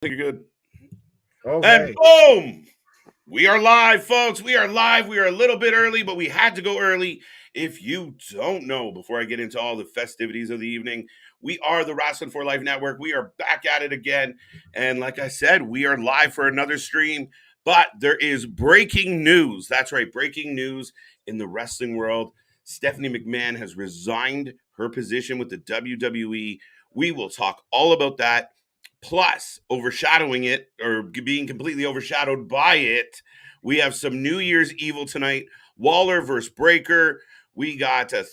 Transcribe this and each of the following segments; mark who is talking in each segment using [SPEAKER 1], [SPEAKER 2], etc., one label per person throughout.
[SPEAKER 1] You're good. And
[SPEAKER 2] Okay.
[SPEAKER 1] boom! We are live, folks. We are live. We are a little bit early, but we had to go early. If you don't know, before I get into all the festivities of the evening, we are the Wrasslin for Life Network. We are back at it again. And like I said, we are live for another stream. But there is breaking news. That's right, breaking news in the wrestling world. Stephanie McMahon has resigned her position with the WWE. We will talk all about that. Plus, overshadowing it or being completely overshadowed by it, we have some New Year's Evil tonight. Waller versus Breaker. We got a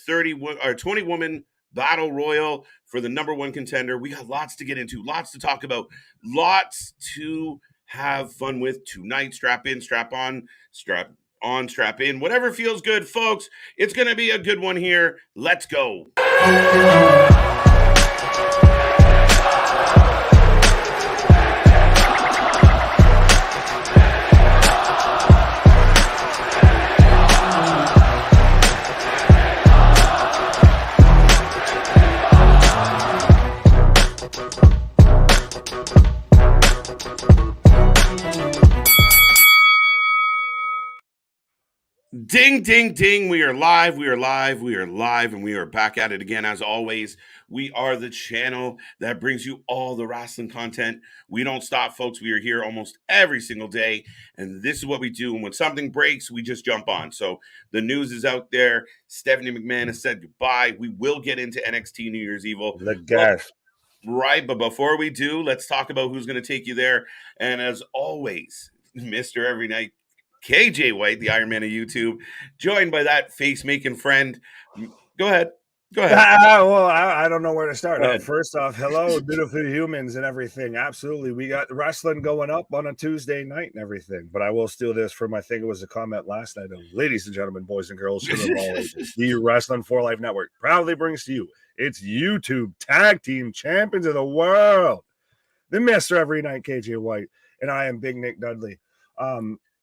[SPEAKER 1] 20 woman battle royal for the number one contender. We got lots to get into, lots to talk about, lots to have fun with tonight. Strap in, strap on, strap in, whatever feels good, folks. It's going to be a good one here. Let's go. Ding, ding, ding. We are live. We are live. We are live. And we are back at it again. As always, we are the channel that brings you all the wrestling content. We don't stop, folks. We are here almost every single day. And this is what we do. And when something breaks, we just jump on. So the news is out there. Stephanie McMahon has said goodbye. We will get into NXT New Year's Evil.
[SPEAKER 2] The gas.
[SPEAKER 1] Right. But before we do, let's talk about who's going to take you there. And as always, Mr. Every Night, KJ White, the Iron Man of YouTube, joined by that face-making friend. Go ahead.
[SPEAKER 2] I don't know where to start.
[SPEAKER 1] Go ahead.
[SPEAKER 2] First off, hello, beautiful humans and everything. Absolutely. We got wrestling going up on a Tuesday night and everything. But I will steal this from, I think it was a comment last night of, ladies and gentlemen, boys and girls, the Wrasslin for Life Network proudly brings to you its YouTube Tag Team Champions of the World, the Mr. Every Night, KJ White, and I am Big Nick Dudley.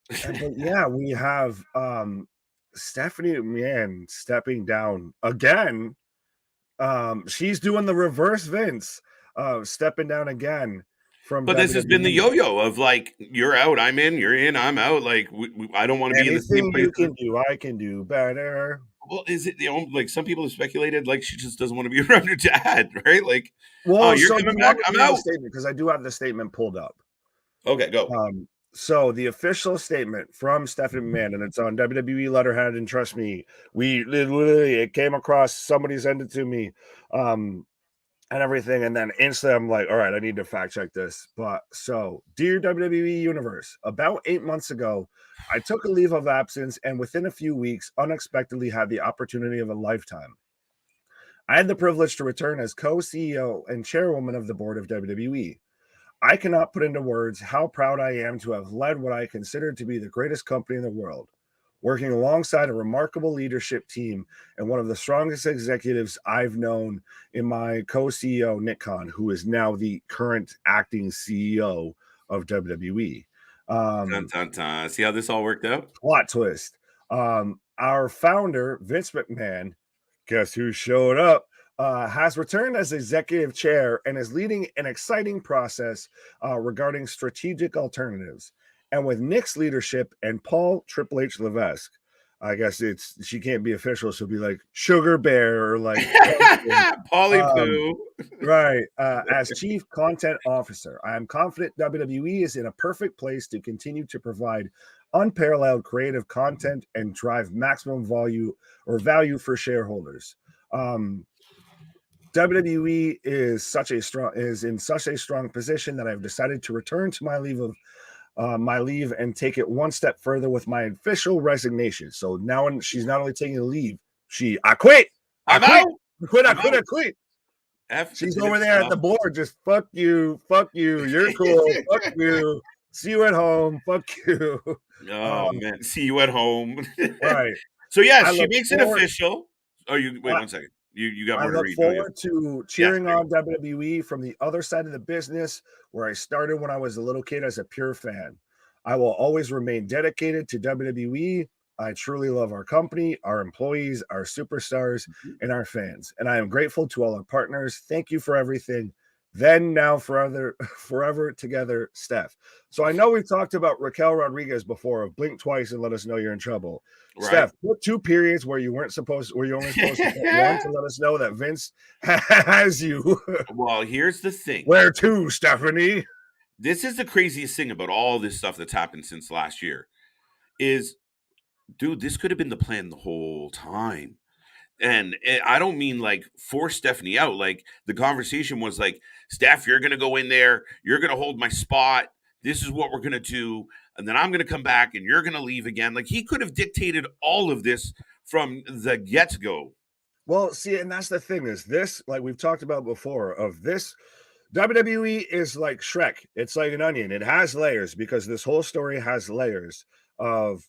[SPEAKER 2] But yeah, we have Stephanie McMahon stepping down again. She's doing the reverse Vince, stepping down again from.
[SPEAKER 1] But
[SPEAKER 2] WWE.
[SPEAKER 1] This has been the yo-yo of like, you're out, I'm in, you're in, I'm out. Like I don't want to be in the same place.
[SPEAKER 2] You can do, I can do better.
[SPEAKER 1] Well, is it like some people have speculated like she just doesn't want to be around her dad, right? Like,
[SPEAKER 2] well,
[SPEAKER 1] you're coming back, I'm out.
[SPEAKER 2] Because I do have the statement pulled up.
[SPEAKER 1] Okay, go.
[SPEAKER 2] So the official statement from Stephanie McMahon, and it's on WWE letterhead, and trust me, it came across, somebody sent it to me, and everything, and then instantly I'm like, all right, I need to fact check this. But so, dear WWE Universe, about 8 months ago, I took a leave of absence, and within a few weeks, unexpectedly had the opportunity of a lifetime. I had the privilege to return as co-CEO and chairwoman of the board of WWE. I cannot put into words how proud I am to have led what I consider to be the greatest company in the world, working alongside a remarkable leadership team and one of the strongest executives I've known in my co-CEO, Nick Khan, who is now the current acting CEO of WWE.
[SPEAKER 1] Dun, dun, dun. See how this all worked out?
[SPEAKER 2] Plot twist. Our founder, Vince McMahon, guess who showed up? Has returned as executive chair and is leading an exciting process regarding strategic alternatives. And with Nick's leadership and Paul Triple H Levesque, I guess she can't be official. She'll be like Sugar Bear or like
[SPEAKER 1] Polly Poo.
[SPEAKER 2] Right. As chief content officer, I am confident WWE is in a perfect place to continue to provide unparalleled creative content and drive maximum value for shareholders. WWE is in such a strong position that I've decided to return to my leave and take it one step further with my official resignation. So now she's not only taking a leave, I quit. I quit. She's over there at the board, just fuck you, you're cool, fuck you. See you at home, fuck you.
[SPEAKER 1] Oh man, see you at home.
[SPEAKER 2] Right.
[SPEAKER 1] So yeah, she makes it official. Oh, you wait 1 second. You got more to read.
[SPEAKER 2] I look forward to cheering on WWE from the other side of the business, where I started when I was a little kid as a pure fan. I will always remain dedicated to WWE. I truly love our company, our employees, our superstars, and our fans. And I am grateful to all our partners. Thank you for everything. then now forever together, Steph. So I know we've talked about Raquel Rodriguez before of blink twice and let us know you're in trouble.
[SPEAKER 1] Right?
[SPEAKER 2] Steph, put 2 periods where you only supposed to put one to let us know that Vince has you.
[SPEAKER 1] Well, here's the thing.
[SPEAKER 2] Where to, Stephanie?
[SPEAKER 1] This is the craziest thing about all this stuff that's happened since last year is, dude, this could have been the plan the whole time. And I don't mean like force Stephanie out. Like the conversation was like, Steph, you're gonna go in there, you're gonna hold my spot. This is what we're gonna do, and then I'm gonna come back, and you're gonna leave again. Like he could have dictated all of this from the get go.
[SPEAKER 2] Well, see, and that's the thing is this, like we've talked about before, of this WWE is like Shrek. It's like an onion. It has layers because this whole story has layers of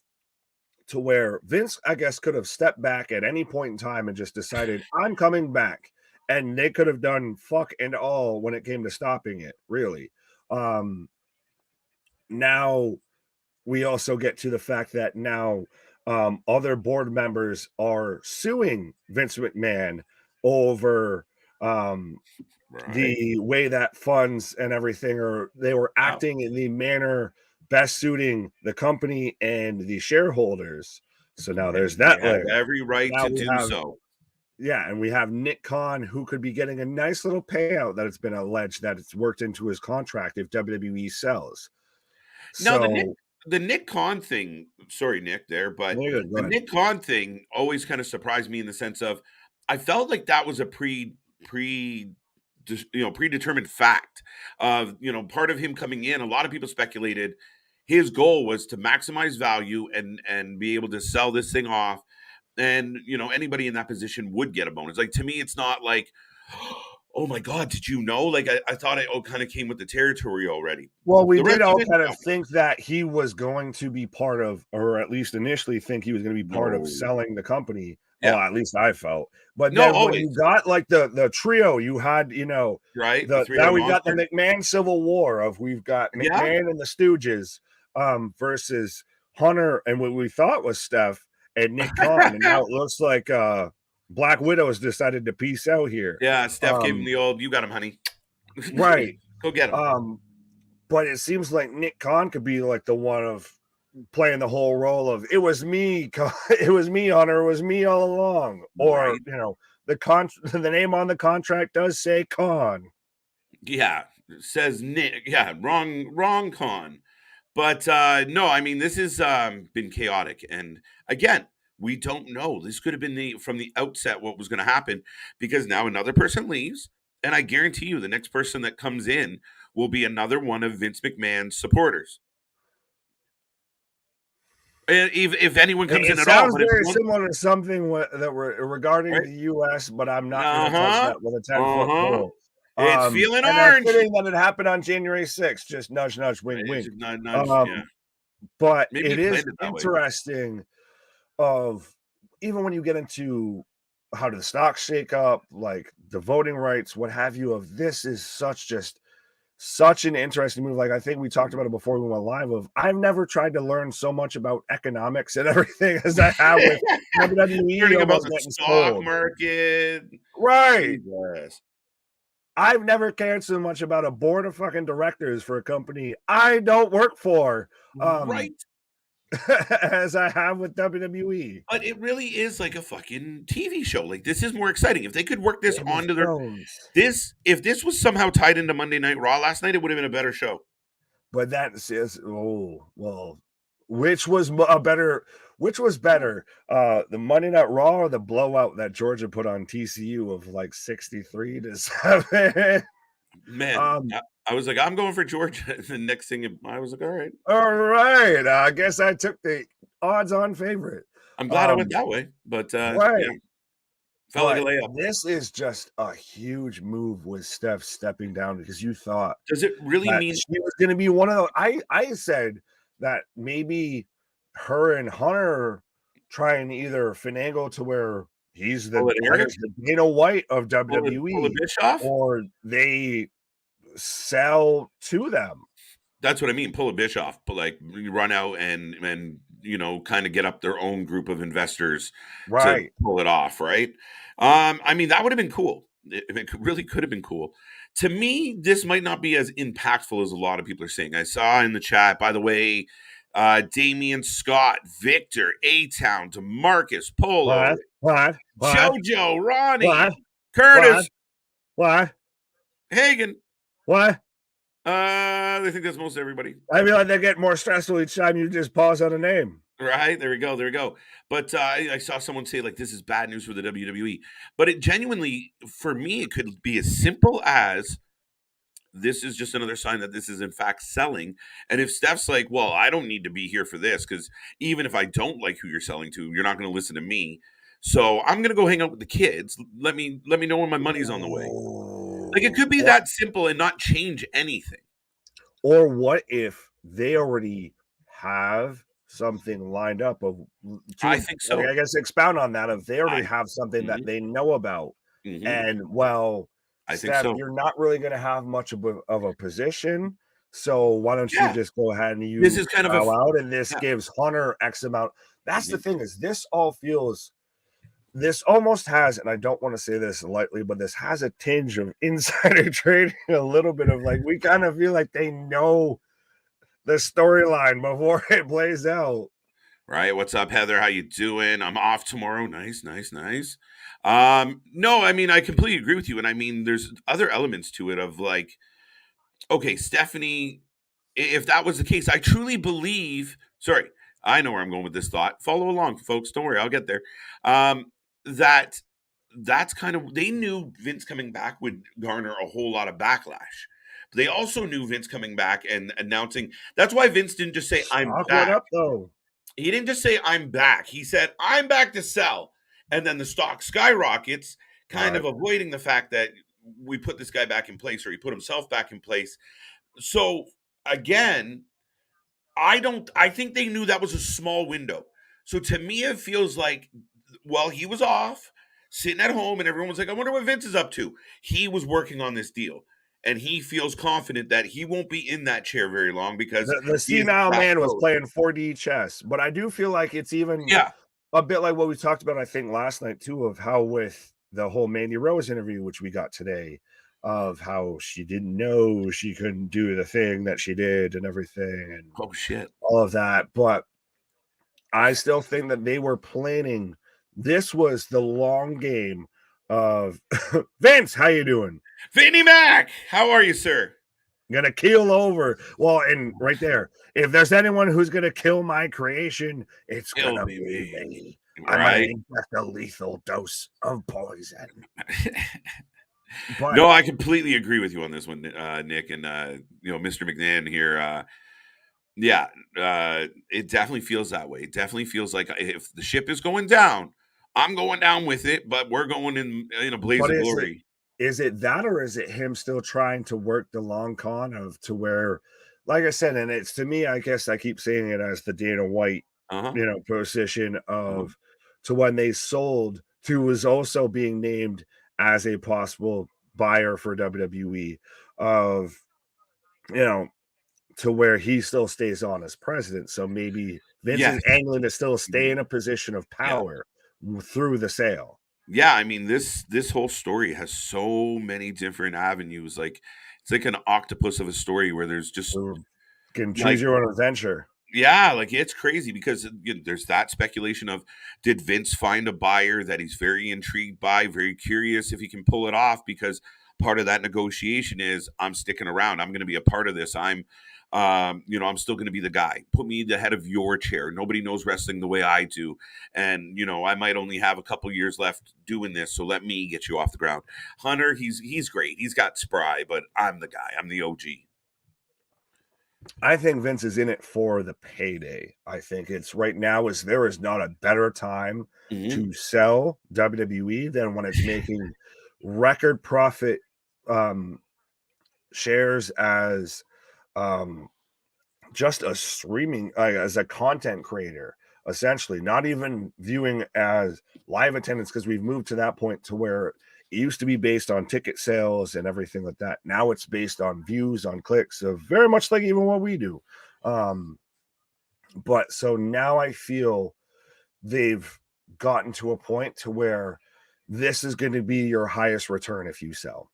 [SPEAKER 2] to where Vince, I guess, could have stepped back at any point in time and just decided, I'm coming back. And they could have done fuck and all when it came to stopping it, really. Now we also get to the fact that now other board members are suing Vince McMahon over the way that funds and everything, or they were acting in the manner best suiting the company and the shareholders. So now there's that layer.
[SPEAKER 1] Every right
[SPEAKER 2] now
[SPEAKER 1] to do so.
[SPEAKER 2] Yeah, and we have Nick Khan, who could be getting a nice little payout that it's been alleged that it's worked into his contract if WWE sells.
[SPEAKER 1] Now
[SPEAKER 2] So
[SPEAKER 1] the Nick Khan thing, sorry, Nick, there, but
[SPEAKER 2] good,
[SPEAKER 1] the Nick Khan thing always kind of surprised me in the sense of I felt like that was a predetermined fact of part of him coming in. A lot of people speculated his goal was to maximize value and be able to sell this thing off, and anybody in that position would get a bonus. Like to me, it's not like, oh my god, did you know? Like I thought it all kind of came with the territory already.
[SPEAKER 2] Well, we
[SPEAKER 1] The
[SPEAKER 2] did
[SPEAKER 1] rest
[SPEAKER 2] all
[SPEAKER 1] of it,
[SPEAKER 2] kind of
[SPEAKER 1] no.
[SPEAKER 2] think that he was going to be part of, or at least initially think he was going to be part of
[SPEAKER 1] No.
[SPEAKER 2] selling the company. Oh,
[SPEAKER 1] Yeah.
[SPEAKER 2] at least I felt. But
[SPEAKER 1] No,
[SPEAKER 2] then when you
[SPEAKER 1] always.
[SPEAKER 2] got like the trio, you had,
[SPEAKER 1] Right? The
[SPEAKER 2] now
[SPEAKER 1] three-headed
[SPEAKER 2] we got the
[SPEAKER 1] monster.
[SPEAKER 2] McMahon Civil War of we've got
[SPEAKER 1] Yeah.
[SPEAKER 2] McMahon and the Stooges versus Hunter and what we thought was Steph and Nick Khan. And now it looks like Black Widow has decided to peace out here.
[SPEAKER 1] Yeah, Steph gave him the old, you got him, honey.
[SPEAKER 2] Right.
[SPEAKER 1] Go get him.
[SPEAKER 2] But it seems like Nick Khan could be like the one of playing the whole role of it was me, it was me, Hunter, it was me all along. Or
[SPEAKER 1] Right.
[SPEAKER 2] the name on the contract does say Khan.
[SPEAKER 1] Yeah. Says Nick. Yeah, wrong con. But no, I mean this has been chaotic. And again, we don't know. This could have been from the outset what was going to happen, because now another person leaves, and I guarantee you the next person that comes in will be another one of Vince McMahon's supporters. If anyone comes
[SPEAKER 2] It
[SPEAKER 1] in at all,
[SPEAKER 2] sounds
[SPEAKER 1] but it's
[SPEAKER 2] very
[SPEAKER 1] one,
[SPEAKER 2] similar to something that were regarding
[SPEAKER 1] right?
[SPEAKER 2] the U.S., but I'm not going to touch
[SPEAKER 1] Uh-huh.
[SPEAKER 2] that with a 10-foot
[SPEAKER 1] Uh-huh.
[SPEAKER 2] pole.
[SPEAKER 1] It's feeling
[SPEAKER 2] And that's
[SPEAKER 1] orange.
[SPEAKER 2] fitting that it happened on January 6th. Just nudge, nudge, wink,
[SPEAKER 1] It's
[SPEAKER 2] wink.
[SPEAKER 1] just nudge, yeah.
[SPEAKER 2] But
[SPEAKER 1] Maybe
[SPEAKER 2] it
[SPEAKER 1] he
[SPEAKER 2] is
[SPEAKER 1] planned it that way.
[SPEAKER 2] interesting of even when you get into how do the stocks shake up, like the voting rights, what have you, of this is such an interesting move. Like I think we talked about it before we went live of I've never tried to learn so much about economics and everything as I have with WWE
[SPEAKER 1] Learning about
[SPEAKER 2] almost
[SPEAKER 1] the
[SPEAKER 2] getting
[SPEAKER 1] stock
[SPEAKER 2] sold.
[SPEAKER 1] market.
[SPEAKER 2] Right.
[SPEAKER 1] Jesus.
[SPEAKER 2] I've never cared so much about a board of fucking directors for a company I don't work for.
[SPEAKER 1] Right.
[SPEAKER 2] As I have with WWE.
[SPEAKER 1] But it really is like a fucking TV show. Like this is more exciting. If they could work this
[SPEAKER 2] Game of
[SPEAKER 1] onto
[SPEAKER 2] Thrones.
[SPEAKER 1] if this was somehow tied into Monday Night Raw last night, it would have been a better show.
[SPEAKER 2] But that says, oh, well, which was better? The Monday Night Raw or the blowout that Georgia put on TCU of like 63-7?
[SPEAKER 1] Man, I was like, I'm going for Georgia. The next thing, I was like, all right.
[SPEAKER 2] All right. I guess I took the odds-on favorite.
[SPEAKER 1] I'm glad I went that way. But
[SPEAKER 2] right.
[SPEAKER 1] yeah, felt like a layup.
[SPEAKER 2] This is just a huge move with Steph stepping down because you thought
[SPEAKER 1] Does it really mean
[SPEAKER 2] she was going to be one of those? I said that maybe her and Hunter try and either finagle to where he's the Dana White of WWE, or they sell to them.
[SPEAKER 1] That's what I mean. Pull a Bischoff, but like run out and kind of get up their own group of investors to pull it off, right? I mean, that would have been cool. It really could have been cool. To me, this might not be as impactful as a lot of people are saying. I saw in the chat, by the way, Damian Scott, Victor, A-Town, DeMarcus, Polo,
[SPEAKER 2] What?
[SPEAKER 1] Jojo,
[SPEAKER 2] What?
[SPEAKER 1] Ronnie,
[SPEAKER 2] What?
[SPEAKER 1] Curtis,
[SPEAKER 2] What?
[SPEAKER 1] Hagen.
[SPEAKER 2] What?
[SPEAKER 1] I think that's most everybody.
[SPEAKER 2] I feel like they get more stressful each time you just pause on a name.
[SPEAKER 1] Right, there we go, there we go. But I saw someone say like this is bad news for the WWE, but it genuinely, for me, it could be as simple as this is just another sign that this is in fact selling. And if Steph's like, well, I don't need to be here for this because even if I don't like who you're selling to, you're not going to listen to me. So I'm going to go hang out with the kids. Let me know when my money's on the way. Like it could be that simple and not change anything.
[SPEAKER 2] Or what if they already have something lined up of
[SPEAKER 1] I think so.
[SPEAKER 2] I guess expound on that if they already
[SPEAKER 1] I-
[SPEAKER 2] have something that they know about.
[SPEAKER 1] Mhm.
[SPEAKER 2] And well,
[SPEAKER 1] I think
[SPEAKER 2] Steph,
[SPEAKER 1] so.
[SPEAKER 2] you're not really going to have much of a position. So why don't you
[SPEAKER 1] Yeah.
[SPEAKER 2] just go ahead and
[SPEAKER 1] This is kind of
[SPEAKER 2] bow
[SPEAKER 1] a
[SPEAKER 2] out, and this
[SPEAKER 1] yeah.
[SPEAKER 2] gives Hunter X amount. That's the thing is this almost has, and I don't want to say this lightly, but this has a tinge of insider trading, a little bit of like we kind of feel like they know the storyline before it plays out.
[SPEAKER 1] Right. What's up, Heather? How you doing? I'm off tomorrow. Nice, nice, nice. No, I mean I completely agree with you. And I mean there's other elements to it of like, okay, Stephanie, if that was the case, I truly believe, sorry, I know where I'm going with this thought. Follow along, folks. Don't worry, I'll get there. That that's kind of they knew Vince coming back would garner a whole lot of backlash. But they also knew Vince coming back and announcing that's why Vince didn't just say I'm
[SPEAKER 2] Stock
[SPEAKER 1] back.
[SPEAKER 2] went up though.
[SPEAKER 1] He didn't just say I'm back. He said I'm back to sell. And then the stock skyrockets, kind of avoiding the fact that we put this guy back in place or he put himself back in place. So again, I think they knew that was a small window. So to me, it feels like while he was off, sitting at home, and everyone was like, I wonder what Vince is up to. He was working on this deal. And he feels confident that he won't be in that chair very long because
[SPEAKER 2] The
[SPEAKER 1] he is
[SPEAKER 2] senile
[SPEAKER 1] that
[SPEAKER 2] man was
[SPEAKER 1] close.
[SPEAKER 2] playing 4D chess, but I do feel like it's even a bit like what we talked about, I think, last night too, of how with the whole Mandy Rose interview, which we got today, of how she didn't know she couldn't do the thing that she did and everything, and
[SPEAKER 1] Oh shit,
[SPEAKER 2] all of that. But I still think that they were planning. This was the long game of Vince. How you doing?
[SPEAKER 1] Vinnie Mac, how are you, sir?
[SPEAKER 2] Gonna keel over. Well, and right there, if there's anyone who's gonna kill my creation, it's gonna be me. I'm gonna inject a lethal dose of poison.
[SPEAKER 1] No, I completely agree with you on this one, Nick, and Mr. McNahan here. It definitely feels that way. It definitely feels like if the ship is going down, I'm going down with it, but we're going in a blaze of glory.
[SPEAKER 2] Is it that, or is it him still trying to work the long con of to where, like I said, and it's to me, I guess I keep saying it as the Dana White, position of to when they sold to was also being named as a possible buyer for WWE of, to where he still stays on as president. So maybe Vince is angling to still stay in a position of power through the sale.
[SPEAKER 1] Yeah, I mean this whole story has so many different avenues. Like it's like an octopus of a story where there's just
[SPEAKER 2] can choose your own adventure.
[SPEAKER 1] Yeah, like it's crazy because there's that speculation of did Vince find a buyer that he's very intrigued by, very curious if he can pull it off because part of that negotiation is I'm sticking around. I'm going to be a part of this. I'm still going to be the guy. Put me the head of your chair. Nobody knows wrestling the way I do. And, I might only have a couple years left doing this. So let me get you off the ground. Hunter, he's great. He's got spry, but I'm the guy. I'm the OG.
[SPEAKER 2] I think Vince is in it for the payday. I think it's right now there is not a better time to sell WWE than when it's making record profit shares as just a streaming as a content creator, essentially, not even viewing as live attendance because we've moved to that point to where it used to be based on ticket sales and everything like that. Now it's based on views, on clicks, of very much like even what we do. But so now I feel they've gotten to a point to where this is going to be your highest return if you sell.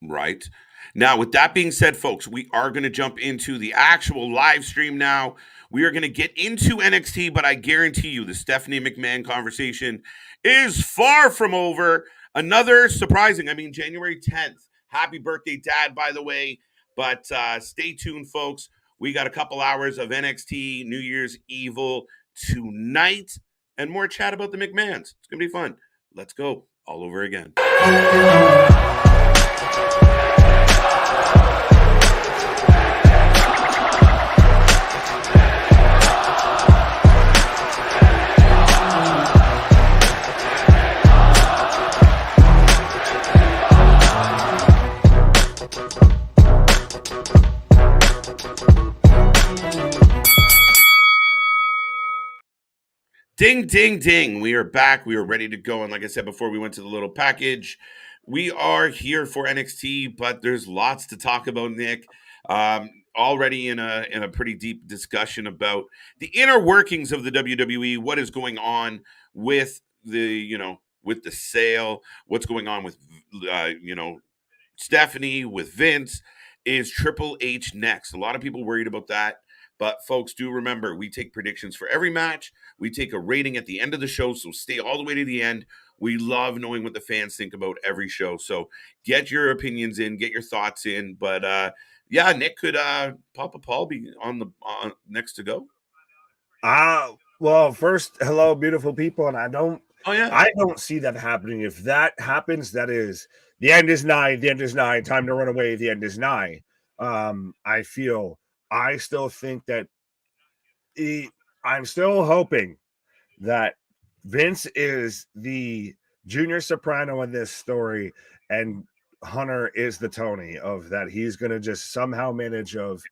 [SPEAKER 1] Right. Now, with that being said, folks, we are going to jump into the actual live stream now. We are going to get into NXT, but I guarantee you the Stephanie McMahon conversation is far from over. Another surprising, January 10th. Happy birthday, Dad, by the way. But stay tuned, folks. We got a couple hours of NXT New Year's Evil tonight and more chat about the McMahons. It's going to be fun. Let's go all over again. Ding, ding, ding. We are back. We are ready to go. And like I said before, we went to the little package. We are here for NXT, but there's lots to talk about, Nick. Already in a pretty deep discussion about the inner workings of the WWE, what is going on with with the sale, what's going on with Stephanie, with Vince. Is Triple H next? A lot of people worried about that. But folks, do remember, we take predictions for every match. We take a rating at the end of the show, so stay all the way to the end. We love knowing what the fans think about every show. So get your opinions in, get your thoughts in. But yeah, Nick, could Papa Paul be on next to go?
[SPEAKER 2] Well, first, hello, beautiful people, and I don't see that happening. If that happens, that is the end is nigh. The end is nigh. Time to run away. The end is nigh. I still think that I'm still hoping that Vince is the junior soprano in this story, and Hunter is the Tony of that. He's going to just somehow manage of,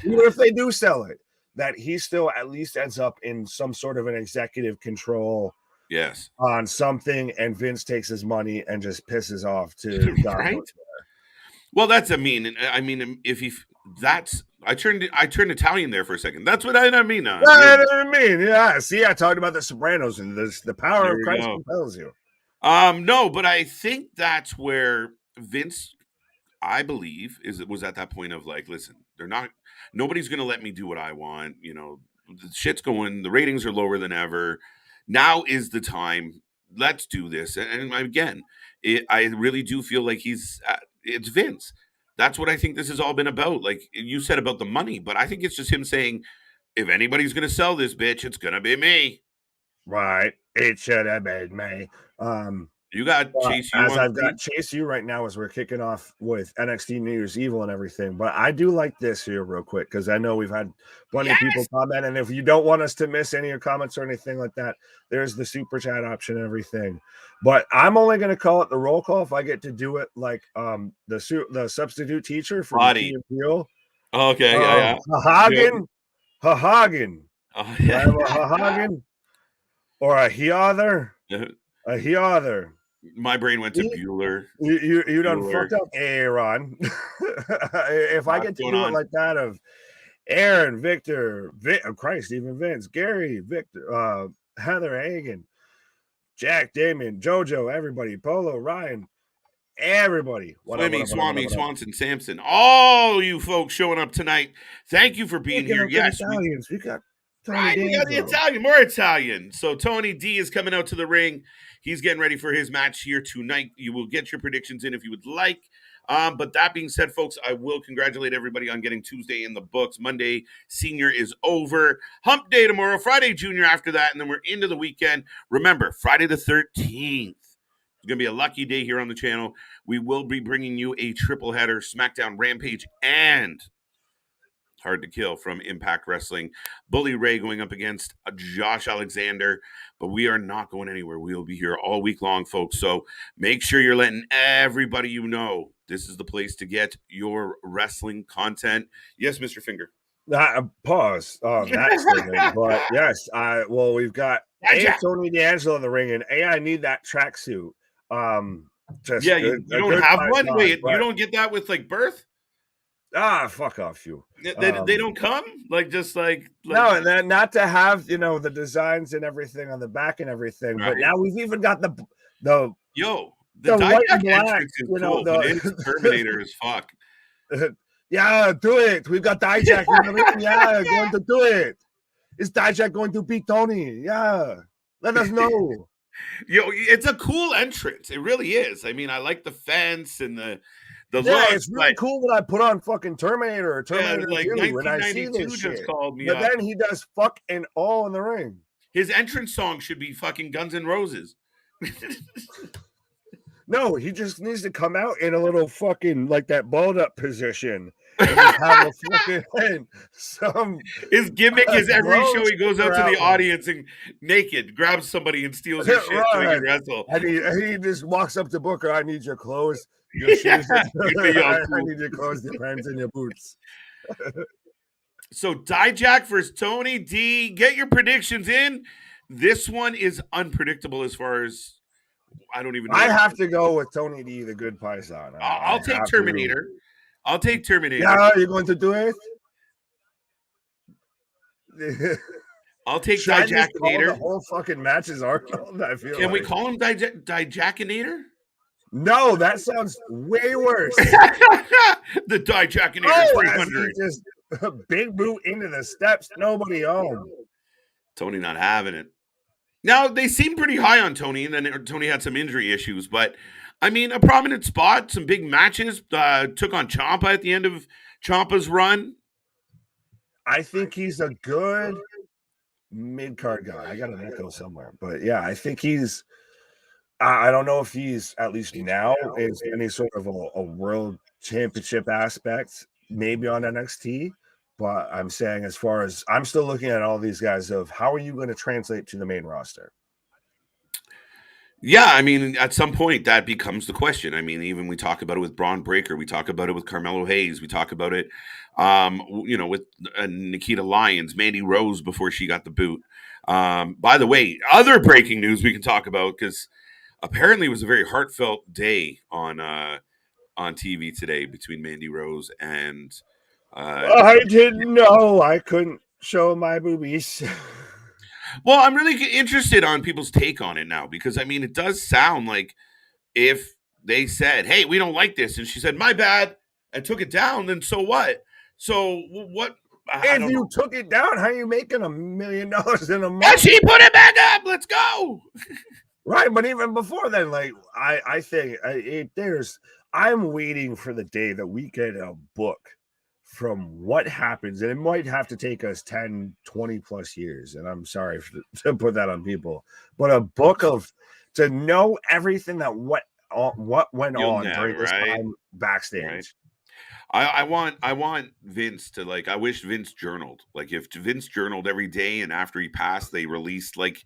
[SPEAKER 2] even if they do sell it, that he still at least ends up in some sort of an executive control on something, and Vince takes his money and just pisses off to
[SPEAKER 1] right. Well, that's if he I turned Italian there for a second. That's what I mean.
[SPEAKER 2] Yeah. See, I talked about the Sopranos and the power of Christ compels you.
[SPEAKER 1] No, but I think that's where Vince, I believe, was at that point of like, listen, nobody's going to let me do what I want. The shit's going, the ratings are lower than ever. Now is the time. Let's do this. And again, I really do feel like it's Vince. That's what I think this has all been about. Like you said about the money, but I think it's just him saying, if anybody's going to sell this bitch, it's going to be me.
[SPEAKER 2] Right. It should have been me.
[SPEAKER 1] You got Chase U.
[SPEAKER 2] I've got Chase U right now as we're kicking off with NXT New Year's Evil and everything. But I do like this here real quick because I know we've had plenty of people comment. And if you don't want us to miss any of your comments or anything like that, there's the super chat option and everything. But I'm only going to call it the roll call if I get to do it like the substitute teacher for Key and Peele.
[SPEAKER 1] Okay, yeah.
[SPEAKER 2] Hagen.
[SPEAKER 1] Yeah.
[SPEAKER 2] A Hagen or a Heather. A Heather.
[SPEAKER 1] My brain went to Bueller.
[SPEAKER 2] You done fucked up, Aaron. If I get to do it like that of Aaron, Victor, Christ, even Vince, Gary, Victor, Heather, Hagen, Jack, Damien, JoJo, everybody, Polo, Ryan, everybody.
[SPEAKER 1] Fleming, Swami, Swanson, Sampson, all you folks showing up tonight. Thank you for being here. Yes,
[SPEAKER 2] Italians. We got
[SPEAKER 1] we got the Italian, more Italian. So Tony D is coming out to the ring. He's getting ready for his match here tonight. You will get your predictions in if you would like. But that being said, folks, I will congratulate everybody on getting Tuesday in the books. Monday, senior is over. Hump day tomorrow. Friday, junior after that. And then we're into the weekend. Remember, Friday the 13th. It's going to be a lucky day here on the channel. We will be bringing you a triple header, SmackDown, Rampage, and Hard to Kill from Impact Wrestling. Bully Ray going up against Josh Alexander, but we are not going anywhere. We will be here all week long, folks. So make sure you're letting everybody you know this is the place to get your wrestling content. Yes, Mr. Finger.
[SPEAKER 2] Pause on that statement, but yes, we've got Tony D'Angelo in the ring, and I need that tracksuit.
[SPEAKER 1] You don't have one. Wait, you don't get that with like birth?
[SPEAKER 2] Fuck off you.
[SPEAKER 1] They don't come
[SPEAKER 2] no, and then not to have the designs and everything on the back and everything, right. But now we've even got the
[SPEAKER 1] The
[SPEAKER 2] white and
[SPEAKER 1] Dijak
[SPEAKER 2] black,
[SPEAKER 1] entrance is
[SPEAKER 2] you know,
[SPEAKER 1] cool, but it's Terminator as fuck.
[SPEAKER 2] Yeah, do it. We've got Dijak in the ring. Yeah, going to do it. Is Dijak going to beat Tony? Yeah. Let us know.
[SPEAKER 1] It's a cool entrance. It really is. I mean, I like the fence and the
[SPEAKER 2] Yeah,
[SPEAKER 1] look,
[SPEAKER 2] it's really cool when I put on fucking Terminator or Terminator
[SPEAKER 1] like
[SPEAKER 2] 2 when I see this
[SPEAKER 1] 1992 just
[SPEAKER 2] shit.
[SPEAKER 1] called me
[SPEAKER 2] But
[SPEAKER 1] up.
[SPEAKER 2] then he does fuck and all in the ring.
[SPEAKER 1] His entrance song should be fucking Guns N' Roses.
[SPEAKER 2] No, he just needs to come out in a little fucking like that balled up position and just have a fucking
[SPEAKER 1] His gimmick is every
[SPEAKER 2] glow
[SPEAKER 1] show he goes out to
[SPEAKER 2] sticker
[SPEAKER 1] the
[SPEAKER 2] out.
[SPEAKER 1] audience and naked, grabs somebody and steals his shit so he can wrestle.
[SPEAKER 2] And he just walks up to Booker. I need your clothes, your shoes. I need your clothes, your pants, and your boots.
[SPEAKER 1] So Dijak versus Tony D. Get your predictions in. This one is unpredictable as far as I don't even know.
[SPEAKER 2] I have to go with Tony D, the good Python.
[SPEAKER 1] I'll take Terminator. I'll take Terminator.
[SPEAKER 2] Yeah, you're going to do it?
[SPEAKER 1] I'll take
[SPEAKER 2] Should
[SPEAKER 1] Dijakinator.
[SPEAKER 2] The whole fucking match is Arnold. I feel.
[SPEAKER 1] Can we call him Dijakinator?
[SPEAKER 2] No, that sounds way worse.
[SPEAKER 1] The Dijakinator 300.
[SPEAKER 2] Just big boot into the steps. Nobody home.
[SPEAKER 1] Tony not having it. Now, they seem pretty high on Tony, and then Tony had some injury issues. But, I mean, a prominent spot, some big matches. Took on Ciampa at the end of Ciampa's run.
[SPEAKER 2] I think he's a good mid-card guy. I got an echo somewhere. But, yeah, I think he's – I don't know if he's, at least now, is any sort of a world championship aspect, maybe on NXT. But I'm saying as far as I'm still looking at all these guys of how are you going to translate to the main roster?
[SPEAKER 1] Yeah, I mean, at some point that becomes the question. I mean, even we talk about it with Bron Breakker, we talk about it with Carmelo Hayes, we talk about it, with Nikita Lyons, Mandy Rose before she got the boot. By the way, other breaking news we can talk about because apparently it was a very heartfelt day on TV today between Mandy Rose and.
[SPEAKER 2] I didn't know. I couldn't show my boobies.
[SPEAKER 1] Well, I'm really interested on people's take on it now because, I mean, it does sound like if they said, hey, we don't like this, and she said, my bad, and took it down, then so what? So what?
[SPEAKER 2] If you took it down, how are you making $1 million in a month?
[SPEAKER 1] And she put it back up. Let's go.
[SPEAKER 2] Right, but even before then, like, I think I'm waiting for the day that we get a book from what happens, and it might have to take us 10, 20 plus years, and I'm sorry to put that on people, but a book to know everything that what went on during this time backstage.
[SPEAKER 1] Right. I want Vince to, like, I wish Vince journaled. Like, if Vince journaled every day and after he passed, they released, like,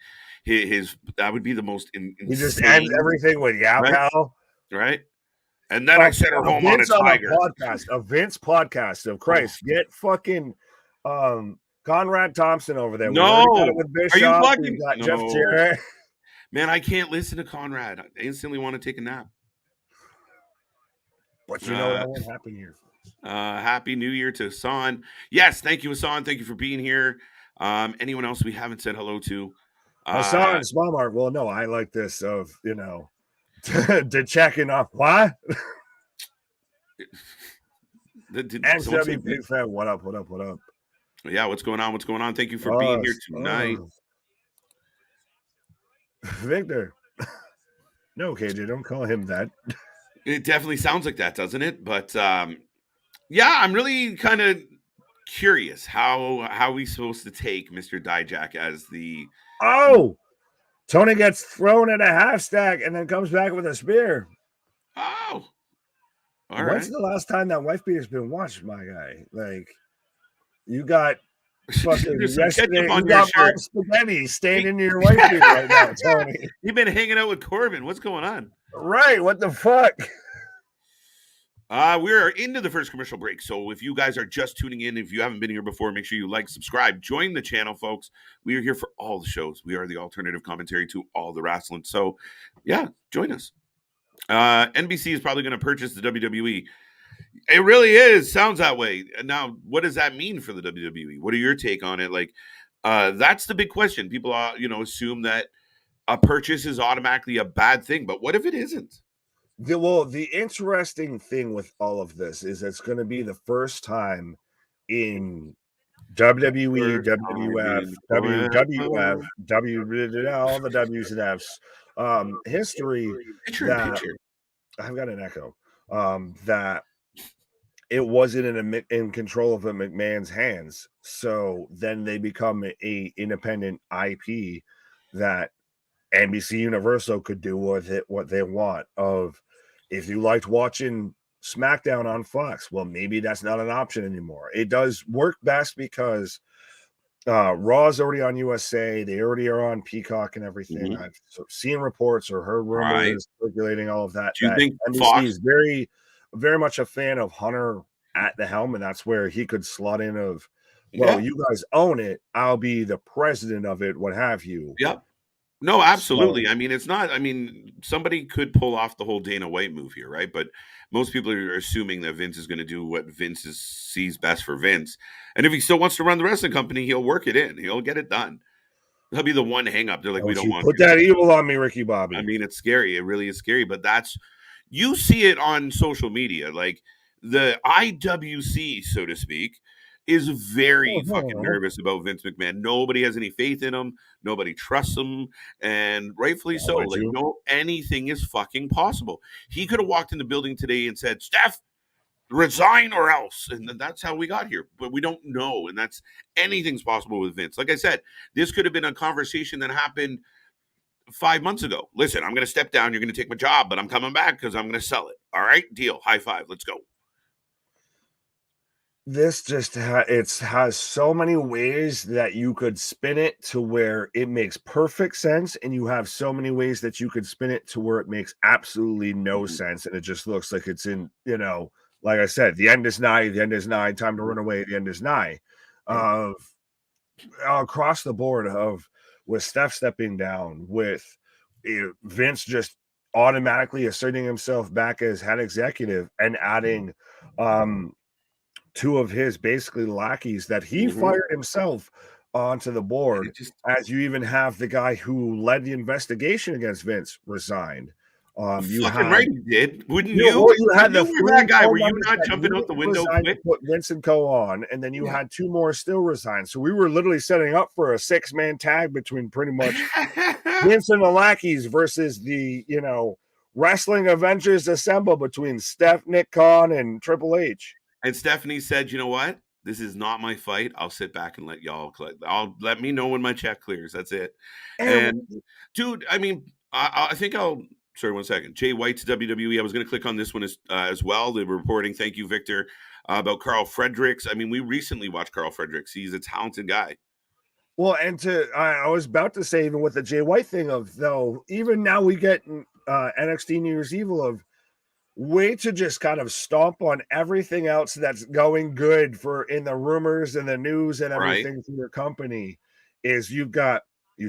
[SPEAKER 1] his that would be the most insane.
[SPEAKER 2] He just ends everything with, yeah,
[SPEAKER 1] right?
[SPEAKER 2] pal.
[SPEAKER 1] Right? And then I sent her home on a tiger.
[SPEAKER 2] A Vince podcast of Christ. Get fucking Conrad Thompson over there.
[SPEAKER 1] No,
[SPEAKER 2] with Bishop.
[SPEAKER 1] Are you fucking?
[SPEAKER 2] No. Jeff Jarrett.
[SPEAKER 1] Man, I can't listen to Conrad. I instantly want to take a nap.
[SPEAKER 2] But you know that won't happen here.
[SPEAKER 1] Happy New Year to Hassan. Yes, thank you, Hassan. Thank you for being here. Anyone else we haven't said hello to?
[SPEAKER 2] Hassan Smallmart. Well, no, I like this of to checking off. Why? SW Big Fan, what up?
[SPEAKER 1] Yeah, what's going on? Thank you for being here tonight.
[SPEAKER 2] Victor. No, KJ, don't call him that.
[SPEAKER 1] It definitely sounds like that, doesn't it? But yeah, I'm really kind of curious how we supposed to take Mr. Dijak as the
[SPEAKER 2] Tony gets thrown at a half stack and then comes back with a spear.
[SPEAKER 1] Oh. All
[SPEAKER 2] When's the last time that wife beater's been watched, my guy? Like, you got fucking yesterday, you got spaghetti staying into your wife beater right now, Tony.
[SPEAKER 1] You've been hanging out with Corbin. What's going on?
[SPEAKER 2] Right. What the fuck?
[SPEAKER 1] We're into the first commercial break. So if you guys are just tuning in, if you haven't been here before, make sure you like, subscribe, join the channel, folks. We are here for all the shows. We are the alternative commentary to all the wrestling. So yeah, join us. NBC is probably going to purchase the WWE. It really is. Sounds that way. Now, what does that mean for the WWE? What are your take on it? Like, that's the big question. People, assume that a purchase is automatically a bad thing. But what if it isn't?
[SPEAKER 2] The interesting thing with all of this is it's going to be the first time in WWE, WWF, WWF, all the W's and F's history that I've got an echo that it wasn't in control of a McMahon's hands. So then they become a independent IP that NBC Universal could do with it what they want. Of if you liked watching SmackDown on Fox, well, maybe that's not an option anymore. It does work best because Raw's already on USA. They already are on Peacock and everything.
[SPEAKER 1] Mm-hmm.
[SPEAKER 2] I've seen reports or heard rumors circulating, all of that.
[SPEAKER 1] Do you think
[SPEAKER 2] NBC
[SPEAKER 1] Fox
[SPEAKER 2] is very, very much a fan of Hunter at the helm, and that's where he could slot in of, well, you guys own it. I'll be the president of it, what have you.
[SPEAKER 1] Yep. No, absolutely. So, I mean, it's not. I mean, somebody could pull off the whole Dana White move here, right? But most people are assuming that Vince is going to do what Vince sees best for Vince. And if he still wants to run the wrestling company, he'll work it in. He'll get it done. He'll be the one hang up. They're like, we don't want
[SPEAKER 2] put that evil on me, Ricky Bobby.
[SPEAKER 1] I mean, it's scary. It really is scary. But you see it on social media. Like the IWC, so to speak, is very fucking nervous about Vince McMahon. Nobody has any faith in him. Nobody trusts him, and rightfully so. Like, anything is fucking possible. He could have walked in the building today and said, "Steph, resign or else," and that's how we got here. But we don't know, and anything's possible with Vince. Like I said, this could have been a conversation that happened 5 months ago. Listen, I'm going to step down. You're going to take my job, but I'm coming back because I'm going to sell it. All right, deal. High five. Let's go.
[SPEAKER 2] This just has so many ways that you could spin it to where it makes perfect sense, and you have so many ways that you could spin it to where it makes absolutely no sense, and it just looks like it's in, like I said, the end is nigh, time to run away, the end is nigh. Across the board with Steph stepping down, with Vince just automatically asserting himself back as head executive and adding two of his basically lackeys that he fired himself onto the board, as you even have the guy who led the investigation against Vince resigned.
[SPEAKER 1] You fucking right, he did. Wouldn't you?
[SPEAKER 2] Well, you had
[SPEAKER 1] that guy. Were you not jumping out the window quick?
[SPEAKER 2] Put Vince and Co. on, and then you had two more still resign. So we were literally setting up for a 6-man tag between pretty much Vince and the lackeys versus the wrestling Avengers Assemble between Steph, Nick Khan, and Triple H.
[SPEAKER 1] And Stephanie said, "You know what? This is not my fight. I'll sit back and let y'all collect. Let me know when my check clears. That's it." And dude, I mean, I think sorry, 1 second. Jay White's WWE. I was going to click on this one as well. They were reporting, thank you, Victor, about Carl Fredericks. I mean, we recently watched Carl Fredericks. He's a talented guy.
[SPEAKER 2] Well, and I was about to say, even with the Jay White thing even now we get NXT New Year's Evil of way to just kind of stomp on everything else that's going good in the rumors and the news and everything for your company. Is you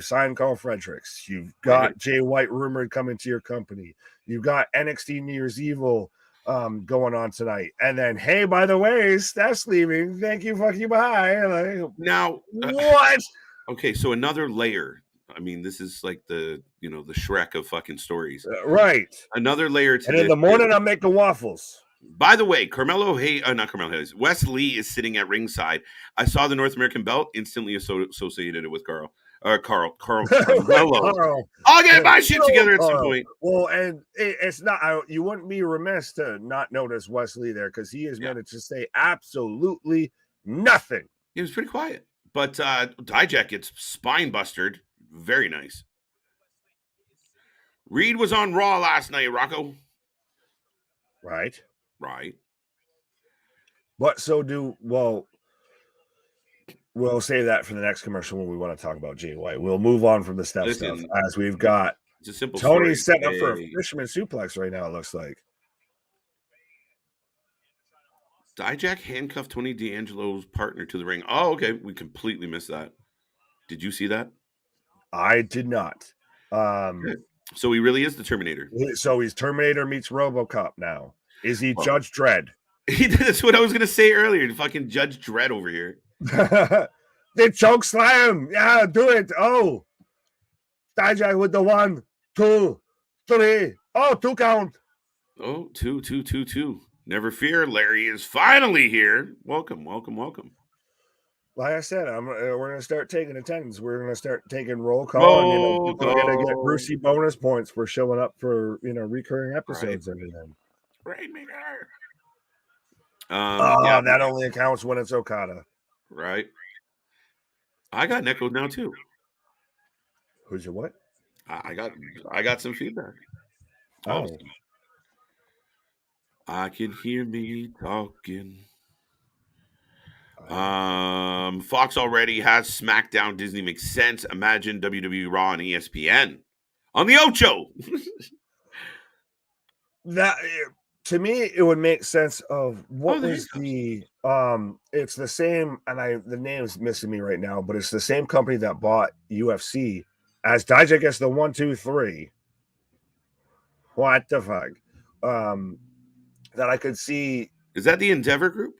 [SPEAKER 2] signed Carl Fredericks, you've got Jay White rumored coming to your company, you've got NXT New Year's Evil going on tonight, and then, hey, by the way, Steph's leaving, thank you, fuck you, bye.
[SPEAKER 1] Now
[SPEAKER 2] what?
[SPEAKER 1] Okay, so another layer. I mean, this is like the Shrek of fucking stories.
[SPEAKER 2] Right.
[SPEAKER 1] Another layer to
[SPEAKER 2] and in the morning, I'm making waffles.
[SPEAKER 1] By the way, not Carmelo Hayes. Wes Lee is sitting at ringside. I saw the North American belt, instantly associated it with Carl. Carmelo. I'll get my shit together at some point.
[SPEAKER 2] Well, and it's not. You wouldn't be remiss to not notice Wes Lee there, because he has managed to say absolutely nothing.
[SPEAKER 1] He was pretty quiet, but Dijak gets spine busted. Very nice. Reed was on Raw last night, Rocco.
[SPEAKER 2] Right.
[SPEAKER 1] But
[SPEAKER 2] we'll save that for the next commercial when we want to talk about Jay White. We'll move on from the stuff, as we've got
[SPEAKER 1] it's a simple
[SPEAKER 2] Tony's setting up for a fisherman suplex right now, it looks like.
[SPEAKER 1] Dijak handcuffed Tony D'Angelo's partner to the ring. Oh, okay. We completely missed that. Did you see that?
[SPEAKER 2] I did not.
[SPEAKER 1] So he really is the Terminator.
[SPEAKER 2] So he's Terminator meets RoboCop now. Is he Judge Dredd?
[SPEAKER 1] That's what I was going to say earlier. Fucking Judge Dredd over here.
[SPEAKER 2] They choke slam. Yeah, do it. Oh. Dijak with the 1, 2, 3. Oh, 2 count.
[SPEAKER 1] Oh, 2. Never fear, Larry is finally here. Welcome.
[SPEAKER 2] Like I said, we're gonna start taking attendance. We're gonna start taking roll call, and
[SPEAKER 1] Roll
[SPEAKER 2] people are gonna get
[SPEAKER 1] call.
[SPEAKER 2] Brucey bonus points for showing up for recurring episodes
[SPEAKER 1] Right.
[SPEAKER 2] and everything.
[SPEAKER 1] Rainmaker.
[SPEAKER 2] Oh, that only accounts when it's Okada.
[SPEAKER 1] Right. I got echoed now too.
[SPEAKER 2] Who's your what?
[SPEAKER 1] I got some feedback.
[SPEAKER 2] Oh.
[SPEAKER 1] I can hear me talking. Fox already has SmackDown. Disney makes sense. Imagine WWE Raw and ESPN on the Ocho.
[SPEAKER 2] That to me, it would make sense of what
[SPEAKER 1] there
[SPEAKER 2] was
[SPEAKER 1] you
[SPEAKER 2] the it's the same, and the name's missing me right now, but it's the same company that bought UFC as Dijak gets the 1, 2, 3. What the fuck? That I could see.
[SPEAKER 1] Is that the Endeavor Group?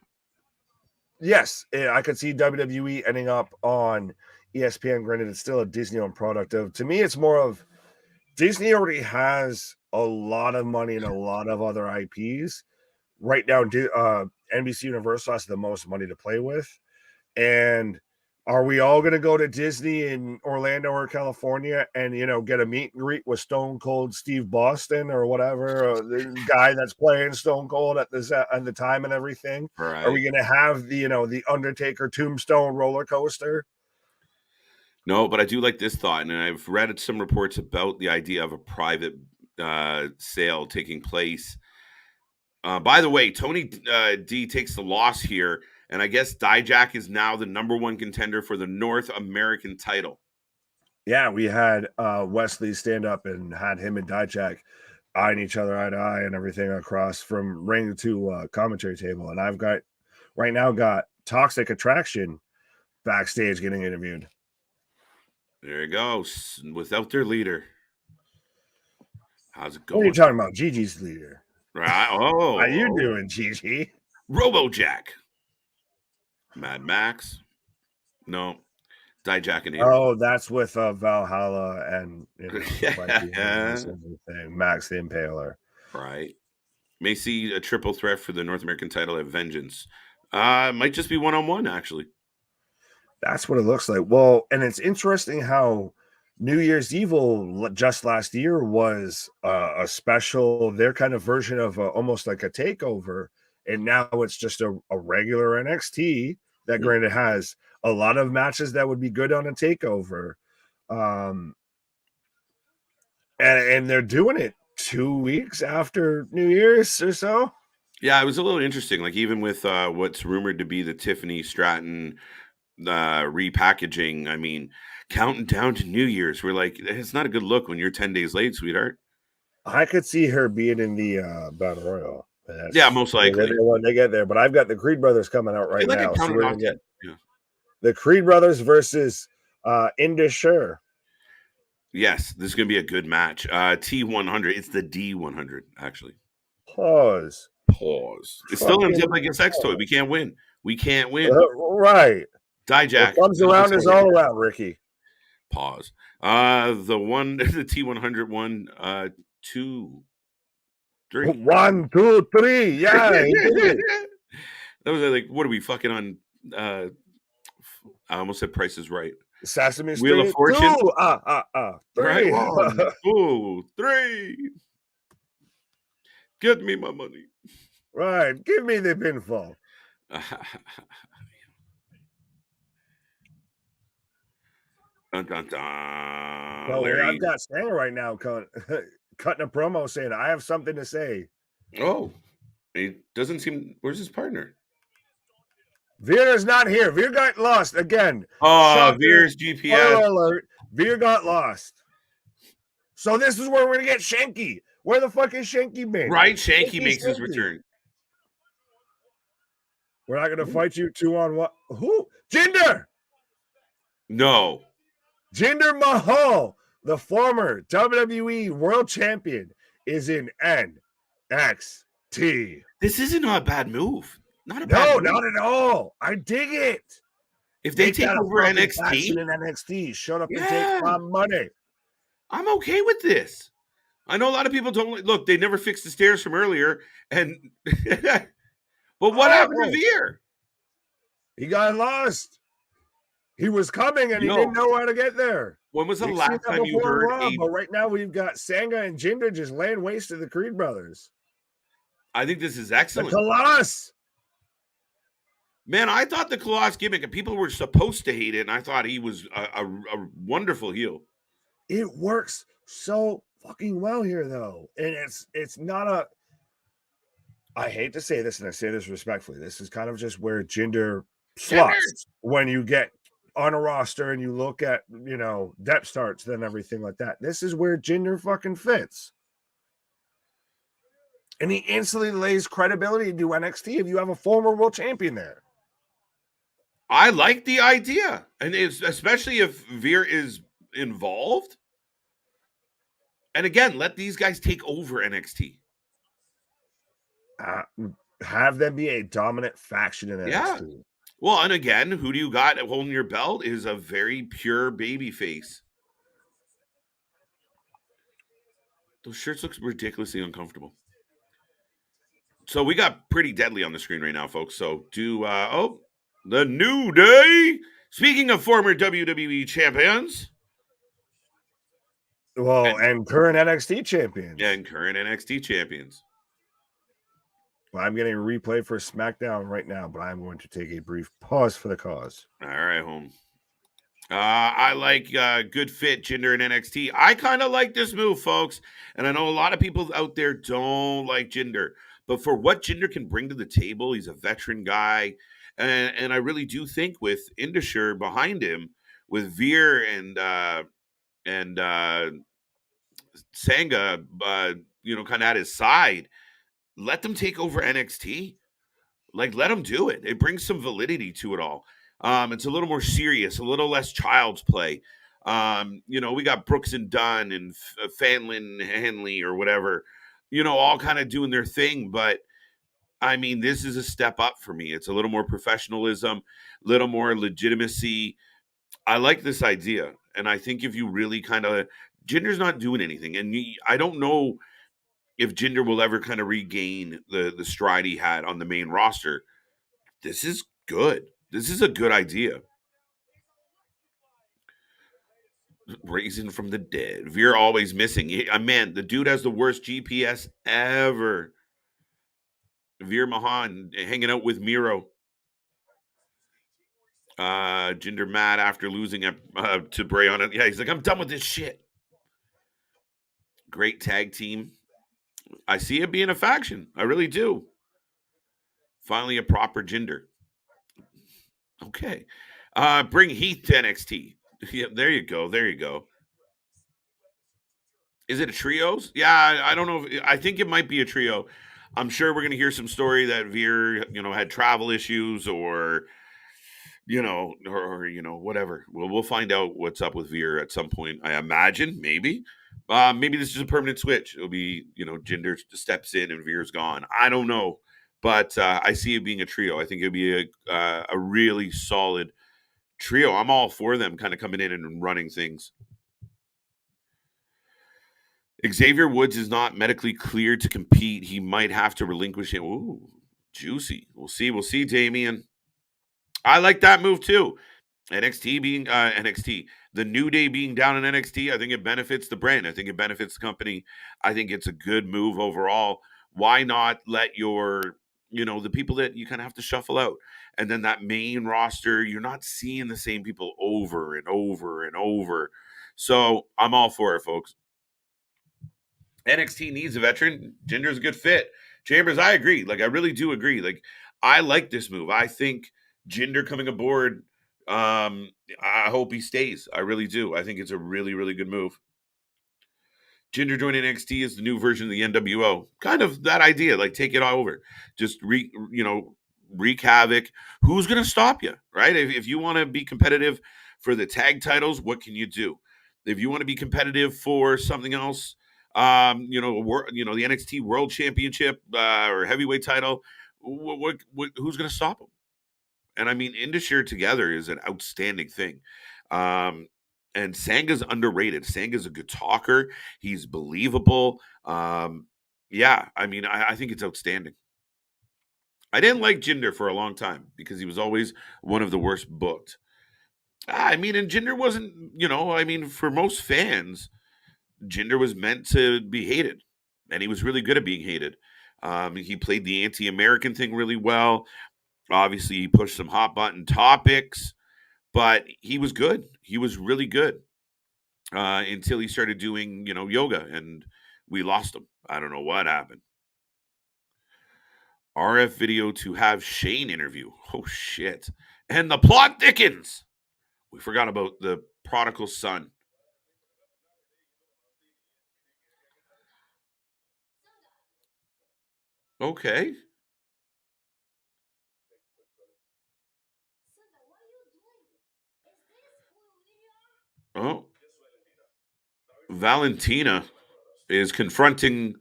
[SPEAKER 2] Yes, I could see WWE ending up on ESPN. Granted, it's still a Disney-owned product. To me, it's more of Disney already has a lot of money and a lot of other IPs. Right now, NBC Universal has the most money to play with. And are we all going to go to Disney in Orlando or California and, get a meet and greet with Stone Cold Steve Boston or whatever, or the guy that's playing Stone Cold at the time and everything?
[SPEAKER 1] Right.
[SPEAKER 2] Are we going to have the Undertaker Tombstone roller coaster?
[SPEAKER 1] No, but I do like this thought, and I've read some reports about the idea of a private sale taking place. By the way, Tony D takes the loss here, and I guess Dijak is now the #1 contender for the North American title.
[SPEAKER 2] Yeah, we had Wesley stand up and had him and Dijak eyeing each other eye to eye and everything across from ring to commentary table. And I've got Toxic Attraction backstage getting interviewed.
[SPEAKER 1] There you go. Without their leader. How's it going?
[SPEAKER 2] What are you talking about? Gigi's leader.
[SPEAKER 1] Right.
[SPEAKER 2] How you doing, Gigi?
[SPEAKER 1] RoboJack. Mad Max. No. Dijak and
[SPEAKER 2] Oh, that's with Valhalla and Max the Impaler.
[SPEAKER 1] Right. May see a triple threat for the North American title at Vengeance. Might just be one-on-one, actually.
[SPEAKER 2] That's what it looks like. Well, and it's interesting how New Year's Evil just last year was a special, their kind of version of almost like a takeover. And now it's just a regular NXT that granted has a lot of matches that would be good on a takeover. And they're doing it 2 weeks after New Year's or so.
[SPEAKER 1] Yeah, it was a little interesting. Like even with what's rumored to be the Tiffany Stratton repackaging, I mean, counting down to New Year's, we're like, it's not a good look when you're 10 days late, sweetheart.
[SPEAKER 2] I could see her being in the Battle Royal.
[SPEAKER 1] Yeah, most likely.
[SPEAKER 2] When they get there, but I've got the Creed Brothers coming out right now. So we're gonna get the Creed Brothers versus Indusher.
[SPEAKER 1] Yes, this is gonna be a good match. T100. It's the D100, actually.
[SPEAKER 2] Pause.
[SPEAKER 1] It still ends up like a sex toy. We can't win.
[SPEAKER 2] Right.
[SPEAKER 1] Dijak.
[SPEAKER 2] What comes around is all around, Ricky.
[SPEAKER 1] Pause. The T100 one, 2, 3.
[SPEAKER 2] 1, 2, 3. Yeah.
[SPEAKER 1] That was like, what are we fucking on? I almost said Price is Right.
[SPEAKER 2] Sesame Street.
[SPEAKER 1] Wheel of Fortune.
[SPEAKER 2] 3.
[SPEAKER 1] Right. 1, 2, 3. Get me my money.
[SPEAKER 2] Right. Give me the pinfall.
[SPEAKER 1] Dun, dun, dun.
[SPEAKER 2] Well, I've got Stan right now cutting a promo saying, I have something to say.
[SPEAKER 1] Oh, he doesn't seem. Where's his partner?
[SPEAKER 2] Veer is not here. Veer got lost again.
[SPEAKER 1] Oh, Veer's GPS.
[SPEAKER 2] Alert. Veer got lost. So this is where we're going to get Shanky. Where the fuck is Shanky been?
[SPEAKER 1] Right, Shanky makes his return.
[SPEAKER 2] We're not going to fight you 2-on-1. Who? Jinder.
[SPEAKER 1] No.
[SPEAKER 2] Jinder Mahal, the former WWE World Champion, is in NXT.
[SPEAKER 1] This isn't a bad move. Not
[SPEAKER 2] at all. I dig it.
[SPEAKER 1] If they take over NXT
[SPEAKER 2] in NXT, shut up and take my money.
[SPEAKER 1] I'm okay with this. I know a lot of people don't look. They never fixed the stairs from earlier, and but what happened to
[SPEAKER 2] Oh,
[SPEAKER 1] Veer?
[SPEAKER 2] he got lost. He was coming and he didn't
[SPEAKER 1] Yo,
[SPEAKER 2] know how to get there.
[SPEAKER 1] when was the
[SPEAKER 2] We've seen
[SPEAKER 1] last
[SPEAKER 2] that
[SPEAKER 1] time you
[SPEAKER 2] before in
[SPEAKER 1] heard
[SPEAKER 2] Raw,
[SPEAKER 1] a?
[SPEAKER 2] but right now we've got Sangha and Jinder just laying waste to the Creed brothers.
[SPEAKER 1] I think this is
[SPEAKER 2] The
[SPEAKER 1] excellent.
[SPEAKER 2] Colossus.
[SPEAKER 1] Man, I thought the Colossus gimmick, and people were supposed to hate it, and I thought he was a wonderful heel.
[SPEAKER 2] It works so fucking well here, though, and it's not a. I hate to say this, and I say this respectfully. This is kind of just where Jinder slots when you get on a roster and you look at depth starts and everything like that. This is where Jinder fucking fits. And he instantly lays credibility to NXT if you have a former world champion there.
[SPEAKER 1] I like the idea, and especially if Veer is involved. And again, let these guys take over NXT.
[SPEAKER 2] Have them be a dominant faction in NXT.
[SPEAKER 1] Yeah. Well, and again, who do you got holding your belt is a very pure baby face. Those shirts look ridiculously uncomfortable. So we got Pretty Deadly on the screen right now, folks. So the New Day. Speaking of former WWE champions.
[SPEAKER 2] Well, and current NXT champions.
[SPEAKER 1] And current NXT champions.
[SPEAKER 2] Well, I'm getting a replay for SmackDown right now, but I'm going to take a brief pause for the cause.
[SPEAKER 1] All right, home. I like good fit Jinder in NXT. I kind of like this move, folks. And I know a lot of people out there don't like Jinder. But for what Jinder can bring to the table, he's a veteran guy. And I really do think with Indusher behind him, with Veer and Sangha, kind of at his side, let them take over NXT. Like, let them do it. It brings some validity to it all. It's a little more serious, a little less child's play. We got Brooks and Dunn and Fanlin Hanley or whatever, all kind of doing their thing. But I mean, this is a step up for me. It's a little more professionalism, a little more legitimacy. I like this idea. And I think if you really Jinder's not doing anything. And I don't know if Jinder will ever kind of regain the stride he had on the main roster. This is good. This is a good idea. Raising from the dead. Veer always missing. Man, the dude has the worst GPS ever. Veer Mahan hanging out with Miro. Jinder mad after losing to Bray on it. Yeah, he's like, I'm done with this shit. Great tag team. I see it being a faction. I really do. Finally, a proper Jinder. Okay. Bring Heath to NXT. Yeah, there you go. There you go. Is it a trios? Yeah, I don't know. I think it might be a trio. I'm sure we're going to hear some story that Veer, had travel issues or whatever. We'll find out what's up with Veer at some point. I imagine, maybe. Maybe this is a permanent switch. It'll be, Jinder steps in and Veer's gone. I don't know. But I see it being a trio. I think it'll be a really solid trio. I'm all for them kind of coming in and running things. Xavier Woods is not medically cleared to compete. He might have to relinquish it. Ooh, juicy. We'll see, Damian. I like that move too. NXT being NXT. The New Day being down in NXT, I think it benefits the brand. I think it benefits the company. I think it's a good move overall. Why not let your, the people that you kind of have to shuffle out? And then that main roster, you're not seeing the same people over and over and over. So I'm all for it, folks. NXT needs a veteran. Jinder's a good fit. Chambers, I agree. Like, I really do agree. Like, I like this move. I think Jinder coming aboard, I hope he stays. I really do. I think it's a really, really good move. Jinder joining NXT is the new version of the NWO. Kind of that idea. Like, take it all over. Just wreak havoc. Who's going to stop you, right? If you want to be competitive for the tag titles, what can you do? If you want to be competitive for something else, the NXT World Championship or heavyweight title, who's going to stop them? And I mean, Indusher together is an outstanding thing. And Sanga's underrated. Sanga's a good talker. He's believable. Yeah, I mean, I think it's outstanding. I didn't like Jinder for a long time because he was always one of the worst booked. I mean, and Jinder wasn't, I mean, for most fans, Jinder was meant to be hated, and he was really good at being hated. He played the anti-American thing really well. Obviously, he pushed some hot button topics, but he was good. He was really good until he started doing, yoga, and we lost him. I don't know what happened. RF video to have Shane interview. Oh shit! And the plot thickens. We forgot about the prodigal son. Okay. Oh, Valentina is confronting.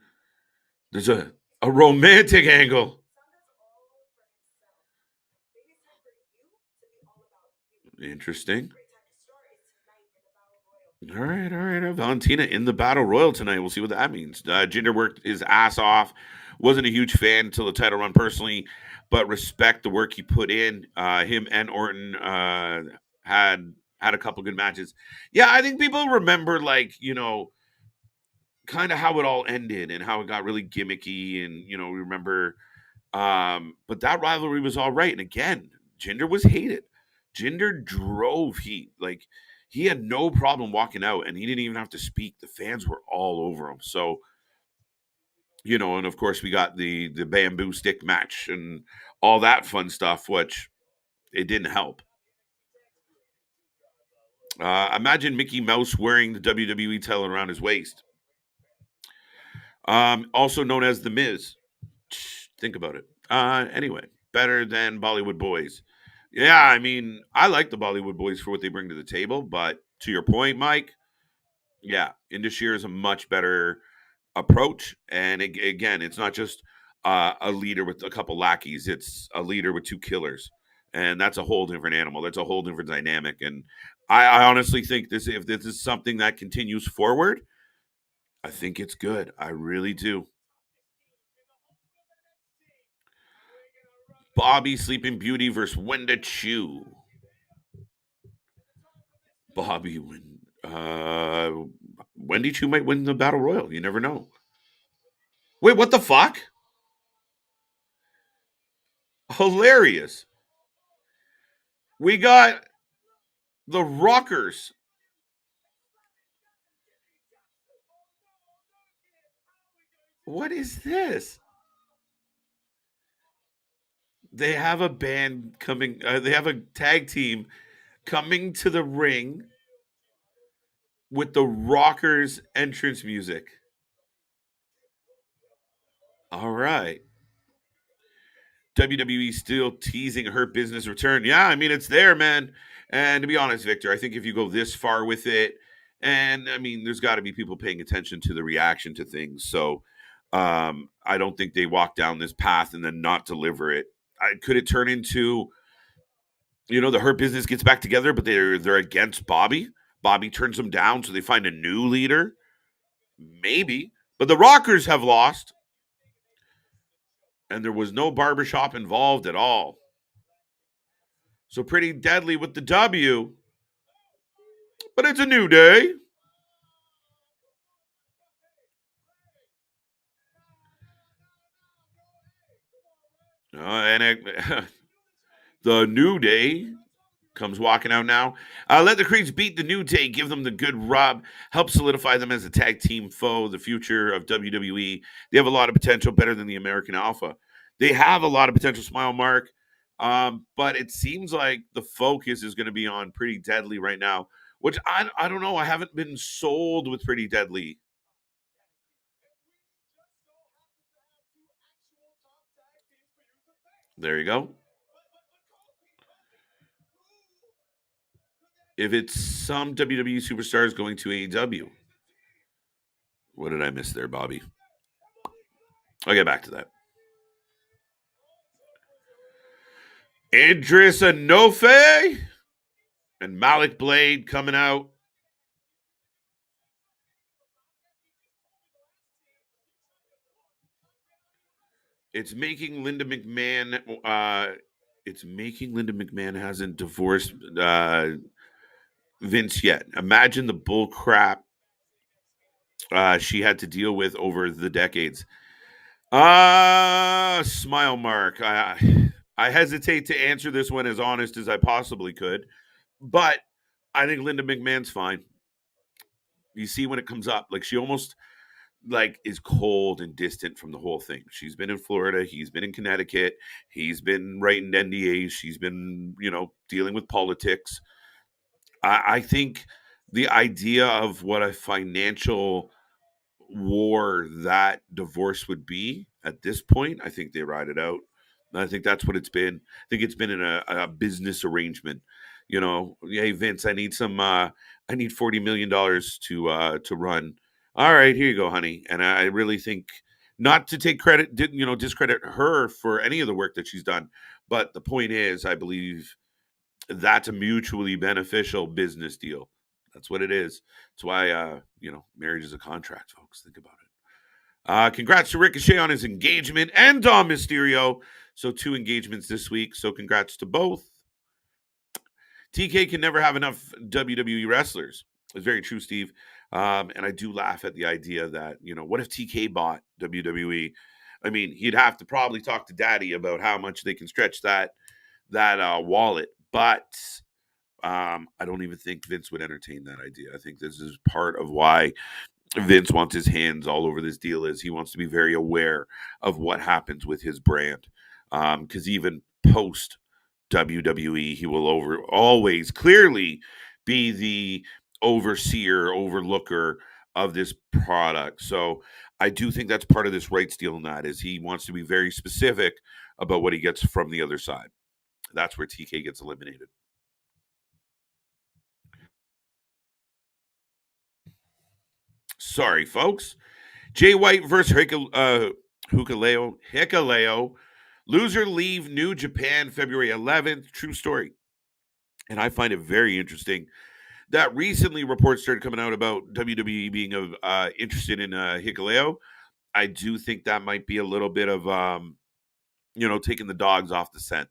[SPEAKER 1] There's a romantic angle. Interesting. All right, all right. Valentina in the battle royal tonight. We'll see what that means. Jinder worked his ass off. Wasn't a huge fan until the title run personally, but respect the work he put in. Him and Orton had a couple good matches. Yeah, I think people remember kind of how it all ended and how it got really gimmicky, and remember. But that rivalry was all right. And again, Jinder was hated. Jinder drove heat. Like, he had no problem walking out, and he didn't even have to speak. The fans were all over him. So, and of course we got the bamboo stick match and all that fun stuff, which it didn't help. Imagine Mickey Mouse wearing the WWE title around his waist. Also known as the Miz. Think about it. Anyway, better than Bollywood Boys. Yeah, I mean, I like the Bollywood Boys for what they bring to the table, but to your point, Mike, yeah, Indus is a much better approach. And again, it's not just a leader with a couple lackeys; it's a leader with two killers, and that's a whole different animal. That's a whole different dynamic. And I honestly think if this is something that continues forward, I think it's good. I really do. Bobby Sleeping Beauty versus Wenda Chu. Bobby win. Wendy Chu might win the battle royal. You never know. Wait, what the fuck? Hilarious. We got the Rockers. What is this? They have a band coming. They have a tag team coming to the ring with the Rockers entrance music. All right. WWE still teasing her business return. Yeah, I mean, it's there, man. And to be honest, Victor, I think if you go this far with it, and I mean, there's got to be people paying attention to the reaction to things. So I don't think they walk down this path and then not deliver it. Could it turn into, the Hurt Business gets back together, but they're against Bobby? Bobby turns them down, so they find a new leader? Maybe. But the Rockers have lost, and there was no barbershop involved at all. So Pretty Deadly with the W, but it's a new day. The New Day comes walking out now. Let the Creeds beat the New Day, give them the good rub, help solidify them as a tag team foe, the future of WWE. They have a lot of potential, better than the American Alpha. They have a lot of potential, Smile Mark. But it seems like the focus is going to be on Pretty Deadly right now, which I don't know. I haven't been sold with Pretty Deadly. There you go. If it's some WWE superstars going to AEW. What did I miss there, Bobby? I'll get back to that. Idris Anofe and Malik Blade coming out. It's making Linda McMahon. It's making Linda McMahon hasn't divorced Vince yet. Imagine the bull crap she had to deal with over the decades. Smile mark. I hesitate to answer this one as honest as I possibly could, but I think Linda McMahon's fine. You see when it comes up, like she almost like is cold and distant from the whole thing. She's been in Florida, he's been in Connecticut, he's been writing NDAs, she's been, dealing with politics. I think the idea of what a financial war that divorce would be at this point, I think they ride it out. I think that's what it's been. I think it's been in a business arrangement. Hey Vince, I need I need $40 million to run. All right, here you go, honey. And I really think not to take credit, discredit her for any of the work that she's done. But the point is, I believe that's a mutually beneficial business deal. That's what it is. That's why marriage is a contract, folks. Think about it. Congrats to Ricochet on his engagement and Dom Mysterio. So 2 engagements this week. So congrats to both. TK can never have enough WWE wrestlers. It's very true, Steve. And I do laugh at the idea that, what if TK bought WWE? I mean, he'd have to probably talk to Daddy about how much they can stretch that wallet. But I don't even think Vince would entertain that idea. I think this is part of why Vince wants his hands all over this deal. Is he wants to be very aware of what happens with his brand. Because even post WWE, he will always clearly be the overseer, overlooker of this product. So I do think that's part of this rights deal in that is he wants to be very specific about what he gets from the other side. That's where TK gets eliminated. Sorry, folks. Jay White versus Hikuleo. Loser leave New Japan February 11th. True story. And I find it very interesting that recently reports started coming out about WWE being interested in Hikuleo. I do think that might be a little bit of, taking the dogs off the scent.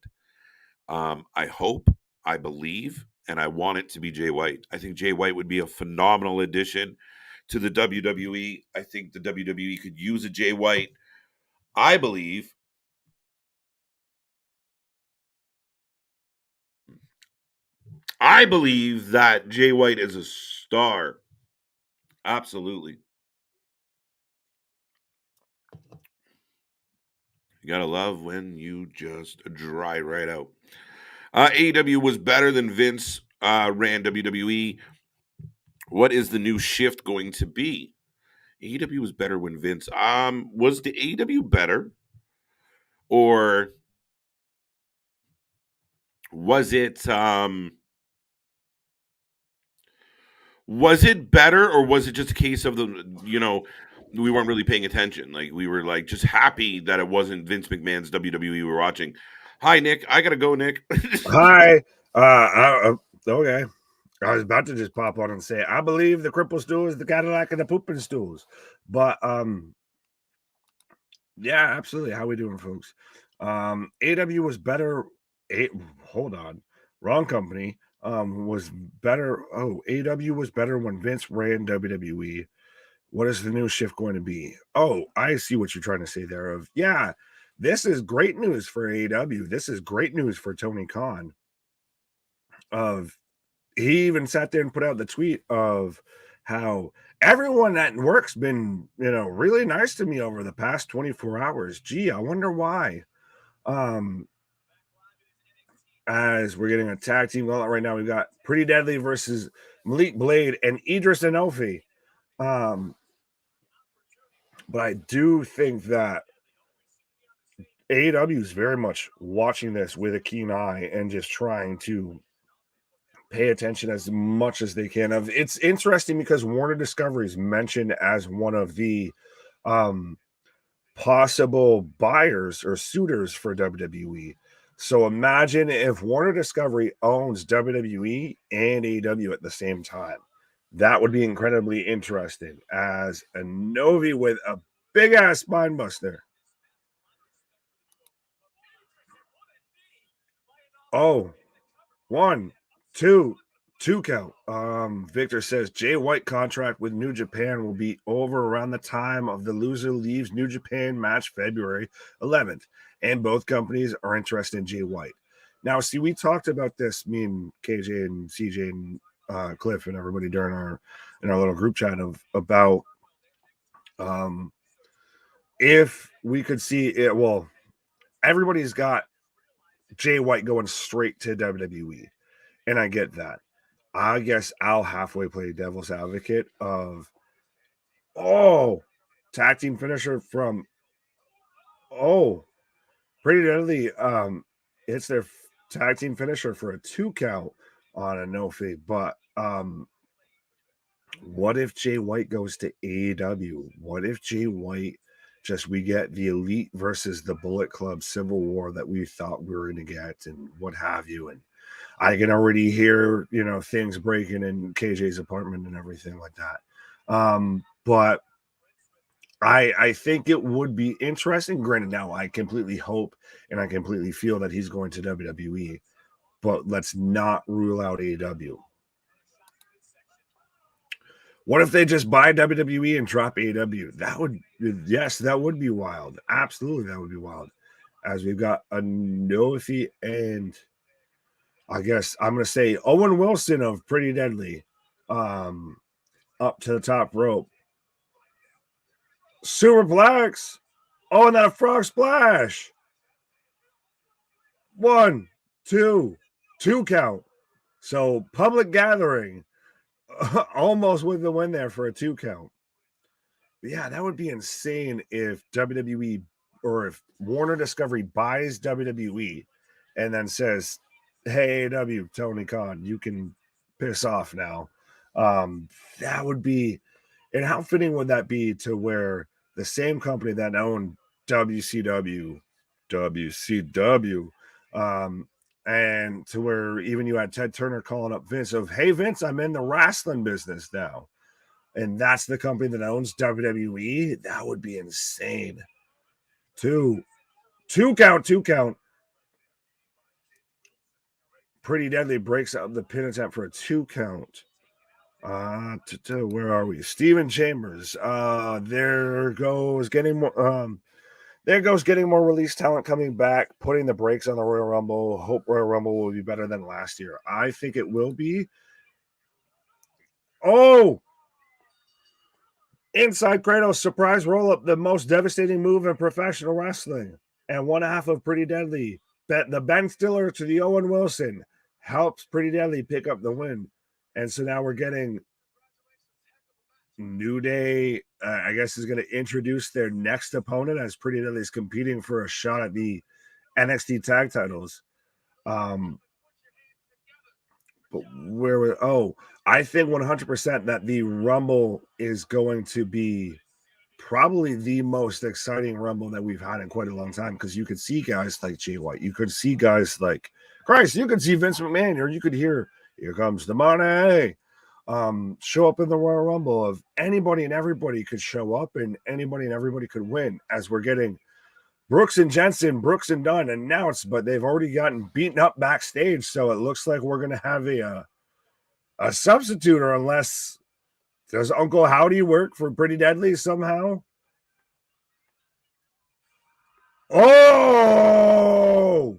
[SPEAKER 1] I hope, I believe, and I want it to be Jay White. I think Jay White would be a phenomenal addition to the WWE. I think the WWE could use a Jay White. I believe that Jay White is a star. Absolutely. You gotta love when you just dry right out. AEW was better than Vince ran WWE. What is the new shift going to be? AEW was better when Vince. Was the AEW better, or was it better, or was it just a case of we weren't really paying attention? Like we were like just happy that it wasn't Vince McMahon's WWE we were watching. Hi, Nick. I gotta go, Nick.
[SPEAKER 2] Hi. Okay. I was about to just pop on and say, I believe the cripple stool is the Cadillac of the pooping stools. But yeah, absolutely. How we doing, folks? AW was better. Hold on. Wrong company. Was better. Oh, AW was better when Vince ran WWE. What is the new shift going to be? Oh, I see what you're trying to say there. Of yeah, this is great news for AW. This is great news for Tony Khan. Of he even sat there and put out the tweet of how everyone at work's been, really nice to me over the past 24 hours. Gee, I wonder why. As we're getting a tag team gauntlet right now, we've got Pretty Deadly versus Malik Blade and Idris Enofi. But I do think that AEW is very much watching this with a keen eye and just trying to pay attention as much as they can. It's interesting because Warner Discovery is mentioned as one of the possible buyers or suitors for WWE. So imagine if Warner Discovery owns WWE and AEW at the same time. That would be incredibly interesting as a Novi with a big ass spine buster. Oh, 1, 2, 2 count. Victor says Jay White contract with New Japan will be over around the time of the loser leaves New Japan match February 11th, and both companies are interested in Jay White. Now, see, we talked about this, me and KJ and CJ and Cliff and everybody during our little group chat about if we could see it. Well, everybody's got Jay White going straight to WWE, and I get that. I guess I'll halfway play devil's advocate of tag team finisher from Pretty Deadly. It's their tag team finisher for a 2 count on a no fee. But what if Jay White goes to AEW? What if Jay White we get the Elite versus the Bullet Club Civil War that we thought we were going to get and what have you? And I can already hear, things breaking in KJ's apartment and everything like that. But I think it would be interesting. Granted, now I completely hope and I completely feel that he's going to WWE, but let's not rule out AEW. What if they just buy WWE and drop AEW? That would be wild. Absolutely, that would be wild. As we've got a Nofi and I guess I'm going to say Owen Wilson of Pretty Deadly up to the top rope. Superplex. Oh, and then a frog splash. 1, 2, 2 count. So Public Gathering almost with the win there for a 2 count. But yeah, that would be insane if WWE or if Warner Discovery buys WWE and then says, hey, AEW, Tony Khan, you can piss off now. That would be, and how fitting would that be to where the same company that owned WCW, and to where even you had Ted Turner calling up Vince of, hey, Vince, I'm in the wrestling business now. And that's the company that owns WWE. That would be insane. 2 count. Pretty Deadly breaks out the pin attempt for a 2 count. Where are we? Steven Chambers. There goes getting more release talent coming back, putting the brakes on the Royal Rumble. Hope Royal Rumble will be better than last year. I think it will be. Inside Kratos, surprise roll-up, the most devastating move in professional wrestling. And one half of Pretty Deadly. The Ben Stiller to the Owen Wilson helps Pretty Deadly pick up the win. And so now we're getting New Day, I guess, is going to introduce their next opponent as Pretty Deadly is competing for a shot at the NXT tag titles. But I think 100% that the Rumble is going to be probably the most exciting Rumble that we've had in quite a long time, because you could see guys like Jay White, you could see guys like Christ, you could see Vince McMahon, or you could hear "Here Comes the Money" show up in the Royal Rumble. Of anybody and everybody could show up, and anybody and everybody could win, as we're getting Brooks and Jensen, Brooks and Dunn announced, but they've already gotten beaten up backstage, so it looks like we're going to have a substitute, or unless does Uncle Howdy work for Pretty Deadly somehow? All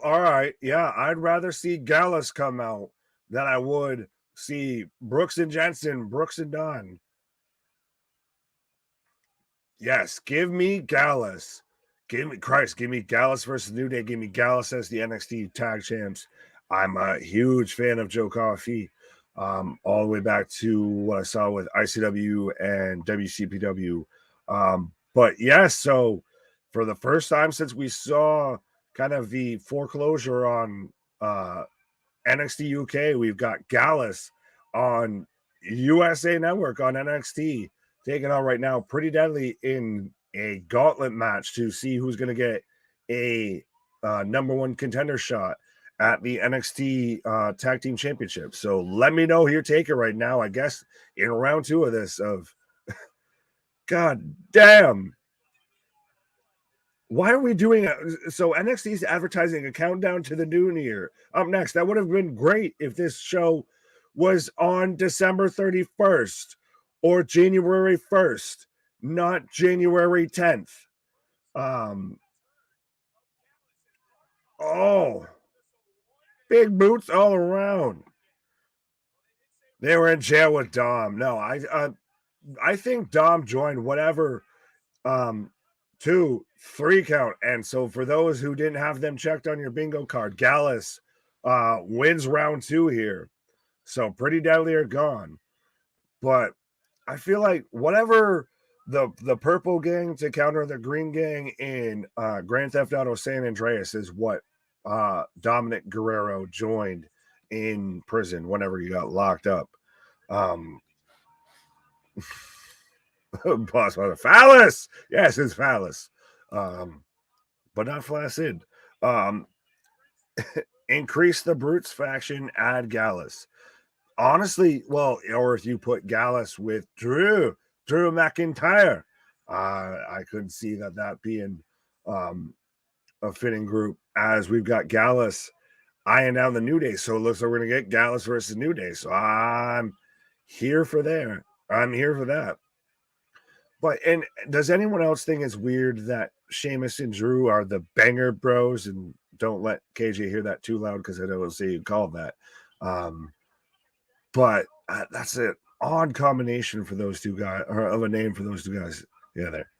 [SPEAKER 2] right. Yeah, I'd rather see Gallus come out than I would see Brooks and Jensen, Brooks and Dunn. Yes, give me Gallus. Give me Gallus versus New Day. Give me Gallus as the NXT tag champs. I'm a huge fan of Joe Coffey. All the way back to what I saw with ICW and WCPW. But yes, so for the first time since we saw kind of the foreclosure on NXT UK, we've got Gallus on USA Network on NXT taking on right now Pretty Deadly in a gauntlet match to see who's going to get a number one contender shot at the NXT Tag Team Championship. So let me know your take it right now, I guess, in round 2 of this of God damn. Why are we doing it? So NXT's advertising a countdown to the new year. Up next, that would have been great if this show was on December 31st or January 1st, not January 10th. Oh, big boots all around. They were in jail with Dom. No, I think Dom joined whatever 2, 3 count. And so for those who didn't have them checked on your bingo card, Gallus wins round 2 here. So Pretty Deadly are gone. But I feel like whatever the purple gang to counter the green gang in Grand Theft Auto San Andreas is what Dominic Guerrero joined in prison whenever he got locked up. Boss mother phallus. Yes, it's phallus. But not flaccid. Increase the Brutes faction, add Gallus. Honestly, well, or if you put Gallus with Drew McIntyre, I could see that being a fitting group, as we've got Gallus eyeing down the New Day. So it looks like we're going to get Gallus versus New Day. So I'm here for there. I'm here for that. But, and does anyone else think it's weird that Sheamus and Drew are the banger bros? And don't let KJ hear that too loud, because I don't see you called that. But that's an odd combination for those two guys, or of a name for those two guys. Yeah, there.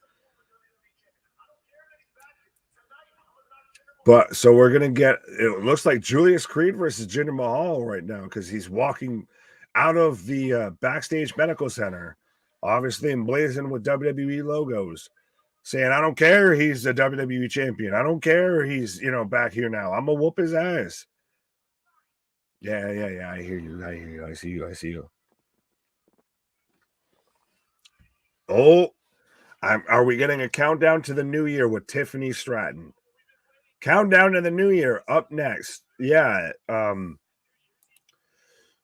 [SPEAKER 2] But so we're gonna get. It looks like Julius Creed versus Jinder Mahal right now, because he's walking out of the backstage medical center, obviously emblazoned with WWE logos, saying, "I don't care. He's the WWE champion. I don't care. He's back here now. I'm gonna whoop his ass." Yeah. I hear you. I see you. Oh, are we getting a countdown to the new year with Tiffany Stratton? Countdown to the new year up next. Yeah.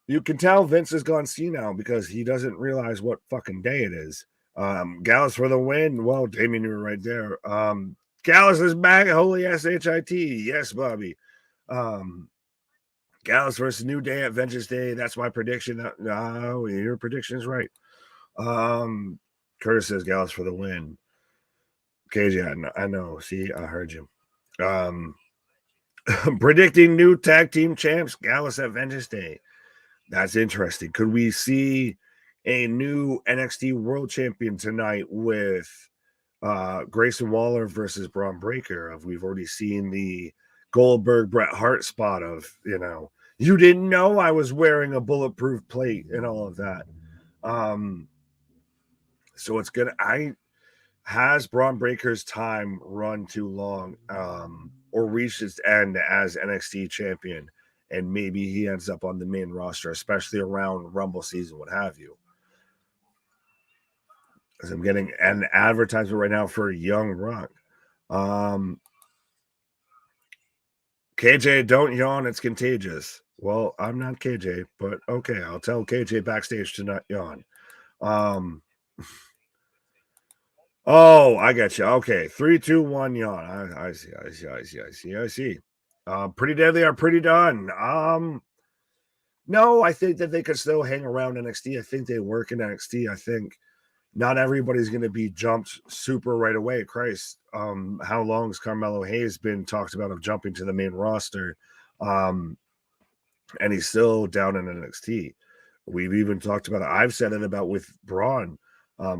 [SPEAKER 2] You can tell Vince has gone senile because he doesn't realize what fucking day it is. Gallus for the win. Well, Damien, you were right there. Gallus is back. Holy SHIT. Yes, Bobby. Gallus versus New Day at Vengeance Day. That's my prediction. No, your prediction is right. Curtis says Gallus for the win. KJ, I know. See, I heard you. Predicting new tag team champs, Gallus at Vengeance Day. That's interesting. Could we see a new NXT World Champion tonight with Grayson Waller versus Bron Breakker? We've already seen the Goldberg Bret Hart spot of, you didn't know I was wearing a bulletproof plate and all of that. So it's gonna. Has Bron Breakker's time run too long, or reached its end as NXT champion, and maybe he ends up on the main roster, especially around Rumble season, what have you? Because I'm getting an advertisement right now for Young Rock. KJ, don't yawn. It's contagious. Well, I'm not KJ, but okay. I'll tell KJ backstage to not yawn. Oh, I got you. Okay. 3, 2, 1, yawn. I see. Pretty Deadly are pretty done. No, I think that they could still hang around NXT. I think they work in NXT. I think not everybody's going to be jumped super right away. Christ, how long has Carmelo Hayes been talked about of jumping to the main roster? And he's still down in NXT. We've even talked about it. I've said it about with Bron,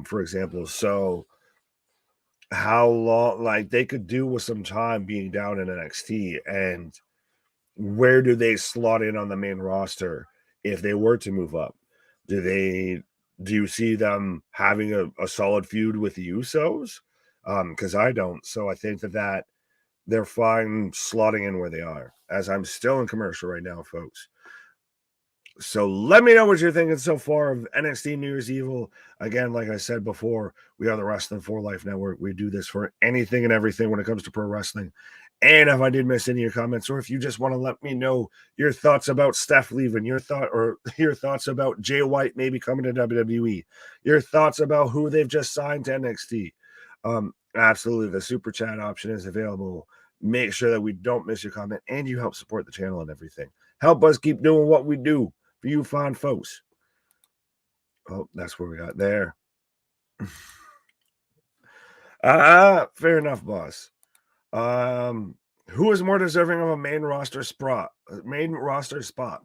[SPEAKER 2] for example. So how long, like, they could do with some time being down in NXT, and where do they slot in on the main roster if they were to move up? Do you see them having a solid feud with the Usos? Because I don't. So I think that they're fine slotting in where they are, as I'm still in commercial right now, folks. So let me know what you're thinking so far of NXT New Year's Evil. Again, like I said before, we are the Wrasslin for Life Network. We do this for anything and everything when it comes to pro wrestling. And if I did miss any of your comments, or if you just want to let me know your thoughts about Steph leaving, your thoughts about Jay White maybe coming to WWE, your thoughts about who they've just signed to NXT, Absolutely. The super chat option is available. Make sure that we don't miss your comment and you help support the channel and everything. Help us keep doing what we do for you fine folks. Oh, that's where we got there. Fair enough, boss. Who is more deserving of a main roster spot?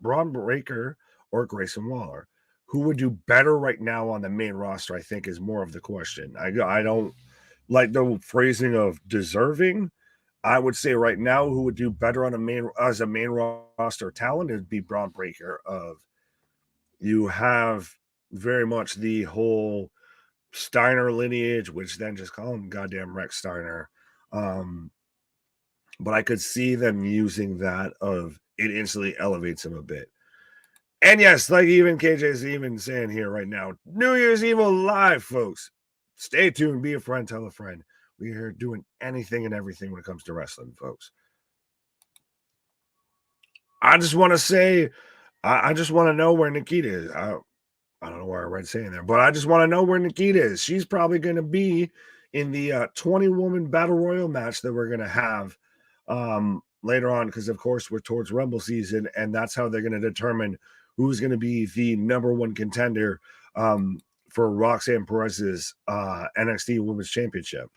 [SPEAKER 2] Bron Breakker or Grayson Waller? Who would do better right now on the main roster? I think is more of the question. I don't like the phrasing of deserving. I would say right now, who would do better on a main roster talent would be Bron Breakker. You have very much the whole Steiner lineage, which then just call him goddamn Rex Steiner. But I could see them using that of it instantly elevates him a bit. And yes, like even KJ's even saying here right now, New Year's Evil live, folks. Stay tuned, be a friend, tell a friend. We're here doing anything and everything when it comes to wrestling, folks. I just want to say, I just want to know where Nikita is. I don't know where I read saying there, but I just want to know where Nikita is. She's probably going to be in the 20-woman battle royal match that we're going to have later on, because of course we're towards Rumble season, and that's how they're going to determine who's going to be the number one contender for Roxanne Perez's NXT Women's Championship.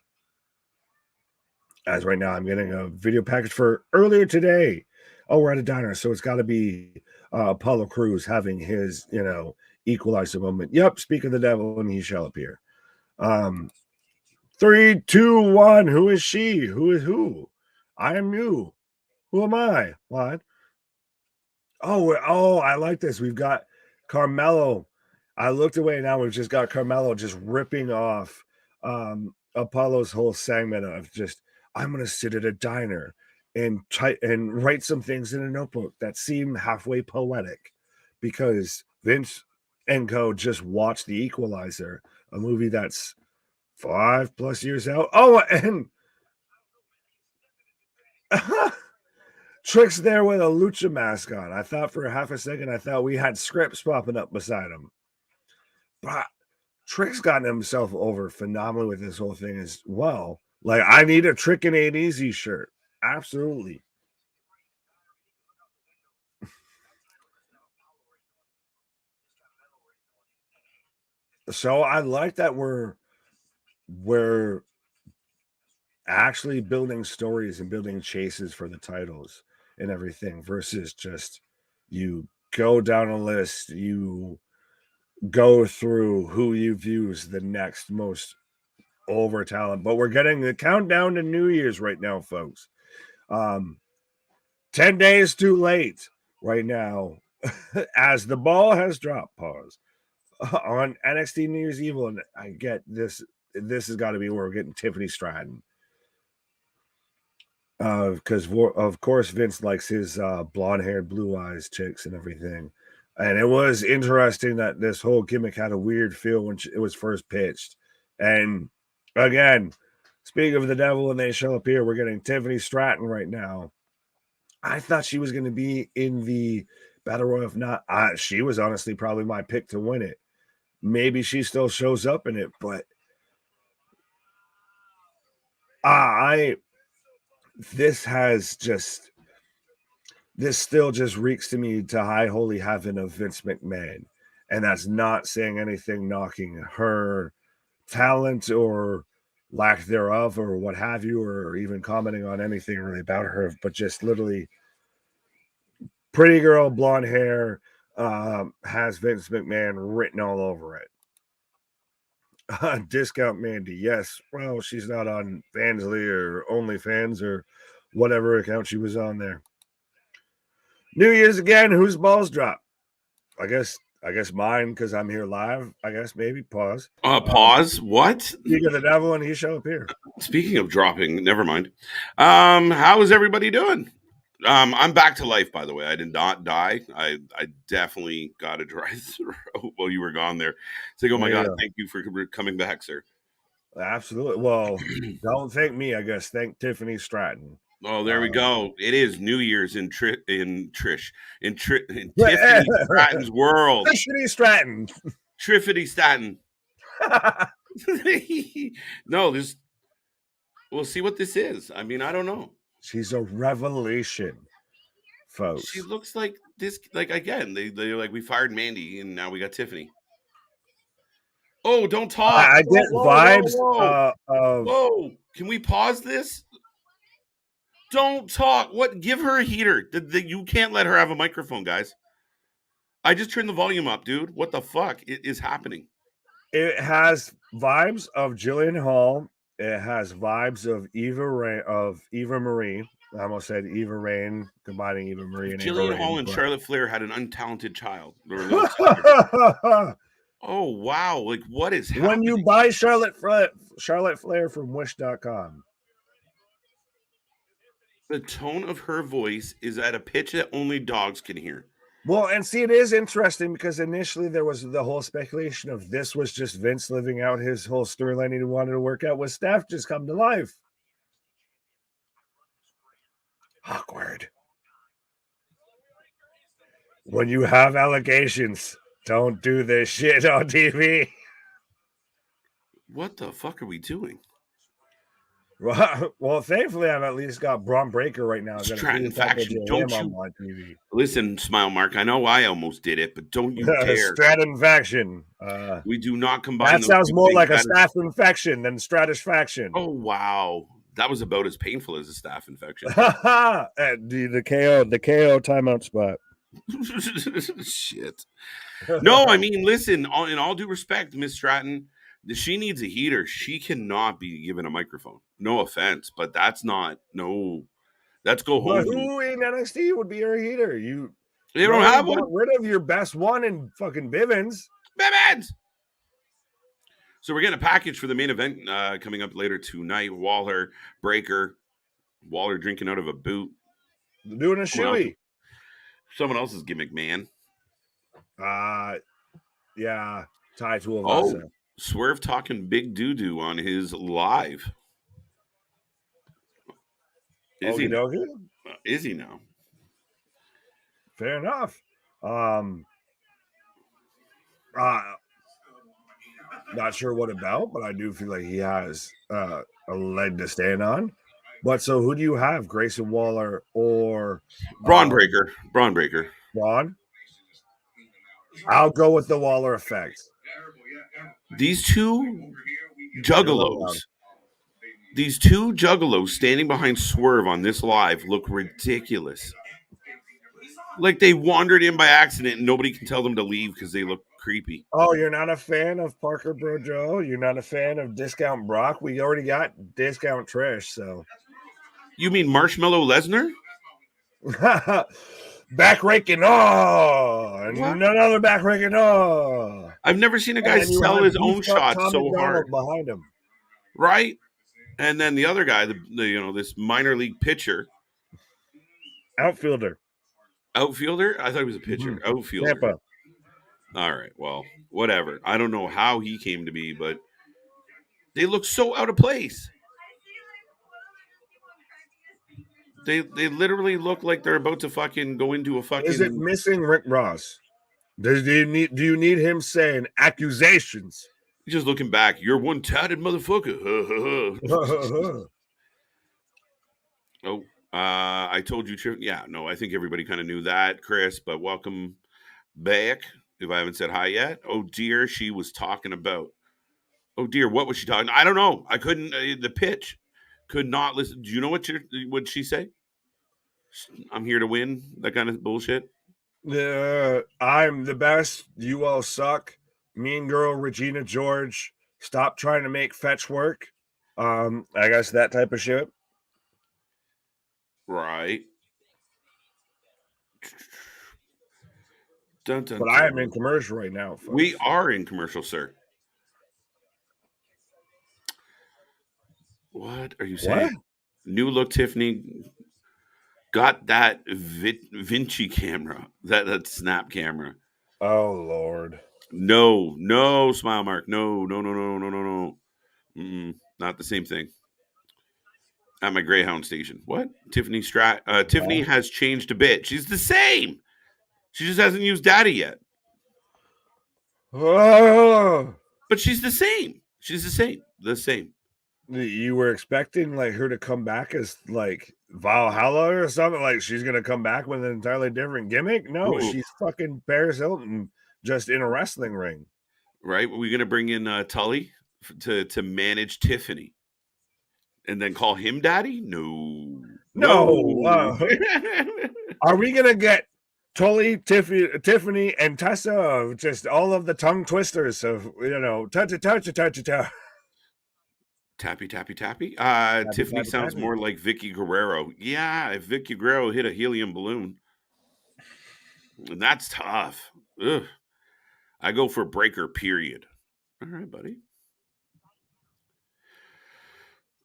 [SPEAKER 2] As right now, I'm getting a video package for earlier today. Oh, we're at a diner, so it's got to be Apollo Crews having his, equalizer moment. Yep, speak of the devil, and he shall appear. 3, 2, 1. Who is she? Who is who? I am you. Who am I? What? Oh, I like this. We've got Carmelo. I looked away, now we've just got Carmelo just ripping off Apollo's whole segment of just, I'm going to sit at a diner and write some things in a notebook that seem halfway poetic, because Vince and co just watched The Equalizer, a movie that's 5+ years out. Oh, and Trick's there with a lucha mask on. I thought for half a second, we had scripts popping up beside him. But Trick's gotten himself over phenomenally with this whole thing as well. Like, I need a Trick and Ain't Easy shirt. Absolutely. So I like that we're actually building stories and building chases for the titles and everything, versus just you go down a list, you go through who you view as the next most over talent. But we're getting the countdown to New Year's right now, folks. 10 days too late right now as the ball has dropped, pause, on NXT New Year's Evil. And I get this has got to be where we're getting Tiffany Stratton, because of course Vince likes his blonde-haired, blue eyes chicks and everything. And it was interesting that this whole gimmick had a weird feel when it was first pitched. And again, speaking of the devil and they shall appear, we're getting Tiffany Stratton right now. I thought she was going to be in the Battle Royal. If not, she was honestly probably my pick to win it. Maybe she still shows up in it, but this still just reeks to me to high holy heaven of Vince McMahon. And that's not saying anything knocking her talent or lack thereof or what have you, or even commenting on anything really about her, but just literally pretty girl, blonde hair, has Vince McMahon written all over it. Discount Mandy, yes. Well, she's not on Fansly or OnlyFans or whatever account she was on there. New Year's again. Whose balls drop? I guess mine, because I'm here live. I guess maybe pause.
[SPEAKER 1] Pause. What?
[SPEAKER 2] Speak of the devil, and he shall appear.
[SPEAKER 1] Speaking of dropping, never mind. How is everybody doing? I'm back to life, by the way. I did not die. I definitely got a dry throat while you were gone there. It's like, oh my God, thank you for coming back, sir.
[SPEAKER 2] Absolutely. Well, don't thank me, I guess. Thank Tiffany Stratton.
[SPEAKER 1] Oh, there we go. It is New Year's in Tiffany Stratton's world.
[SPEAKER 2] Tiffany Stratton.
[SPEAKER 1] Tiffany Stratton. No, We'll see what this is. I mean, I don't know.
[SPEAKER 2] She's a revelation, folks.
[SPEAKER 1] She looks like this. Like again, they're like we fired Mandy and now we got Tiffany. Oh, don't talk.
[SPEAKER 2] I get vibes of.
[SPEAKER 1] Whoa! Can we pause this? Don't talk. What? Give her a heater. You can't let her have a microphone, guys. I just turned the volume up, dude. What the fuck is happening?
[SPEAKER 2] It has vibes of Jillian Hall. It has vibes of Eva Marie. I almost said Eva Rain, combining Eva Marie and
[SPEAKER 1] Jillian
[SPEAKER 2] Eva
[SPEAKER 1] Hall
[SPEAKER 2] Rain,
[SPEAKER 1] and
[SPEAKER 2] but...
[SPEAKER 1] Charlotte Flair had an untalented child. Oh wow! Like what is happening?
[SPEAKER 2] When you buy Charlotte Flair from Wish.com,
[SPEAKER 1] the tone of her voice is at a pitch that only dogs can hear.
[SPEAKER 2] Well, and see, it is interesting because initially there was the whole speculation of this was just Vince living out his whole storyline he wanted to work out with Steph just come to life. Awkward. When you have allegations, don't do this shit on TV.
[SPEAKER 1] What the fuck are we doing?
[SPEAKER 2] Well, thankfully, I've at least got Bron Breakker right now.
[SPEAKER 1] Stratton faction. Don't you
[SPEAKER 2] on TV.
[SPEAKER 1] Listen, Smile Mark. I know I almost did it, but don't you dare.
[SPEAKER 2] Stratton faction.
[SPEAKER 1] We do not combine.
[SPEAKER 2] That sounds more like a staph infection than Stratish faction.
[SPEAKER 1] Oh wow, that was about as painful as a staph infection.
[SPEAKER 2] the KO timeout spot.
[SPEAKER 1] Shit. No, I mean, listen. In all due respect, Miss Stratton. She needs a heater. She cannot be given a microphone. No offense, but that's not Let's go home.
[SPEAKER 2] But who in NXT would be her heater?
[SPEAKER 1] They don't have one.
[SPEAKER 2] Got rid of your best one in fucking Bivens.
[SPEAKER 1] So we're getting a package for the main event coming up later tonight. Waller, Breakker, Waller drinking out of a boot,
[SPEAKER 2] doing a shoey.
[SPEAKER 1] Someone else's gimmick, man.
[SPEAKER 2] Yeah, Ty Tool.
[SPEAKER 1] Oh. Swerve talking big doo-doo on his live. Is he now? Is he now?
[SPEAKER 2] Fair enough. Not sure what about, but I do feel like he has a leg to stand on. But so who do you have? Grayson Waller or
[SPEAKER 1] Bron Breakker?
[SPEAKER 2] Bron? I'll go with the Waller effect.
[SPEAKER 1] These two juggalos standing behind Swerve on this live look ridiculous. Like they wandered in by accident and nobody can tell them to leave because they look creepy.
[SPEAKER 2] Oh, you're not a fan of Parker Boudreaux? You're not a fan of Discount Brock? We already got Discount Trish, so.
[SPEAKER 1] You mean Marshmallow Lesnar?
[SPEAKER 2] Back raking, none other back raking,
[SPEAKER 1] I've never seen a guy sell his own shot so hard
[SPEAKER 2] behind him,
[SPEAKER 1] right? And then the other guy, this minor league pitcher,
[SPEAKER 2] outfielder.
[SPEAKER 1] I thought he was a pitcher. Mm-hmm. Outfielder.
[SPEAKER 2] Tampa.
[SPEAKER 1] All right, well, whatever. I don't know how he came to be, but they look so out of place. They literally look like they're about to fucking go into a fucking.
[SPEAKER 2] Is it missing Rick Ross? Do you need him saying accusations?
[SPEAKER 1] He's just looking back. You're one tatted motherfucker. I told you. Yeah, no, I think everybody kind of knew that, Chris. But welcome back. If I haven't said hi yet. Oh dear, she was talking about. Oh dear, what was she talking? I don't know. I couldn't. The pitch could not listen. Do you know what she say? I'm here to win. That kind of bullshit.
[SPEAKER 2] I'm the best. You all suck. Mean Girl, Regina George. Stop trying to make fetch work. I guess that type of shit.
[SPEAKER 1] Right. Dun, dun,
[SPEAKER 2] but
[SPEAKER 1] dun.
[SPEAKER 2] I am in commercial right now, folks.
[SPEAKER 1] We are in commercial, sir. What are you saying? What? New look Tiffany got that Vinci camera, that snap camera.
[SPEAKER 2] Oh Lord.
[SPEAKER 1] No, Smile Mark. No. Not the same thing. At my Greyhound station. What? Tiffany has changed a bit. She's the same. She just hasn't used data yet.
[SPEAKER 2] Oh.
[SPEAKER 1] But she's the same. The same.
[SPEAKER 2] You were expecting like her to come back as like Valhalla or something, like she's gonna come back with an entirely different gimmick? No,
[SPEAKER 1] Ooh.
[SPEAKER 2] she's fucking Paris Hilton just in a wrestling ring.
[SPEAKER 1] Right? We're gonna bring in Tully to manage Tiffany, and then call him daddy? No,
[SPEAKER 2] No,
[SPEAKER 1] no.
[SPEAKER 2] are we gonna get Tully, Tiffany, and Tessa of just all of the tongue twisters of touch.
[SPEAKER 1] Tappy, tappy, tappy.
[SPEAKER 2] Tappy,
[SPEAKER 1] Tiffany
[SPEAKER 2] tappy,
[SPEAKER 1] sounds
[SPEAKER 2] tappy.
[SPEAKER 1] more like Vicky Guerrero. Yeah, if Vicky Guerrero hit a helium balloon, and that's tough. Ugh. I go for breaker, period. All right, buddy.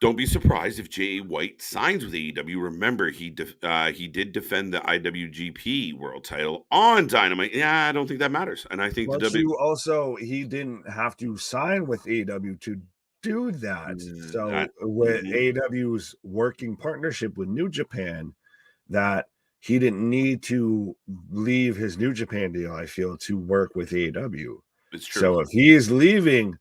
[SPEAKER 1] Don't be surprised if Jay White signs with AEW. Remember, he did defend the IWGP World Title on Dynamite. Yeah, I don't think that matters, and I think the
[SPEAKER 2] But
[SPEAKER 1] W.
[SPEAKER 2] he didn't have to sign with AEW to do that. So
[SPEAKER 1] That,
[SPEAKER 2] with AEW's working partnership with New Japan, that he didn't need to leave his New Japan deal, I feel, to work with AEW.
[SPEAKER 1] it's true.
[SPEAKER 2] So if he is leaving,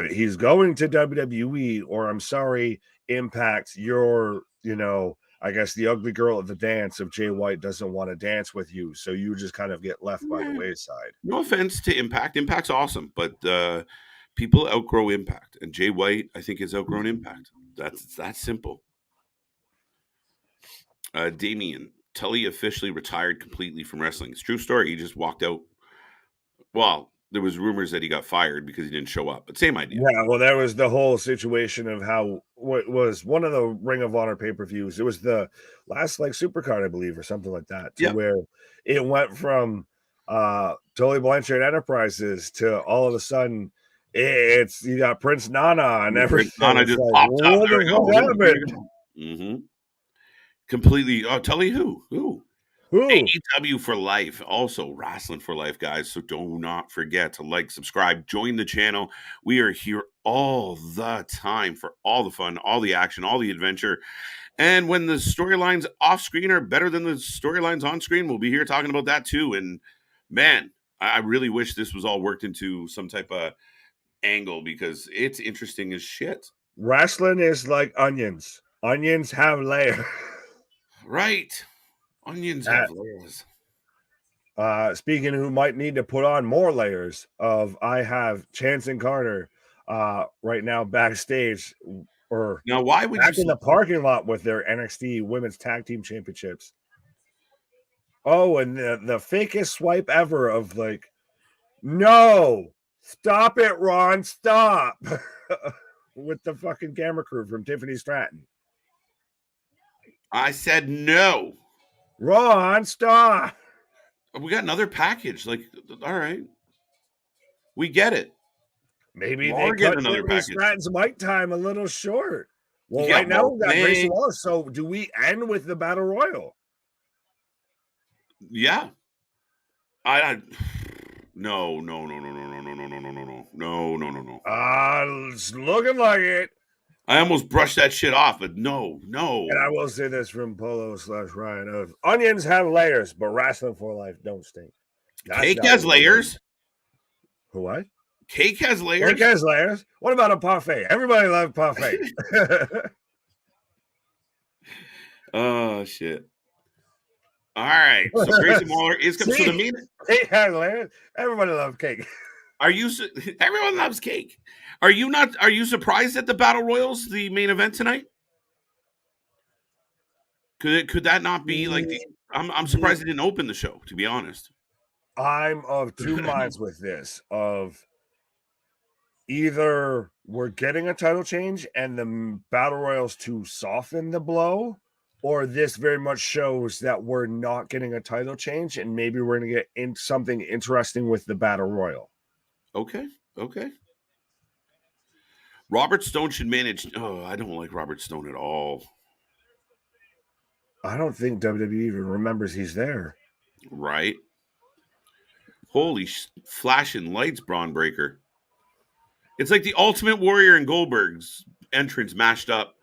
[SPEAKER 2] he's going to WWE, or I'm sorry, Impact, you're, I guess the ugly girl at the dance of Jay White doesn't want to dance with you. So you just kind of get left by the wayside.
[SPEAKER 1] No offense to Impact. Impact's awesome, but people outgrow Impact, and Jay White, I think, has outgrown Impact. That's that simple. Damien Tully officially retired completely from wrestling. It's a true story. He just walked out. Well, there was rumors that he got fired because he didn't show up, but same idea.
[SPEAKER 2] Yeah, well, that was the whole situation of how what was one of the Ring of Honor pay-per-views. It was the last like supercard, I believe, or something like that, to
[SPEAKER 1] Yep.
[SPEAKER 2] where it went from Tully Blanchard Enterprises to all of a sudden it's you got Prince Nana and everything.
[SPEAKER 1] Nana just
[SPEAKER 2] like,
[SPEAKER 1] popped up.
[SPEAKER 2] what
[SPEAKER 1] There we
[SPEAKER 2] the
[SPEAKER 1] go.
[SPEAKER 2] fuck happened?
[SPEAKER 1] Mm-hmm. Completely. Oh, Tully who?
[SPEAKER 2] Who?
[SPEAKER 1] AEW for life. Also, Wrasslin for life, guys. So do not forget to like, subscribe, join the channel. We are here all the time for all the fun, all the action, all the adventure. And when the storylines off screen are better than the storylines on screen, we'll be here talking about that too. And man, I really wish this was all worked into some type of angle because it's interesting as shit.
[SPEAKER 2] Wrestling is like onions. Onions have layers.
[SPEAKER 1] Right. Onions have layers.
[SPEAKER 2] Speaking of who might need to put on more layers of, I have Chance and Carter right now backstage, or
[SPEAKER 1] now why would
[SPEAKER 2] back
[SPEAKER 1] you
[SPEAKER 2] in the parking lot with their NXT Women's Tag Team Championships. Oh, and the fakest swipe ever of like, no, stop it, Ron, stop, with the fucking camera crew from Tiffany Stratton.
[SPEAKER 1] I said no.
[SPEAKER 2] Ron, stop.
[SPEAKER 1] We got another package. Like, all right, we get it.
[SPEAKER 2] Maybe they cut Tiffany Stratton's mic time a little short. Well, yeah, right now we got Grayson Wallace. So do we end with the Battle Royal?
[SPEAKER 1] Yeah. No.
[SPEAKER 2] It's looking like it.
[SPEAKER 1] I almost brushed that shit off, but no.
[SPEAKER 2] And I will say this from Polo/Ryan of onions have layers, but wrestling for life don't stink.
[SPEAKER 1] Cake has layers.
[SPEAKER 2] What?
[SPEAKER 1] Cake has layers.
[SPEAKER 2] Cake has layers. What about a parfait? Everybody loves parfait.
[SPEAKER 1] Oh shit. All right. So Grayson Waller is coming. So the main
[SPEAKER 2] cake has layers. Everybody loves cake.
[SPEAKER 1] Everyone loves cake. Are you surprised at the Battle Royals, the main event tonight? Could that not be like I'm surprised it didn't open the show, to be honest.
[SPEAKER 2] I'm of two minds with this. Of either we're getting a title change and the Battle Royals to soften the blow, or this very much shows that we're not getting a title change and maybe we're going to get in something interesting with the Battle Royal.
[SPEAKER 1] Okay. Robert Stone should manage. Oh, I don't like Robert Stone at all.
[SPEAKER 2] I don't think WWE even remembers he's there.
[SPEAKER 1] Right. Holy flashing lights, Braun Breaker. It's like the Ultimate Warrior and Goldberg's entrance mashed up.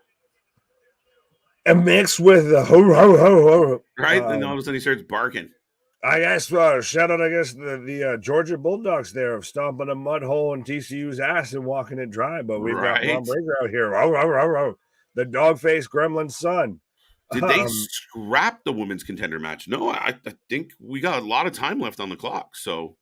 [SPEAKER 2] And mixed with the ho, ho, ho, ho.
[SPEAKER 1] Right? Then all of a sudden he starts barking.
[SPEAKER 2] I guess shout out, I guess the Georgia Bulldogs there of stomping a mud hole in TCU's ass and walking it dry. But we've got
[SPEAKER 1] Right?
[SPEAKER 2] Bron Breaker out here, the dog-faced gremlin son.
[SPEAKER 1] Did they scrap the women's contender match? No, I think we got a lot of time left on the clock. So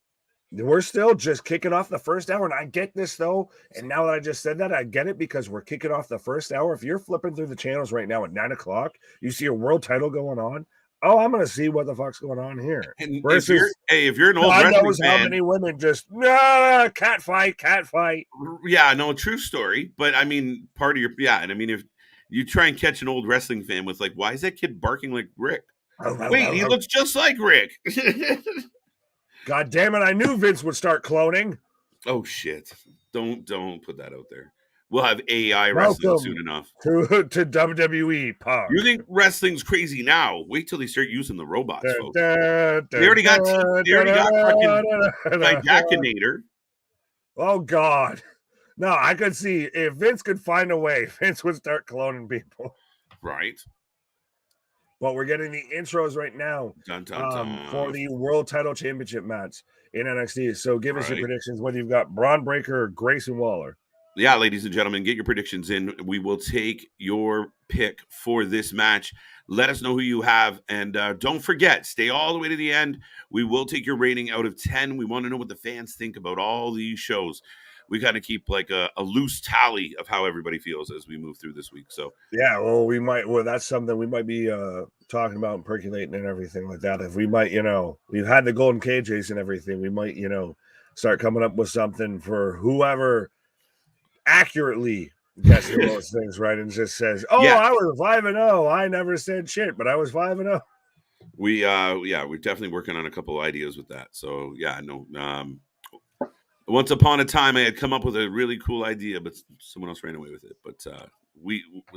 [SPEAKER 2] We're still just kicking off the first hour, and I get this though. And now that I just said that, I get it because we're kicking off the first hour. If you're flipping through the channels right now at 9:00, you see a world title going on. Oh, I'm gonna see what the fuck's going on here.
[SPEAKER 1] and
[SPEAKER 2] Versus,
[SPEAKER 1] if you're an old
[SPEAKER 2] God
[SPEAKER 1] wrestling
[SPEAKER 2] knows how
[SPEAKER 1] fan,
[SPEAKER 2] many women just cat fight.
[SPEAKER 1] yeah, no, true story. But I mean, part of your and I mean, if you try and catch an old wrestling fan with like, why is that kid barking like Rick? Wait, he looks just like Rick.
[SPEAKER 2] God damn it! I knew Vince would start cloning.
[SPEAKER 1] Oh shit! Don't put that out there. We'll have AI wrestling soon enough.
[SPEAKER 2] To WWE, punk.
[SPEAKER 1] You think wrestling's crazy now? Wait till they start using the robots, folks. They already got fucking Dijakinator.
[SPEAKER 2] Oh God. No, I could see if Vince could find a way, Vince would start cloning people.
[SPEAKER 1] Right.
[SPEAKER 2] But we're getting the intros right now for the World Title Championship match in NXT. So give us your predictions, whether you've got Bron Breakker or Grayson Waller.
[SPEAKER 1] Yeah, ladies and gentlemen, get your predictions in. We will take your pick for this match. Let us know who you have. And don't forget, stay all the way to the end. We will take your rating out of 10. We want to know what the fans think about all these shows. We got to keep like a loose tally of how everybody feels as we move through this week. So
[SPEAKER 2] yeah, well, that's something we might be talking about and percolating and everything like that. If we might, we've had the golden cages and everything, we might, start coming up with something for whoever accurately gets those things right and just says, I was 5-0. I never said shit, but I was 5-0.
[SPEAKER 1] We're definitely working on a couple of ideas with that. So once upon a time, I had come up with a really cool idea, but someone else ran away with it. But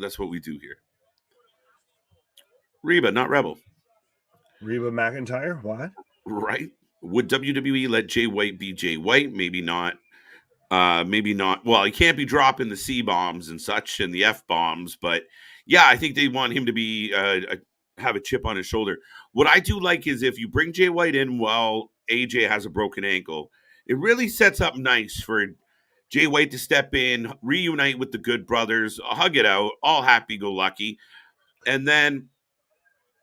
[SPEAKER 1] that's what we do here. Reba, not Rebel.
[SPEAKER 2] Reba McEntire? What?
[SPEAKER 1] Right. Would WWE let Jay White be Jay White? Maybe not. Maybe not. Well, he can't be dropping the C-bombs and such and the F-bombs. But, yeah, I think they want him to be have a chip on his shoulder. What I do like is if you bring Jay White in while AJ has a broken ankle, it really sets up nice for Jay White to step in, reunite with the Good Brothers, hug it out, all happy-go-lucky. And then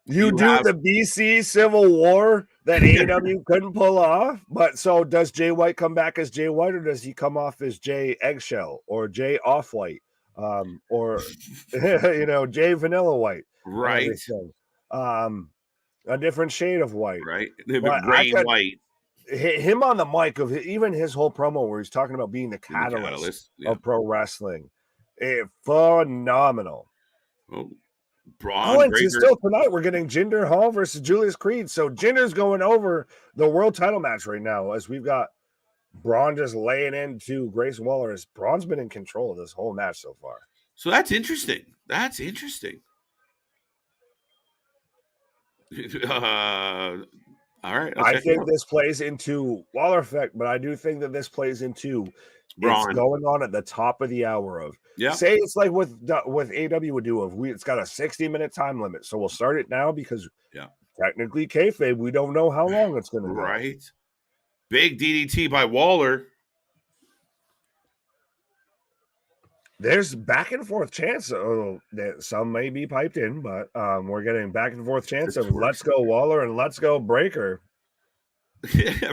[SPEAKER 2] you do the BC Civil War that AEW couldn't pull off. But so does Jay White come back as Jay White, or does he come off as Jay Eggshell or Jay Off-White, or Jay Vanilla White?
[SPEAKER 1] Right.
[SPEAKER 2] A different shade of white.
[SPEAKER 1] Right. Gray and white.
[SPEAKER 2] Him on the mic of even his whole promo where he's talking about being the catalyst of pro wrestling. Phenomenal.
[SPEAKER 1] Oh. Bron
[SPEAKER 2] Breaker. Still tonight we're getting Jinder Hall versus Julius Creed. So Jinder's going over the world title match right now as we've got Bron just laying into Grayson Waller as Bron's been in control of this whole match so far.
[SPEAKER 1] So that's interesting. All right.
[SPEAKER 2] I think this plays into Waller effect, but I do think that this plays into
[SPEAKER 1] Bron.
[SPEAKER 2] It's going on at the top of the hour of say it's like with AW would do it's got a 60-minute time limit, so we'll start it now because technically kayfabe, we don't know how long it's going to go.
[SPEAKER 1] Right. Big DDT by Waller.
[SPEAKER 2] There's back and forth chance that some may be piped in, but we're getting back and forth chance of let's go Waller and let's go Breaker.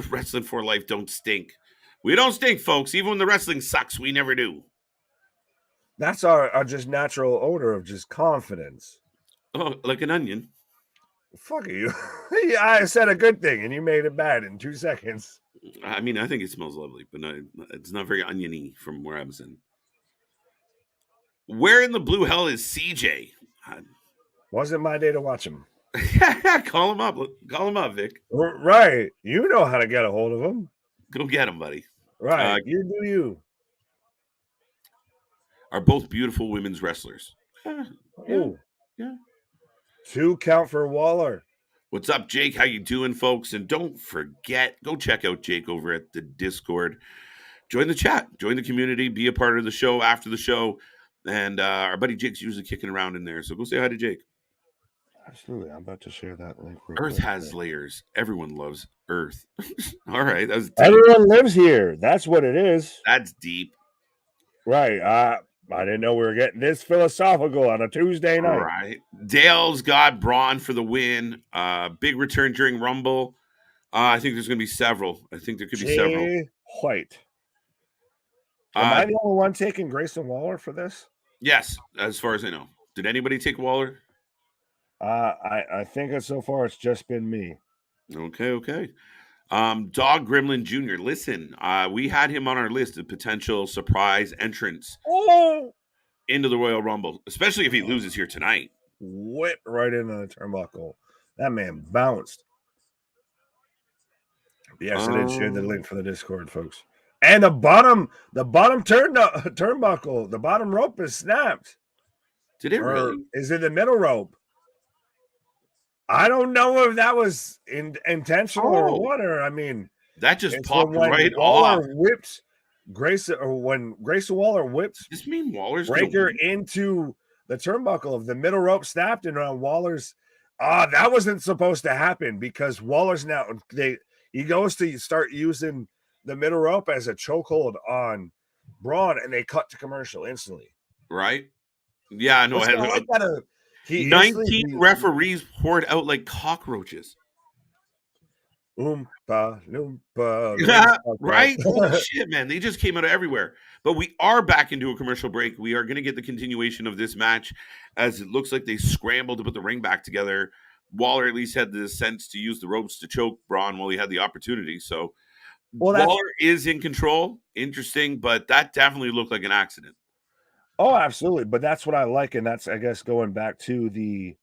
[SPEAKER 1] Wrestling for life don't stink. We don't stink, folks. Even when the wrestling sucks, we never do.
[SPEAKER 2] That's our just natural odor of just confidence.
[SPEAKER 1] Oh, like an onion.
[SPEAKER 2] Fuck you. I said a good thing, and you made it bad in 2 seconds.
[SPEAKER 1] I mean, I think it smells lovely, but it's not very oniony from where I'm sitting. Where in the blue hell is CJ?
[SPEAKER 2] Wasn't my day to watch him.
[SPEAKER 1] Call him up. Call him up, Vic.
[SPEAKER 2] Right. You know how to get a hold of him.
[SPEAKER 1] Go get him, buddy.
[SPEAKER 2] Right. You do you.
[SPEAKER 1] Are both beautiful women's wrestlers.
[SPEAKER 2] Yeah. 2 count for Waller.
[SPEAKER 1] What's up, Jake? How you doing, folks? And don't forget, go check out Jake over at the Discord. Join the chat. Join the community. Be a part of the show after the show. And our buddy Jake's usually kicking around in there. So go say hi to Jake.
[SPEAKER 2] Absolutely. I'm about to share that link real
[SPEAKER 1] Earth
[SPEAKER 2] quick.
[SPEAKER 1] has layers. Everyone loves Earth. All right, that was deep.
[SPEAKER 2] Everyone lives here. That's what it is.
[SPEAKER 1] That's deep.
[SPEAKER 2] Right. I didn't know we were getting this philosophical on a Tuesday
[SPEAKER 1] All
[SPEAKER 2] night.
[SPEAKER 1] right. Dale's got Bron for the win. Big return during Rumble. I think there's going to be several. I think there could be several.
[SPEAKER 2] Jay White. Am I
[SPEAKER 1] Uh,
[SPEAKER 2] the only one taking Grayson Waller for this?
[SPEAKER 1] yes, as far as I know. Did anybody take Waller?
[SPEAKER 2] I think so far it's just been me.
[SPEAKER 1] Okay. Dog Gremlin Jr. Listen, we had him on our list of potential surprise entrants
[SPEAKER 2] Oh,
[SPEAKER 1] into the Royal Rumble, especially if he loses here tonight.
[SPEAKER 2] whip right into the turnbuckle. That man bounced. Yes, I did share the link for the Discord, folks. And the bottom turnbuckle, the bottom rope is snapped.
[SPEAKER 1] Did it
[SPEAKER 2] Or
[SPEAKER 1] really?
[SPEAKER 2] is it the middle rope? I don't know if that was intentional or what. Or I mean,
[SPEAKER 1] that just
[SPEAKER 2] it's
[SPEAKER 1] popped
[SPEAKER 2] when
[SPEAKER 1] right
[SPEAKER 2] Waller
[SPEAKER 1] off.
[SPEAKER 2] whips Grayson, or when Grayson Waller whips
[SPEAKER 1] Does this mean Waller's
[SPEAKER 2] Breaker into the turnbuckle of the middle rope snapped and around Waller's. That wasn't supposed to happen because Waller's now he goes to start using the middle rope as a chokehold on Bron, and they cut to commercial instantly.
[SPEAKER 1] Right? Yeah, I know. 19 referees poured out like cockroaches.
[SPEAKER 2] Oompa loompa.
[SPEAKER 1] Yeah, right? Holy shit, man. They just came out of everywhere. But we are back into a commercial break. We are going to get the continuation of this match as it looks like they scrambled to put the ring back together. Waller at least had the sense to use the ropes to choke Bron while he had the opportunity. So Waller is in control. Interesting, but that definitely looked like an accident.
[SPEAKER 2] Oh, absolutely. But that's what I like. And that's, I guess, going back to the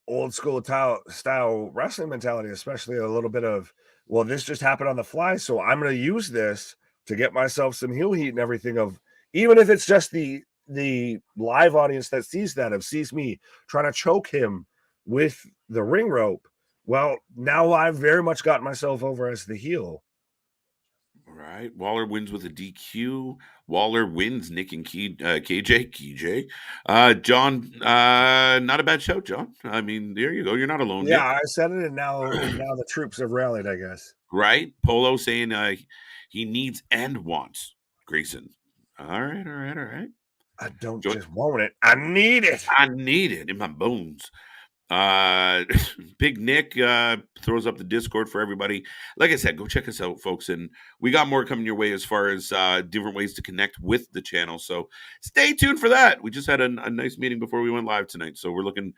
[SPEAKER 2] old school style wrestling mentality, especially a little bit of, well, this just happened on the fly, so I'm going to use this to get myself some heel heat and everything. Of even if it's just the live audience that sees me trying to choke him with the ring rope. Well, now I've very much gotten myself over as the heel.
[SPEAKER 1] All right. Waller wins with a DQ. Waller wins Nick and KJ. John, not a bad show, John. I mean, there you go. You're not alone.
[SPEAKER 2] Yeah,
[SPEAKER 1] Nick.
[SPEAKER 2] I said it, and now the troops have rallied, I guess.
[SPEAKER 1] Right? Polo saying he needs and wants Grayson. All right.
[SPEAKER 2] I don't just want it. I need it.
[SPEAKER 1] I need it in my bones. Big Nick throws up the Discord for everybody. Like I said, go check us out, folks, and we got more coming your way as far as different ways to connect with the channel. So stay tuned for that. We just had a nice meeting before we went live tonight, so we're looking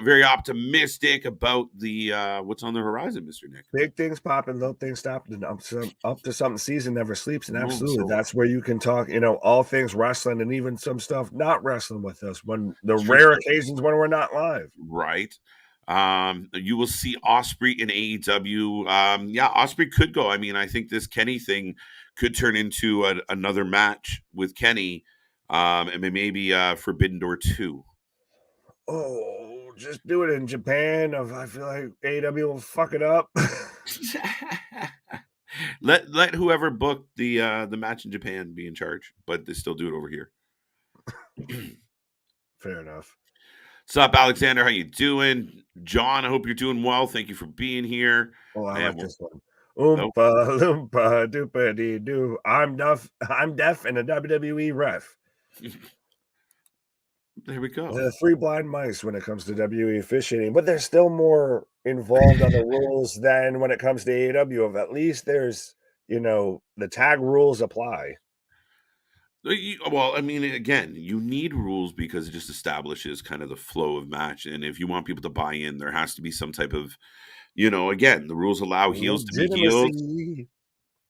[SPEAKER 1] very optimistic about the what's on the horizon, Mr. Nick.
[SPEAKER 2] Big things popping, little things stopping, up to something. Season never sleeps, and absolutely, that's where you can talk, all things wrestling, and even some stuff not wrestling with us when the rare occasions when we're not live.
[SPEAKER 1] Right. You will see Osprey in AEW. Osprey could go. I mean, I think this Kenny thing could turn into another match with Kenny, and maybe Forbidden Door 2.
[SPEAKER 2] Oh, just do it in Japan. I feel like AEW will fuck it up.
[SPEAKER 1] let whoever booked the match in Japan be in charge, but they still do it over here.
[SPEAKER 2] Fair enough.
[SPEAKER 1] What's up, Alexander? How you doing? John, I hope you're doing well. Thank you for being here.
[SPEAKER 2] Oh, I like this one. Oompa loompa doopa dee doo. I'm deaf and a WWE ref.
[SPEAKER 1] There we go.
[SPEAKER 2] The three blind mice when it comes to WWE officiating, but they're still more involved on the rules than when it comes to AEW. Of at least there's, the tag rules apply.
[SPEAKER 1] Well, I mean, again, you need rules because it just establishes kind of the flow of match. And if you want people to buy in, there has to be some type of, again, the rules allow heels to be heels.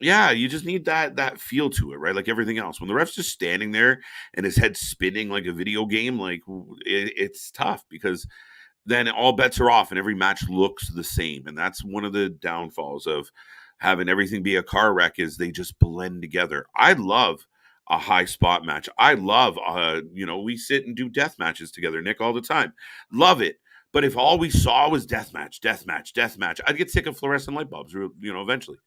[SPEAKER 1] Yeah, you just need that feel to it, right? Like everything else. When the ref's just standing there and his head spinning like a video game, like it's tough because then all bets are off and every match looks the same. And that's one of the downfalls of having everything be a car wreck is they just blend together. I love a high spot match. I love, we sit and do death matches together, Nick, all the time. Love it. But if all we saw was death match, I'd get sick of fluorescent light bulbs, eventually.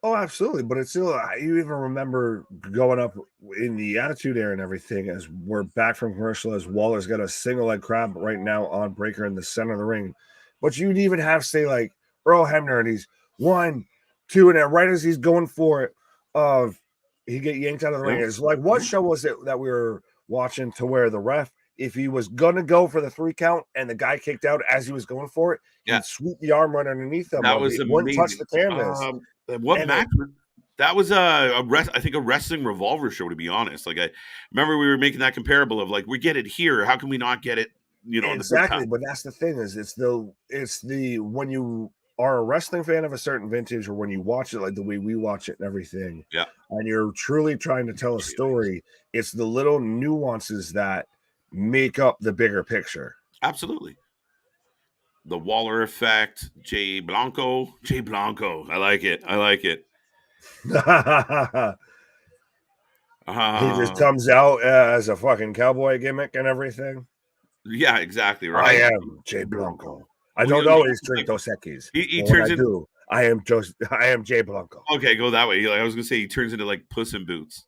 [SPEAKER 2] Oh, absolutely. But it's still, you even remember going up in the Attitude Era and everything as we're back from commercial, as Waller's got a single leg crab right now on Breaker in the center of the ring. But you'd even have, say, like Earl Hebner, and he's 1, 2, and then right as he's going for it, he get yanked out of the ring. It's like, what show was it that we were watching to where the ref, if he was going to go for the 3 count and the guy kicked out as he was going for it, he'd sweep the arm right underneath him.
[SPEAKER 1] That was amazing.
[SPEAKER 2] Wouldn't touch the canvas.
[SPEAKER 1] What match? That was I think a wrestling revolver show, to be honest. Like, I remember we were making that comparable of like, we get it here, how can we not get it?
[SPEAKER 2] Exactly. But that's the thing, is it's the when you are a wrestling fan of a certain vintage, or when you watch it like the way we watch it and everything, and you're truly trying to tell a story, it's the little nuances that make up the bigger picture.
[SPEAKER 1] Absolutely. The Waller effect, Jay Blanco. I like it.
[SPEAKER 2] He just comes out as a fucking cowboy gimmick and everything.
[SPEAKER 1] Yeah, exactly right.
[SPEAKER 2] I am Jay Blanco. I don't always drink Dos Equis.
[SPEAKER 1] He turns into.
[SPEAKER 2] I am Jay Blanco.
[SPEAKER 1] Okay, go that way. I was gonna say he turns into like Puss in Boots.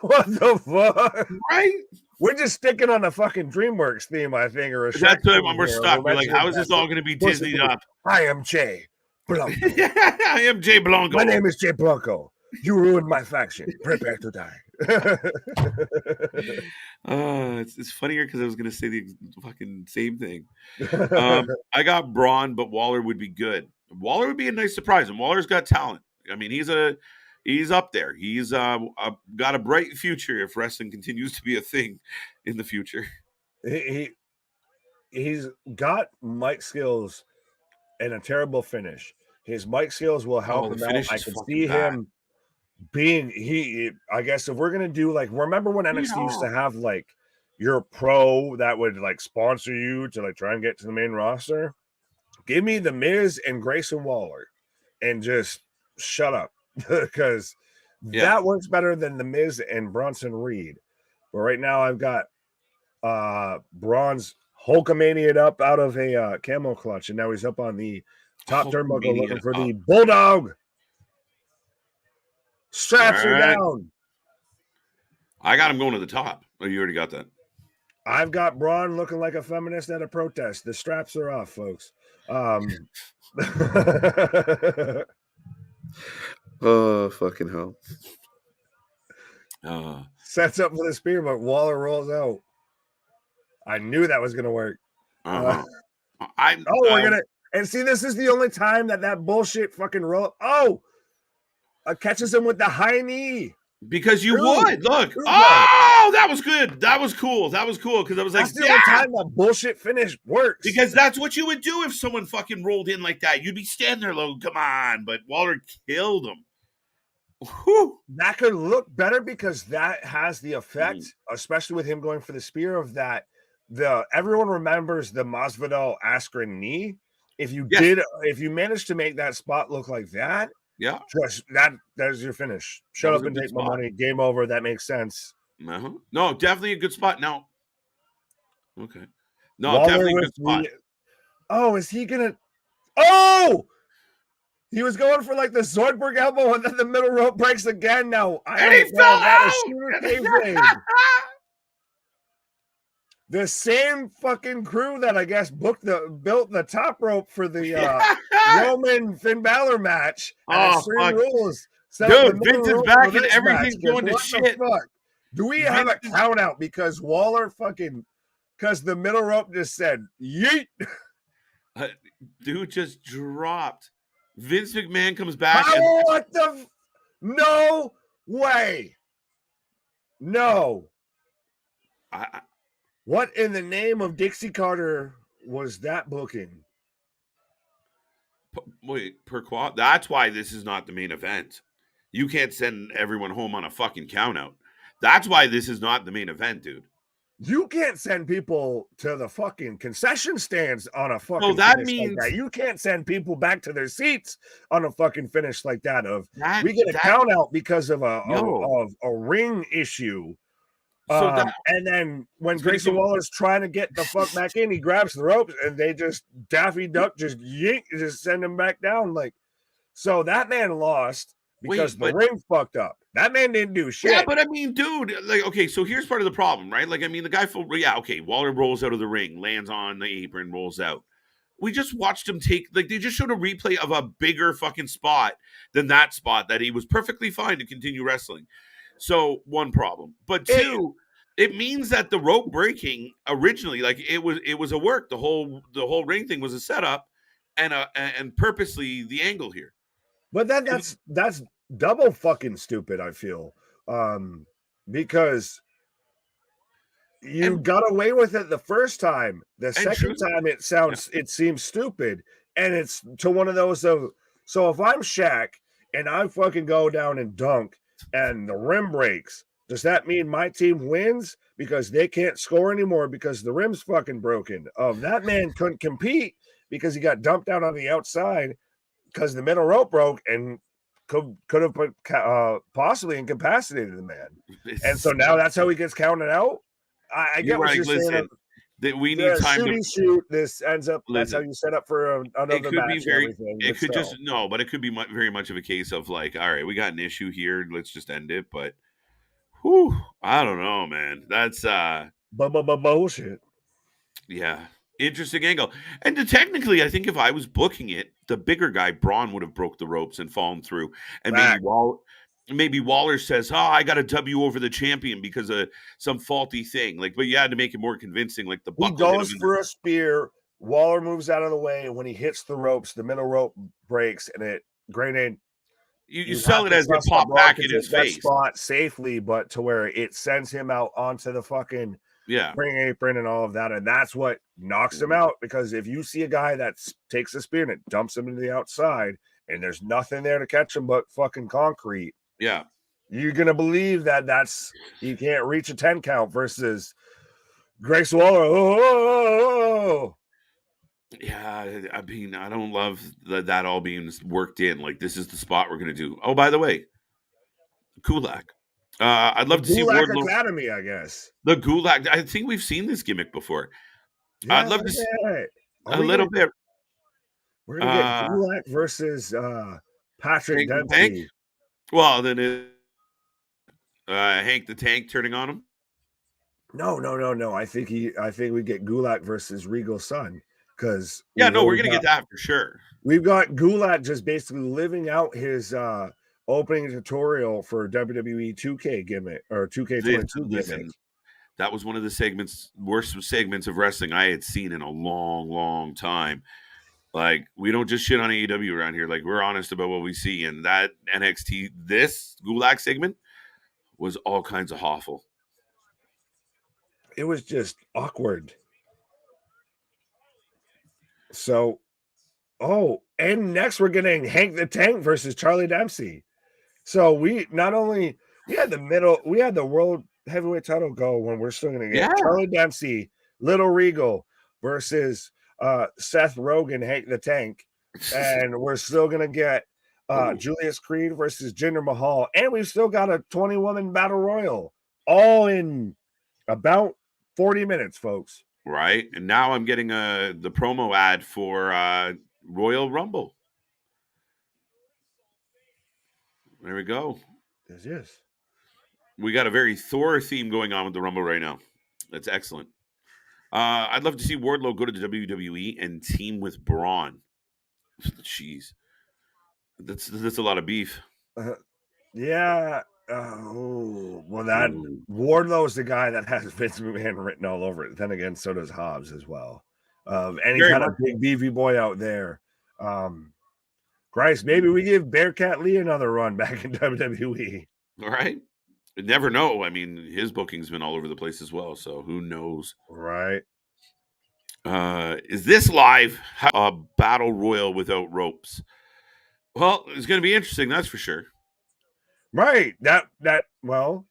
[SPEAKER 2] What the fuck?
[SPEAKER 1] Right?
[SPEAKER 2] We're just sticking on the fucking DreamWorks theme, I think, or
[SPEAKER 1] that's what we're stuck. We're like, how is this all going to be Disneyed up?
[SPEAKER 2] I am Jay Blanco.
[SPEAKER 1] I am Jay Blanco.
[SPEAKER 2] My name is Jay Blanco. You ruined my faction. Prepare to die.
[SPEAKER 1] It's funnier because I was going to say the fucking same thing. I got Bron, but Waller would be good. Waller would be a nice surprise, and Waller's got talent. I mean, he's up there. He's got a bright future if wrestling continues to be a thing in the future.
[SPEAKER 2] He's got mic skills and a terrible finish. His mic skills will help him out. I can see him being I guess if we're gonna do like, remember when NXT used to have like your pro that would like sponsor you to like try and get to the main roster? Give me the Miz and Grayson Waller and just shut up. Because that works better than the Miz and Bronson Reed. But right now I've got Braun's Hulkamania'd up out of a camo clutch, and now he's up on the top turnbuckle looking for the Bulldog. Straps are down.
[SPEAKER 1] I got him going to the top. Oh, you already got that.
[SPEAKER 2] I've got Braun looking like a feminist at a protest. The straps are off, folks.
[SPEAKER 1] Oh, fucking hell.
[SPEAKER 2] Sets up for the spear, but Waller rolls out. I knew that was going to work. We're going to... And see, this is the only time that bullshit fucking roll... catches him with the high knee.
[SPEAKER 1] Because you would. Look. Oh, that was good. That was cool. Because I was like,
[SPEAKER 2] that's the only time that bullshit finish works.
[SPEAKER 1] Because that's what you would do if someone fucking rolled in like that. You'd be standing there, like, come on. But Waller killed him. Whew.
[SPEAKER 2] That could look better because that has the effect, especially with him going for the spear, of that. Everyone remembers the Masvidal Askren knee. If you managed to make that spot look like that, that's your finish. Shut up and take my money. Game over. That makes sense.
[SPEAKER 1] No, definitely a good spot. Now, okay. No,
[SPEAKER 2] Waller
[SPEAKER 1] definitely a good spot.
[SPEAKER 2] Is he gonna? Oh, he was going for like the Zoidberg elbow, and then the middle rope breaks again. Now
[SPEAKER 1] he fell out.
[SPEAKER 2] The same fucking crew that I guess built the top rope for the Roman Finn Balor match. Rules.
[SPEAKER 1] Dude, Vince is back and everything's going to shit.
[SPEAKER 2] Do we have a count out because Waller because the middle rope just said yeet?
[SPEAKER 1] Dude just dropped. Vince McMahon comes back.
[SPEAKER 2] No way. No. What in the name of Dixie Carter was that booking?
[SPEAKER 1] Wait, per quad? That's why this is not the main event. You can't send everyone home on a fucking count out. That's why this is not the main event, dude.
[SPEAKER 2] You can't send people to the fucking concession stands on a fucking
[SPEAKER 1] that means
[SPEAKER 2] like that. You can't send people back to their seats on a fucking finish like that. We get a count out because of a ring issue. And then when Grayson Waller's trying to get the fuck back in, he grabs the ropes and they just Daffy Duck just yank, just send him back down. Like, So that man lost because the ring fucked up. That man didn't do shit.
[SPEAKER 1] Yeah, but I mean, dude, like, okay, so here's part of the problem, right? Like, I mean, the guy, Waller rolls out of the ring, lands on the apron, rolls out. We just watched him they just showed a replay of a bigger fucking spot than that spot that he was perfectly fine to continue wrestling. So, one problem. But two, it means that the rope breaking originally, like, it was a work. The whole ring thing was a setup and purposely the angle here.
[SPEAKER 2] But then that's double fucking stupid, I feel. Because you got away with it the first time. The second time it seems stupid. And it's to one of those so if I'm Shaq and I fucking go down and dunk and the rim breaks, does that mean my team wins because they can't score anymore because the rim's fucking broken? That man couldn't compete because he got dumped out on the outside because the middle rope broke and could have put possibly incapacitated the man. And so now that's how he gets counted out. I get what you're saying.
[SPEAKER 1] That we need time to
[SPEAKER 2] shoot. This ends up. That's how you set up for another match.
[SPEAKER 1] It could just but it could be very much of a case of like, all right, we got an issue here. Let's just end it. But, I don't know, man. That's
[SPEAKER 2] bullshit.
[SPEAKER 1] Yeah, interesting angle. And technically, I think if I was booking it, the bigger guy, Bron, would have broke the ropes and fallen through. And maybe Waller says, I got a W over the champion because of some faulty thing. Like, but you had to make it more convincing. Like
[SPEAKER 2] he goes for a spear. Waller moves out of the way. When he hits the ropes, the middle rope breaks, and granted,
[SPEAKER 1] you sell it as it pop back in his face
[SPEAKER 2] spot safely, but to where it sends him out onto the fucking ring apron and all of that, and that's what knocks him out. Because if you see a guy that takes a spear and it dumps him into the outside, and there's nothing there to catch him but fucking concrete, you're gonna believe that's you can't reach a 10 count versus Grayson Waller.
[SPEAKER 1] Yeah, I mean, I don't love that all being worked in. Like, this is the spot we're gonna do. Oh, by the way, Gulak. I'd love to see
[SPEAKER 2] Wardlow Academy, I guess.
[SPEAKER 1] The Gulak. I think we've seen this gimmick before.
[SPEAKER 2] Yeah,
[SPEAKER 1] I'd love to see a little bit.
[SPEAKER 2] We're gonna get Gulak versus Patrick Dempsey.
[SPEAKER 1] Well, then Hank the Tank turning on him.
[SPEAKER 2] No. I think we get Gulak versus Regal Sun because
[SPEAKER 1] we're gonna get that for sure.
[SPEAKER 2] We've got Gulak just basically living out his opening tutorial for WWE 2K gimmick or 2K22 gimmick.
[SPEAKER 1] That was one of the worst segments of wrestling I had seen in a long, long time. Like, we don't just shit on AEW around here. Like, we're honest about what we see. And that NXT, this Gulak segment was all kinds of awful.
[SPEAKER 2] It was just awkward. So, and next we're getting Hank the Tank versus Charlie Dempsey. So we had the world heavyweight title go when we're still going to get Charlie Dempsey, Little Regal versus Seth Rogen, Hank the Tank, and we're still going to get Julius Creed versus Jinder Mahal, and we've still got a 20-woman battle royal, all in about 40 minutes, folks.
[SPEAKER 1] Right, and now I'm getting the promo ad for Royal Rumble. There we go.
[SPEAKER 2] Yes.
[SPEAKER 1] We got a very Thor theme going on with the Rumble right now. That's excellent. I'd love to see Wardlow go to the WWE and team with Bron. Jeez. That's a lot of beef.
[SPEAKER 2] Yeah. Wardlow is the guy that has Vince McMahon written all over it. Then again, so does Hobbs as well. Any kind of big beefy boy out there. Christ, maybe we give Bearcat Lee another run back in WWE.
[SPEAKER 1] All right. You never know. I mean, his booking's been all over the place as well, so who knows?
[SPEAKER 2] Right.
[SPEAKER 1] Is this live? A battle royal without ropes? Well, it's going to be interesting, that's for sure.
[SPEAKER 2] Right. Well,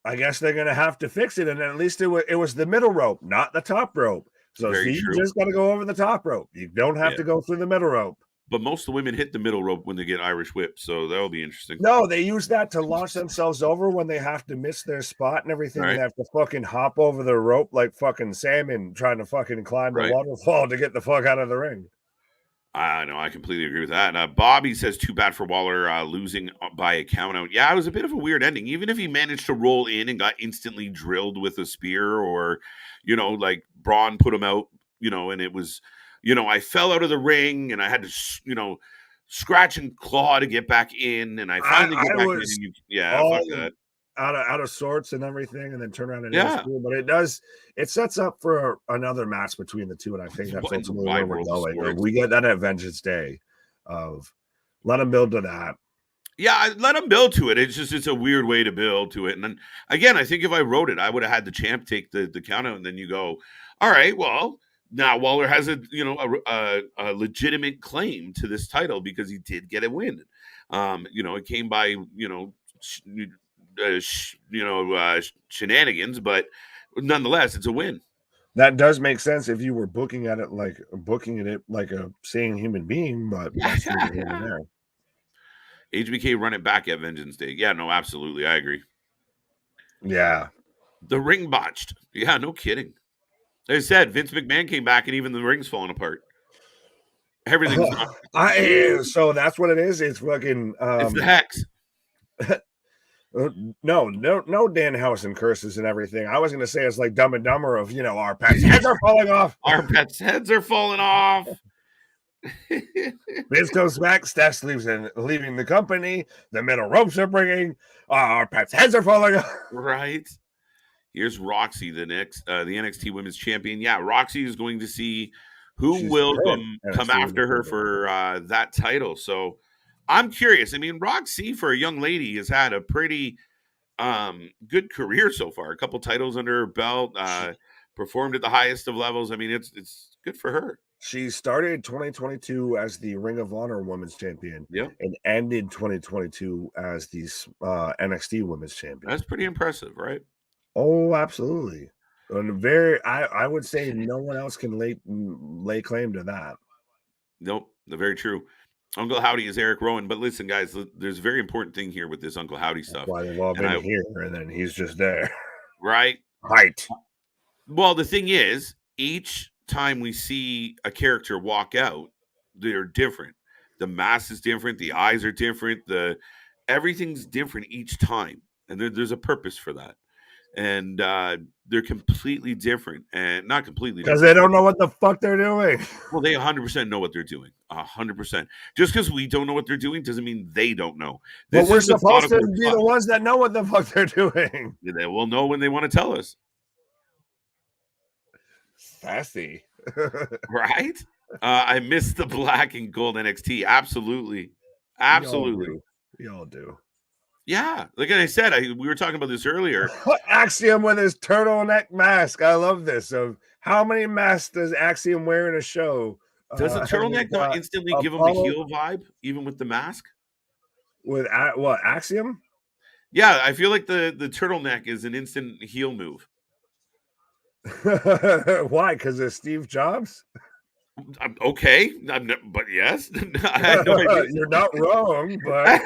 [SPEAKER 2] I guess they're going to have to fix it, and at least it was the middle rope, not the top rope. So you just got to go over the top rope. You don't have to go through the middle rope.
[SPEAKER 1] But most of the women hit the middle rope when they get Irish whipped, so that'll be interesting.
[SPEAKER 2] No, they use that to launch themselves over when they have to miss their spot and everything. Right. They have to fucking hop over the rope like fucking salmon trying to fucking climb the waterfall to get the fuck out of the ring.
[SPEAKER 1] I know, I completely agree with that. Bobby says, too bad for Waller losing by a count out. Yeah, it was a bit of a weird ending. Even if he managed to roll in and got instantly drilled with a spear, or, like Bron put him out, and it was, I fell out of the ring and I had to, scratch and claw to get back in. And I finally get
[SPEAKER 2] I
[SPEAKER 1] back in.
[SPEAKER 2] was
[SPEAKER 1] And yeah,
[SPEAKER 2] all
[SPEAKER 1] fuck that.
[SPEAKER 2] out of sorts and everything, and then turn around and
[SPEAKER 1] Yeah.
[SPEAKER 2] but it sets up for another match between the two, and I think that's
[SPEAKER 1] In the
[SPEAKER 2] ultimately
[SPEAKER 1] wide
[SPEAKER 2] where we're
[SPEAKER 1] world of
[SPEAKER 2] going.
[SPEAKER 1] sports.
[SPEAKER 2] We get that at Vengeance Day of let them build to that.
[SPEAKER 1] Yeah, let them build to it. It's a weird way to build to it. And then again, I think if I wrote it, I would have had the champ take the count out, and then you go, all right, well, now Waller has a legitimate claim to this title because he did get a win. It came by shenanigans, but nonetheless, it's a win.
[SPEAKER 2] That does make sense if you were booking it like a sane human being, but that's neither here nor there.
[SPEAKER 1] HBK run it back at Vengeance Day. Yeah, no, absolutely, I agree.
[SPEAKER 2] Yeah.
[SPEAKER 1] The ring botched. Yeah, no kidding. Like I said, Vince McMahon came back and even the ring's falling apart. Everything's not.
[SPEAKER 2] So that's what it is. It's fucking
[SPEAKER 1] It's the hex.
[SPEAKER 2] No Danhausen curses and everything. I was gonna say it's like Dumb and Dumber of our pets' heads are falling off.
[SPEAKER 1] Our pets' heads are falling off.
[SPEAKER 2] Vince comes back. Steph's leaving the company. The middle ropes are bringing. Our pets' heads are falling off.
[SPEAKER 1] Right. Here's Roxy, the NXT Women's Champion. Yeah, Roxy is going to see who will come after her for that title. So I'm curious. I mean, Roxy, for a young lady, has had a pretty good career so far. A couple titles under her belt. Performed at the highest of levels. I mean, it's good for her.
[SPEAKER 2] She started 2022 as the Ring of Honor Women's Champion, and ended 2022 as the NXT Women's Champion.
[SPEAKER 1] That's pretty impressive, right?
[SPEAKER 2] Oh, absolutely. And I would say no one else can lay claim to that.
[SPEAKER 1] Nope, very true. Uncle Howdy is Eric Rowan. But listen, guys, there's a very important thing here with this Uncle Howdy stuff.
[SPEAKER 2] That's why they've all been here, and then he's just there.
[SPEAKER 1] Right?
[SPEAKER 2] Right.
[SPEAKER 1] Well, the thing is, each time we see a character walk out, they're different. The mask is different. The eyes are different. Everything's different each time. And there's a purpose for that. And they're completely different, and not completely
[SPEAKER 2] because they don't know what the fuck they're doing.
[SPEAKER 1] Well, they 100% know what they're doing. 100%. Just because we don't know what they're doing doesn't mean they don't know.
[SPEAKER 2] But we're supposed to be the ones that know what the fuck they're doing.
[SPEAKER 1] They will know when they want to tell us.
[SPEAKER 2] Sassy.
[SPEAKER 1] Right? I miss the black and gold NXT. Absolutely.
[SPEAKER 2] We all do.
[SPEAKER 1] Yeah, like I said, we were talking about this earlier.
[SPEAKER 2] Axiom with his turtleneck mask. I love this. Of how many masks does Axiom wear in a show?
[SPEAKER 1] Does a turtleneck not instantly give him a heel vibe, even with the mask?
[SPEAKER 2] With what, Axiom?
[SPEAKER 1] Yeah, I feel like the turtleneck is an instant heel move.
[SPEAKER 2] Why? Because of Steve Jobs?
[SPEAKER 1] Okay, but yes, I had no idea.
[SPEAKER 2] You're not wrong, but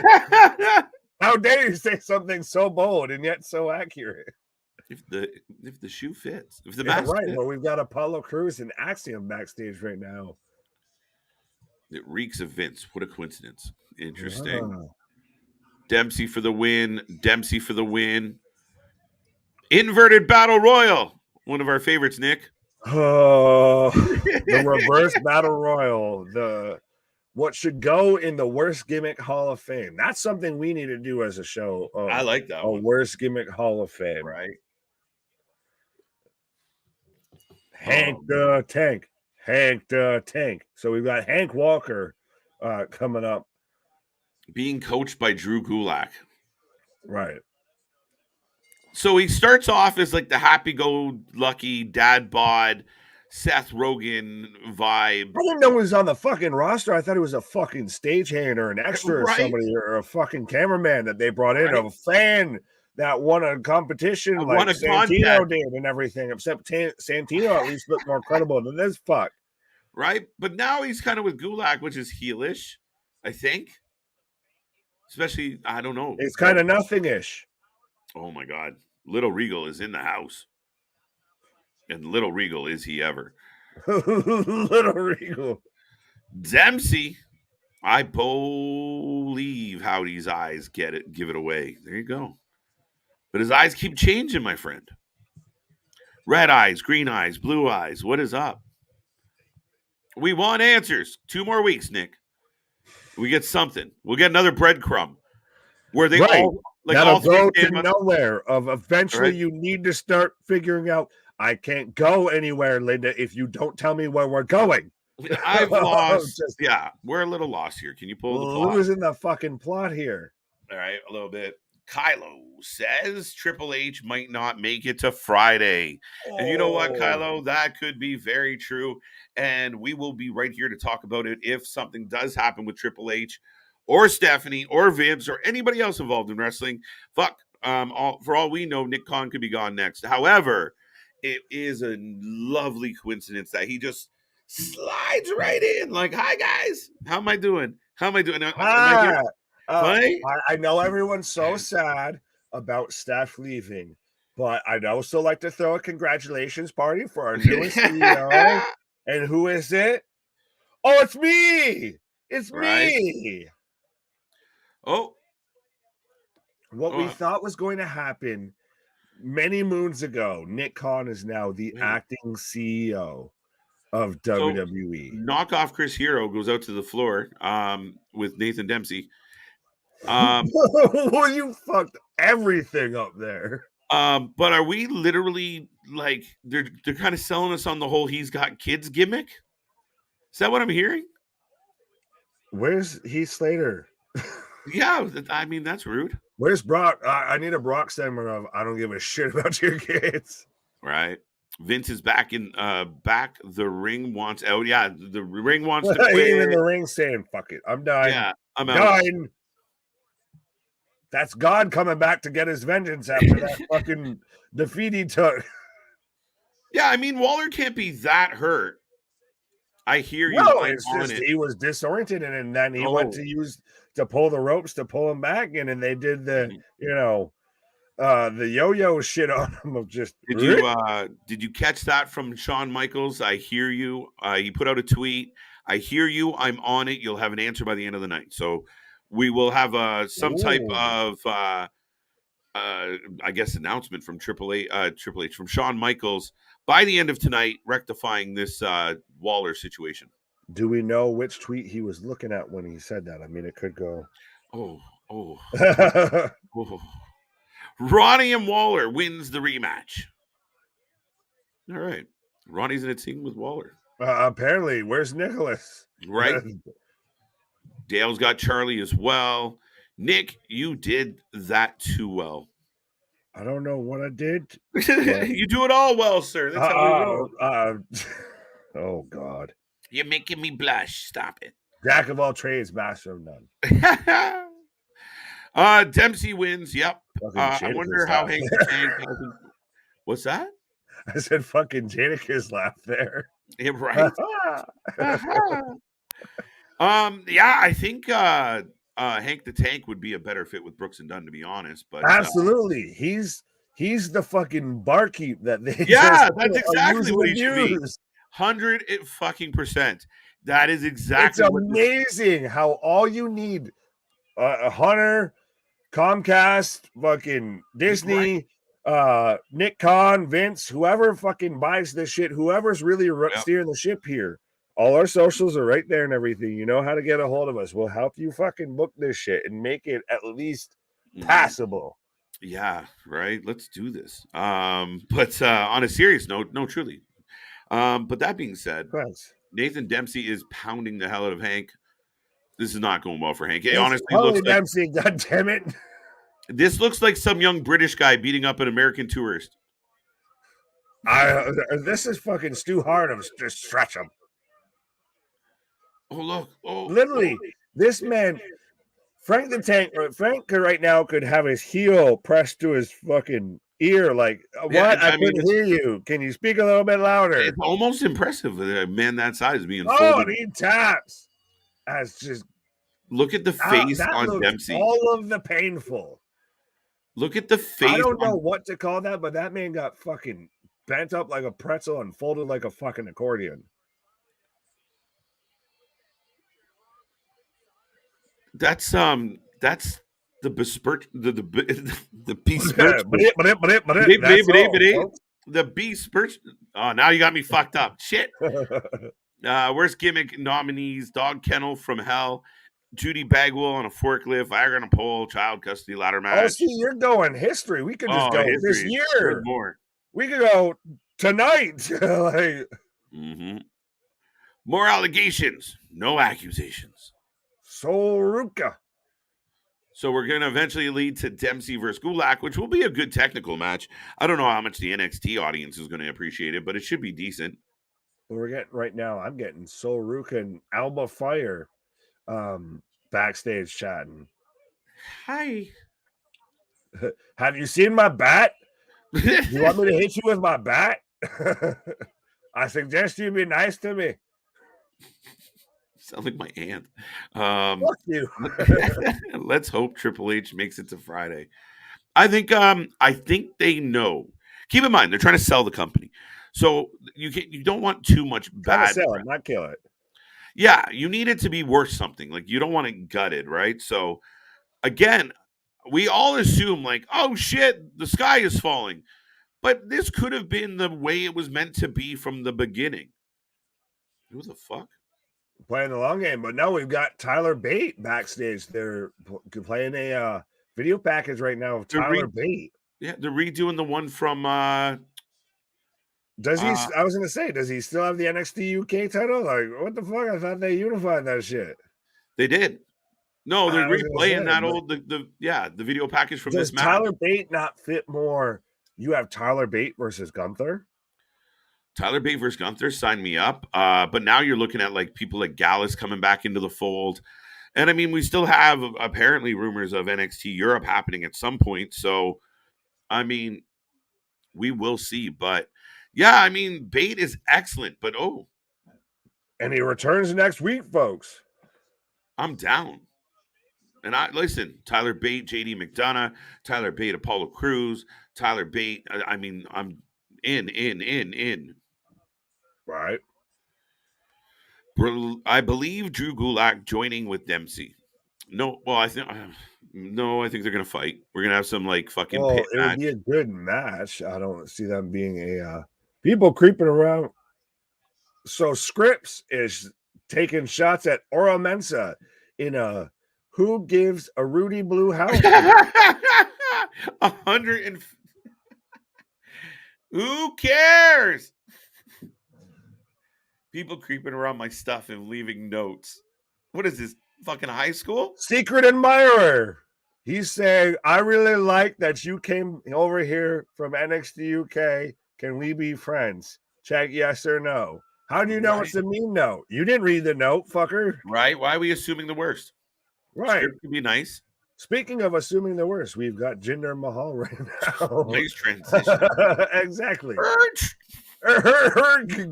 [SPEAKER 2] how dare you say something so bold and yet so accurate?
[SPEAKER 1] If the shoe fits, if the mask
[SPEAKER 2] right.
[SPEAKER 1] fits.
[SPEAKER 2] Well, we've got Apollo Crews and Axiom backstage right now.
[SPEAKER 1] It reeks of Vince. What a coincidence! Interesting. Dempsey for the win. Inverted Battle Royal. One of our favorites, Nick.
[SPEAKER 2] Oh, the reverse Battle Royal. What should go in the worst gimmick Hall of Fame. That's something we need to do as a show.
[SPEAKER 1] I like that one.
[SPEAKER 2] Worst gimmick Hall of Fame.
[SPEAKER 1] Right.
[SPEAKER 2] Hank the Tank. So we've got Hank Walker coming up.
[SPEAKER 1] Being coached by Drew Gulak.
[SPEAKER 2] Right.
[SPEAKER 1] So he starts off as like the happy-go-lucky dad bod Seth Rogen vibe.
[SPEAKER 2] I didn't know he was on the fucking roster. I thought he was a fucking stagehand or an extra or somebody or a fucking cameraman that they brought in, a fan that won a competition like Santino did and everything, except Santino at least looked more credible than this fuck.
[SPEAKER 1] Right? But now he's kind of with Gulak, which is heelish, I think. Especially, I don't know.
[SPEAKER 2] It's kind of nothing-ish.
[SPEAKER 1] Oh, my God. Little Regal is in the house. And Little Regal, is he ever?
[SPEAKER 2] Little Regal.
[SPEAKER 1] Dempsey, I believe Howdy's eyes give it away. There you go. But his eyes keep changing, my friend. Red eyes, green eyes, blue eyes. What is up? We want answers. 2 more weeks, Nick. We get something. We'll get another breadcrumb where they
[SPEAKER 2] Right.
[SPEAKER 1] all
[SPEAKER 2] That'll
[SPEAKER 1] three
[SPEAKER 2] go to
[SPEAKER 1] stand up.
[SPEAKER 2] nowhere. Of eventually,
[SPEAKER 1] Right.
[SPEAKER 2] you need to start figuring out. I can't go anywhere, Linda, if you don't tell me where we're going.
[SPEAKER 1] I've lost.
[SPEAKER 2] Just
[SPEAKER 1] Yeah, we're a little lost here. Can you pull the plot?
[SPEAKER 2] losing the fucking plot here.
[SPEAKER 1] All right, a little bit. Kylo says Triple H might not make it to Friday. And you know what, Kylo? That could be very true. And we will be right here to talk about it if something does happen with Triple H or Stephanie or Vince or anybody else involved in wrestling. Fuck. For all we know, Nick Khan could be gone next. However, it is a lovely coincidence that he just slides right in. Like, hi, guys. How am I doing? Am I here?
[SPEAKER 2] I know everyone's so sad about Steph leaving, but I'd also like to throw a congratulations party for our newest CEO. And who is it? Oh, it's me! It's me!
[SPEAKER 1] Oh.
[SPEAKER 2] What we thought was going to happen many moons ago, Nick Khan is now the acting CEO of WWE.
[SPEAKER 1] Knockoff Chris Hero goes out to the floor with Nathan Dempsey.
[SPEAKER 2] Well, you fucked everything up there.
[SPEAKER 1] But are we literally like they're kind of selling us on the whole he's got kids gimmick? Is that what I'm hearing?
[SPEAKER 2] Where's Heath Slater?
[SPEAKER 1] Yeah, I mean that's rude.
[SPEAKER 2] Where's Brock? I need a Brock segment of I don't give a shit about your kids.
[SPEAKER 1] Right. Vince is back in back. The ring wants out. Yeah, the ring wants to quit.
[SPEAKER 2] Even the ring saying, fuck it. I'm done.
[SPEAKER 1] Yeah, I'm out.
[SPEAKER 2] Done. That's God coming back to get his vengeance after that fucking defeat he took.
[SPEAKER 1] Yeah, I mean, Waller can't be that hurt. I hear you.
[SPEAKER 2] No, it's just he was disoriented, and then he went to pull the ropes to pull him back, and they did the the yo-yo shit on him of just.
[SPEAKER 1] Did you catch that from Shawn Michaels? I hear you. He put out a tweet. I hear you. I'm on it. You'll have an answer by the end of the night. So we will have some type of I guess announcement from Triple H from Shawn Michaels by the end of tonight, rectifying this Waller situation.
[SPEAKER 2] Do we know which tweet he was looking at when he said that? I mean, it could go.
[SPEAKER 1] Oh. Ronnie and Waller wins the rematch. All right. Ronnie's in a team with Waller.
[SPEAKER 2] Apparently. Where's Nicholas?
[SPEAKER 1] Right. Dale's got Charlie as well. Nick, you did that too well.
[SPEAKER 2] I don't know what I did.
[SPEAKER 1] You do it all well, sir. That's how we roll.
[SPEAKER 2] Oh, God.
[SPEAKER 1] You're making me blush. Stop it.
[SPEAKER 2] Jack of all trades, master of none.
[SPEAKER 1] Dempsey wins. Yep. I wonder how Hank the Tank. What's that?
[SPEAKER 2] I said fucking Jadakiss laugh there.
[SPEAKER 1] Yeah, right. Yeah, I think Hank the Tank would be a better fit with Brooks and Dunn, to be honest. But
[SPEAKER 2] absolutely, he's the fucking barkeep that they.
[SPEAKER 1] Yeah, that's exactly what he should be. 100%. That is exactly.
[SPEAKER 2] It's amazing how all you need, Hunter, Comcast, fucking Disney, Nick Khan, Vince, whoever fucking buys this shit, whoever's really steering the ship here. All our socials are right there and everything. You know how to get a hold of us. We'll help you fucking book this shit and make it at least passable.
[SPEAKER 1] Yeah, right. Let's do this. But on a serious note, no, truly. But that being said,
[SPEAKER 2] thanks.
[SPEAKER 1] Nathan Dempsey is pounding the hell out of Hank. This is not going well for Hank. It
[SPEAKER 2] it's
[SPEAKER 1] honestly looks like
[SPEAKER 2] Dempsey, God damn it.
[SPEAKER 1] This looks like some young British guy beating up an American tourist.
[SPEAKER 2] This is fucking Stu Hart. Just stretch him.
[SPEAKER 1] Oh, look. Oh,
[SPEAKER 2] literally, this man, Frank the Tank, Frank right now could have his heel pressed to his fucking ear. Like, what? I couldn't hear you. Can you speak a little bit louder?
[SPEAKER 1] It's almost impressive that a man that size is being folded.
[SPEAKER 2] Oh, and he taps. That's just.
[SPEAKER 1] Look at the face on Dempsey.
[SPEAKER 2] All of the painful.
[SPEAKER 1] Look at the face.
[SPEAKER 2] I don't know what to call that, but that man got fucking bent up like a pretzel and folded like a fucking accordion.
[SPEAKER 1] That's the besperch the besperch
[SPEAKER 2] Folks.
[SPEAKER 1] the besperch. Oh, now you got me fucked up. Shit. Worst gimmick nominees: Dog Kennel from Hell, Judy Bagwell on a forklift, Viagra on a pole, child custody ladder
[SPEAKER 2] Oh,
[SPEAKER 1] match.
[SPEAKER 2] see, you're going history. We could just
[SPEAKER 1] Oh,
[SPEAKER 2] go this
[SPEAKER 1] history. Good
[SPEAKER 2] year.
[SPEAKER 1] more.
[SPEAKER 2] We could go tonight. Like,
[SPEAKER 1] More allegations, no accusations.
[SPEAKER 2] Soruka.
[SPEAKER 1] So we're going to eventually lead to Dempsey versus Gulak, which will be a good technical match. I don't know how much the NXT audience is going to appreciate it, but it should be decent.
[SPEAKER 2] We're getting right now. I'm getting Soruka and Alba Fire backstage chatting.
[SPEAKER 1] Hi.
[SPEAKER 2] Have you seen my bat? You want me to hit you with my bat? I suggest you be nice to me.
[SPEAKER 1] Sound like my aunt.
[SPEAKER 2] Fuck you.
[SPEAKER 1] Let's hope Triple H makes it to Friday. I think they know. Keep in mind, they're trying to sell the company. So you don't want too much bad.
[SPEAKER 2] Sell it, not kill it.
[SPEAKER 1] Yeah, you need it to be worth something. Like, you don't want it gutted, right? So again, we all assume like, oh shit, the sky is falling. But this could have been the way it was meant to be from the beginning. Who the fuck?
[SPEAKER 2] Playing the long game, but no, we've got Tyler Bate backstage. They're playing a video package right now of Tyler Bate.
[SPEAKER 1] Yeah, they're redoing the one from
[SPEAKER 2] does he I was gonna say, does he still have the NXT UK title? Like, what the fuck? I thought they unified that shit.
[SPEAKER 1] They did. No, they're replaying that old the video package from this match.
[SPEAKER 2] Does Tyler Bate not fit more? You have Tyler Bate versus Gunther.
[SPEAKER 1] Tyler Bate versus Gunther, sign me up. But now you're looking at like people like Gallus coming back into the fold. And I mean, we still have apparently rumors of NXT Europe happening at some point. So, I mean, we will see. But yeah, I mean, Bate is excellent. But
[SPEAKER 2] and he returns next week, folks.
[SPEAKER 1] I'm down. And listen, Tyler Bate, JD McDonough, Tyler Bate, Apollo Crews, Tyler Bate. I mean, I'm in.
[SPEAKER 2] Right.
[SPEAKER 1] I believe Drew Gulak joining with Dempsey. No, well, I think they're gonna fight. We're gonna have some like fucking.
[SPEAKER 2] Well, it would be a good match. I don't see them being a people creeping around. So Scripps is taking shots at Ora Mensa in a who gives a Rudy Blue house.
[SPEAKER 1] 100 and who cares? People creeping around my stuff and leaving notes. What is this, fucking high school?
[SPEAKER 2] Secret admirer. He's saying, I really like that you came over here from NXT UK. Can we be friends? Check yes or no. How do you know it's a mean note? You didn't read the note, fucker.
[SPEAKER 1] Right? Why are we assuming the worst?
[SPEAKER 2] Right.
[SPEAKER 1] It could be nice.
[SPEAKER 2] Speaking of assuming the worst, we've got Jinder Mahal right now.
[SPEAKER 1] Nice transition.
[SPEAKER 2] Exactly.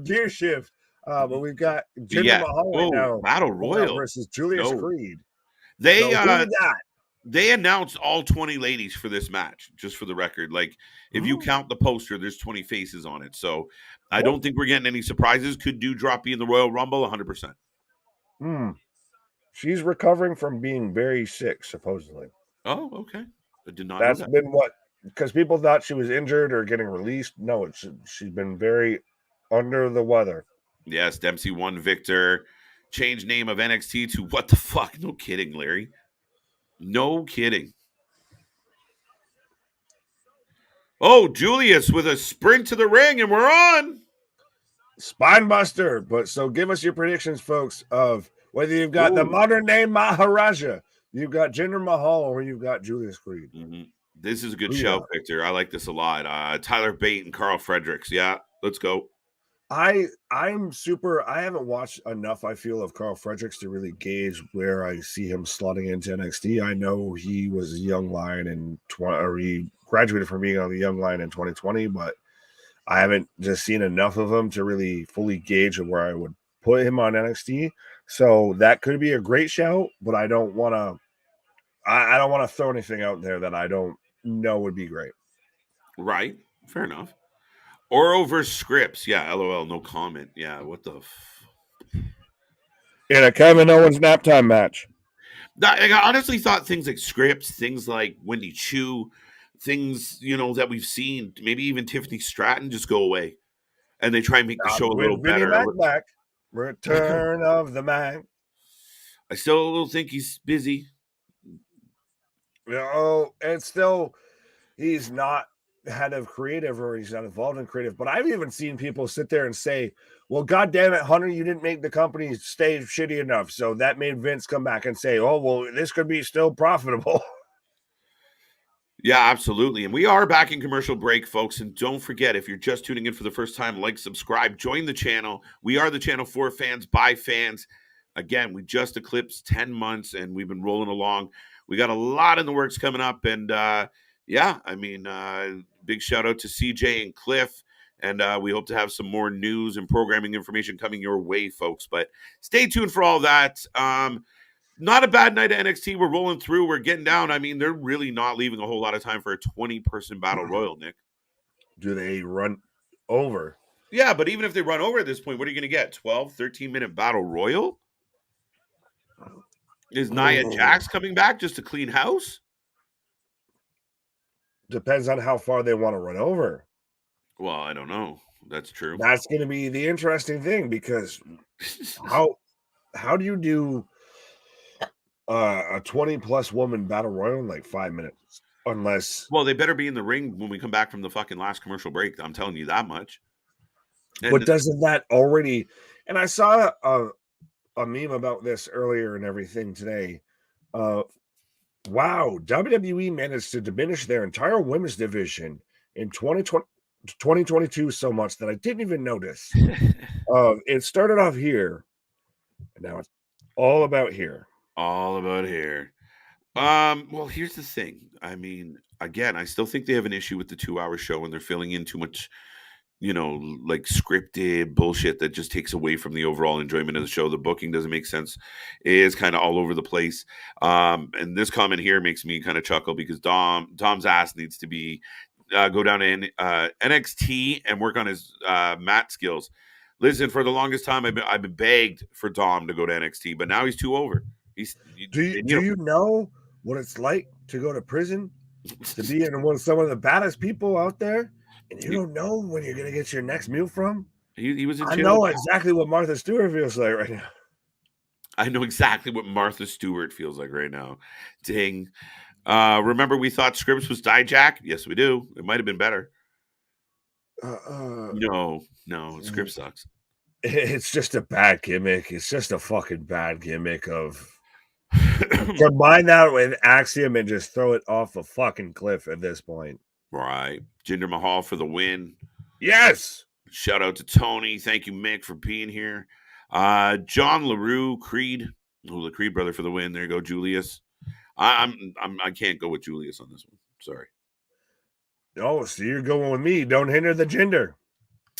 [SPEAKER 2] Gear shift. But we've got Jinder Mahal right now.
[SPEAKER 1] Battle Royal
[SPEAKER 2] versus Julius Creed.
[SPEAKER 1] They announced all 20 ladies for this match, just for the record. Like, if you count the poster, there's 20 faces on it. So I don't think we're getting any surprises. Could Doudrop be in the Royal Rumble? 100%.
[SPEAKER 2] She's recovering from being very sick, supposedly.
[SPEAKER 1] Oh, okay. I did not
[SPEAKER 2] That's
[SPEAKER 1] know that.
[SPEAKER 2] been what, because people thought she was injured or getting released. No, she's been very under the weather.
[SPEAKER 1] Yes, Dempsey won Victor. Change name of NXT to what the fuck? No kidding, Larry. No kidding. Oh, Julius with a sprint to the ring, and we're on.
[SPEAKER 2] Spinebuster. But so give us your predictions, folks, of whether you've got the modern day Maharaja, you've got Jinder Mahal, or you've got Julius Creed.
[SPEAKER 1] This is a good show, Victor. I like this a lot. Tyler Bate and Carl Fredericks. Yeah, let's go.
[SPEAKER 2] I haven't watched enough, I feel, of Carl Fredericks to really gauge where I see him slotting into NXT. I know he was a young lion he graduated from being on the young lion in 2020, but I haven't just seen enough of him to really fully gauge where I would put him on NXT. So that could be a great shout, but I don't want to throw anything out there that I don't know would be great.
[SPEAKER 1] Right. Fair enough. Oro versus Scripps. Yeah, LOL, no comment. Yeah, what the
[SPEAKER 2] in a Kevin Owens nap time match.
[SPEAKER 1] I honestly thought things like scripts, things like Wendy Chu, things that we've seen, maybe even Tiffany Stratton, just go away, and they try and make the show a little
[SPEAKER 2] With Vinnie
[SPEAKER 1] better.
[SPEAKER 2] Mac back, Return of the Mac.
[SPEAKER 1] I still think he's busy.
[SPEAKER 2] And still, he's not head of creative or he's not involved in creative. But I've even seen people sit there and say, well, God damn it, Hunter, you didn't make the company stay shitty enough. So that made Vince come back and say, oh, well, this could be still profitable.
[SPEAKER 1] Yeah, absolutely. And we are back in commercial break, folks. And don't forget, if you're just tuning in for the first time, like, subscribe, join the channel. We are the channel for fans, by fans. Again, we just eclipsed 10 months and we've been rolling along. We got a lot in the works coming up. And big shout out to CJ and Cliff. And we hope to have some more news and programming information coming your way, folks. But stay tuned for all that. Not a bad night at NXT. We're rolling through. We're getting down. I mean, they're really not leaving a whole lot of time for a 20-person battle royal, Nick.
[SPEAKER 2] Do they run over?
[SPEAKER 1] Yeah, but even if they run over at this point, what are you going to get? 12, 13-minute battle royal? Is Nia Jax coming back just to clean house?
[SPEAKER 2] Depends on how far they want to run over.
[SPEAKER 1] Well, I don't know. That's true.
[SPEAKER 2] That's going to be the interesting thing because how do you do a 20-plus woman battle royal in like 5 minutes? Unless,
[SPEAKER 1] well, they better be in the ring when we come back from the fucking last commercial break. I'm telling you that much.
[SPEAKER 2] But doesn't that already? And I saw a meme about this earlier and everything today. Wow, WWE managed to diminish their entire women's division in 2022 so much that I didn't even notice. It started off here, and now it's all about here.
[SPEAKER 1] All about here. Well, here's the thing. I mean, again, I still think they have an issue with the 2-hour show and they're filling in too much, like scripted bullshit that just takes away from the overall enjoyment of the show. The booking doesn't make sense. It is kind of all over the place. And this comment here makes me kind of chuckle because Dom's ass needs to be go down to NXT and work on his mat skills. Listen, for the longest time, I've been begged for Dom to go to NXT, but now he's too over.
[SPEAKER 2] Do you know what it's like to go to prison, to be in some of the baddest people out there, and you don't know when you're going to get your next meal from?
[SPEAKER 1] He was in
[SPEAKER 2] I
[SPEAKER 1] jail.
[SPEAKER 2] know exactly what Martha Stewart feels like right now.
[SPEAKER 1] I know exactly what Martha Stewart feels like right now. Dang. Remember we thought Scripps was Dijak? Yes, we do. It might have been better. No, Scripps sucks.
[SPEAKER 2] It's just a bad gimmick. It's just a fucking bad gimmick of combine that with Axiom and just throw it off a fucking cliff at this point.
[SPEAKER 1] Right. Jinder Mahal for the win.
[SPEAKER 2] Yes.
[SPEAKER 1] Shout out to Tony. Thank you, Mick, for being here. John LaRue, Creed. Oh, the Creed brother for the win. There you go, Julius. I can't go with Julius on this one. Sorry.
[SPEAKER 2] Oh, so you're going with me. Don't hinder the Jinder.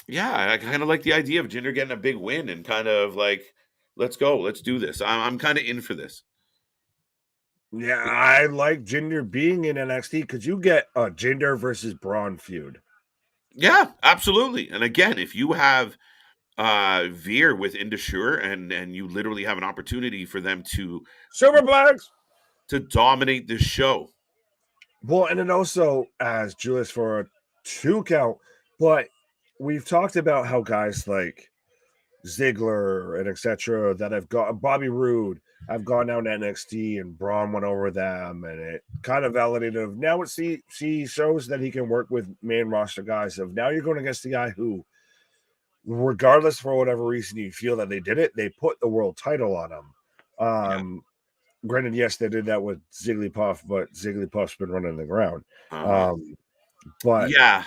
[SPEAKER 1] Yeah, I kind of like the idea of Jinder getting a big win and kind of like, let's go. Let's do this. I'm kind of in for this.
[SPEAKER 2] Yeah, I like Jinder being in NXT because you get a Jinder versus Bron feud.
[SPEAKER 1] Yeah, absolutely. And again, if you have Veer with Indusure and you literally have an opportunity for them to
[SPEAKER 2] Superplex
[SPEAKER 1] to dominate this show.
[SPEAKER 2] Well, and it also as Julius for a 2 count, but we've talked about how guys like Ziggler and etc. that have got Bobby Roode have gone down to NXT and Braun went over them, and it kind of validated of now it see shows that he can work with main roster guys. Of now you're going against the guy who, regardless for whatever reason you feel that they did it, they put the world title on him. Granted, yes, they did that with Zigglypuff, but Zigglypuff's been running the ground. But
[SPEAKER 1] yeah,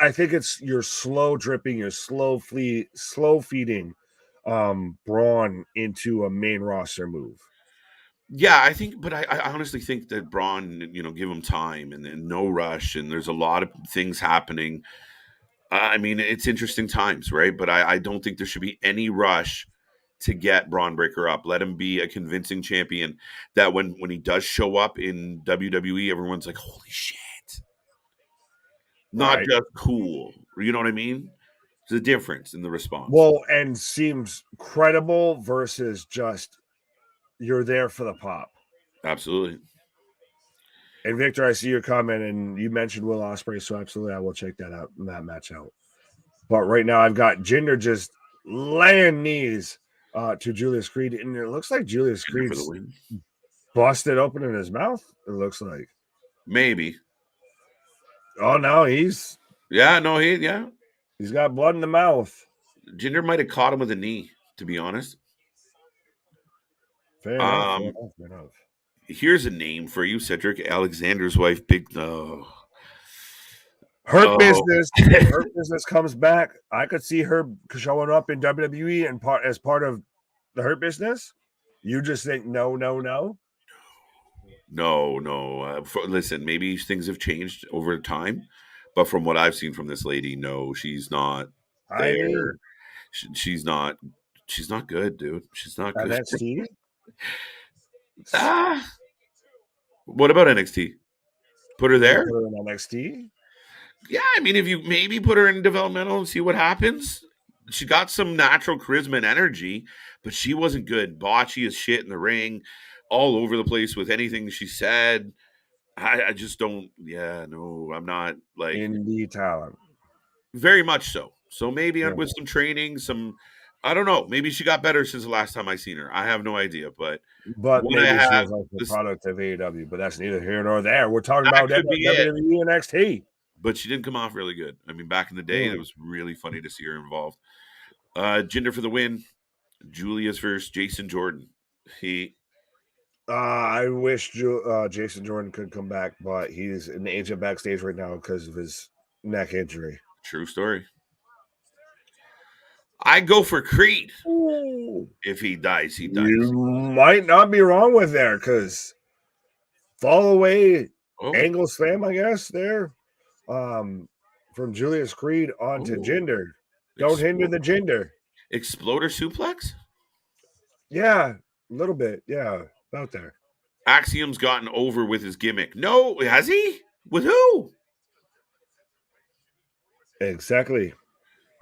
[SPEAKER 2] I think it's your slow dripping, your slow feeding Braun into a main roster move.
[SPEAKER 1] Yeah, I think, but I honestly think that Braun, give him time and no rush, and there's a lot of things happening. I mean, it's interesting times, right? But I don't think there should be any rush to get Braun Breaker up. Let him be a convincing champion that when he does show up in WWE, everyone's like, holy shit. Not just cool. You know what I mean? There's a difference in the response.
[SPEAKER 2] Well, and seems credible versus just you're there for the pop.
[SPEAKER 1] Absolutely.
[SPEAKER 2] And Victor, I see your comment, and you mentioned Will Ospreay, so absolutely, I will check that match out. But right now, I've got Jinder just laying knees to Julius Creed, and it looks like Julius
[SPEAKER 1] Jinder for the
[SPEAKER 2] Creed's
[SPEAKER 1] win.
[SPEAKER 2] busted open in his mouth. It looks like.
[SPEAKER 1] Maybe.
[SPEAKER 2] Oh no, he's got blood in the mouth.
[SPEAKER 1] Jinder might have caught him with a knee, to be honest.
[SPEAKER 2] Fair enough. Fair enough. Fair enough.
[SPEAKER 1] Here's a name for you, Cedric. Alexander's wife, Big.
[SPEAKER 2] Hurt Business. If Hurt Business comes back, I could see her showing up in WWE and as part of the Hurt Business. You just think no.
[SPEAKER 1] No. Listen, maybe things have changed over time, but from what I've seen from this lady, no, she's not there.
[SPEAKER 2] I mean,
[SPEAKER 1] she's not. She's not good, dude. She's not good.
[SPEAKER 2] NXT.
[SPEAKER 1] What about NXT? Put her there.
[SPEAKER 2] Put her in NXT.
[SPEAKER 1] Yeah, I mean, if you maybe put her in developmental and see what happens. She got some natural charisma and energy, but she wasn't good. Botchy as shit in the ring, all over the place with anything she said. I just don't. Yeah, no, I'm not like
[SPEAKER 2] indie talent.
[SPEAKER 1] Very much so. So maybe with some training, I don't know. Maybe she got better since the last time I seen her. I have no idea, but
[SPEAKER 2] maybe she was like the product of AEW. But that's neither here nor there. We're talking about WWE and NXT.
[SPEAKER 1] But she didn't come off really good. I mean, back in the day, it was really funny to see her involved. Jinder for the win. Julius versus Jason Jordan.
[SPEAKER 2] I wish Jason Jordan could come back, but he's an agent backstage right now because of his neck injury.
[SPEAKER 1] True story. I go for Creed.
[SPEAKER 2] Ooh.
[SPEAKER 1] If he dies, he dies.
[SPEAKER 2] You might not be wrong with there because fall away angle slam, I guess, there from Julius Creed onto Jinder. Don't hinder the Jinder.
[SPEAKER 1] Exploder suplex?
[SPEAKER 2] Yeah, a little bit. Yeah, about there.
[SPEAKER 1] Axiom's gotten over with his gimmick. No, has he? With who?
[SPEAKER 2] Exactly.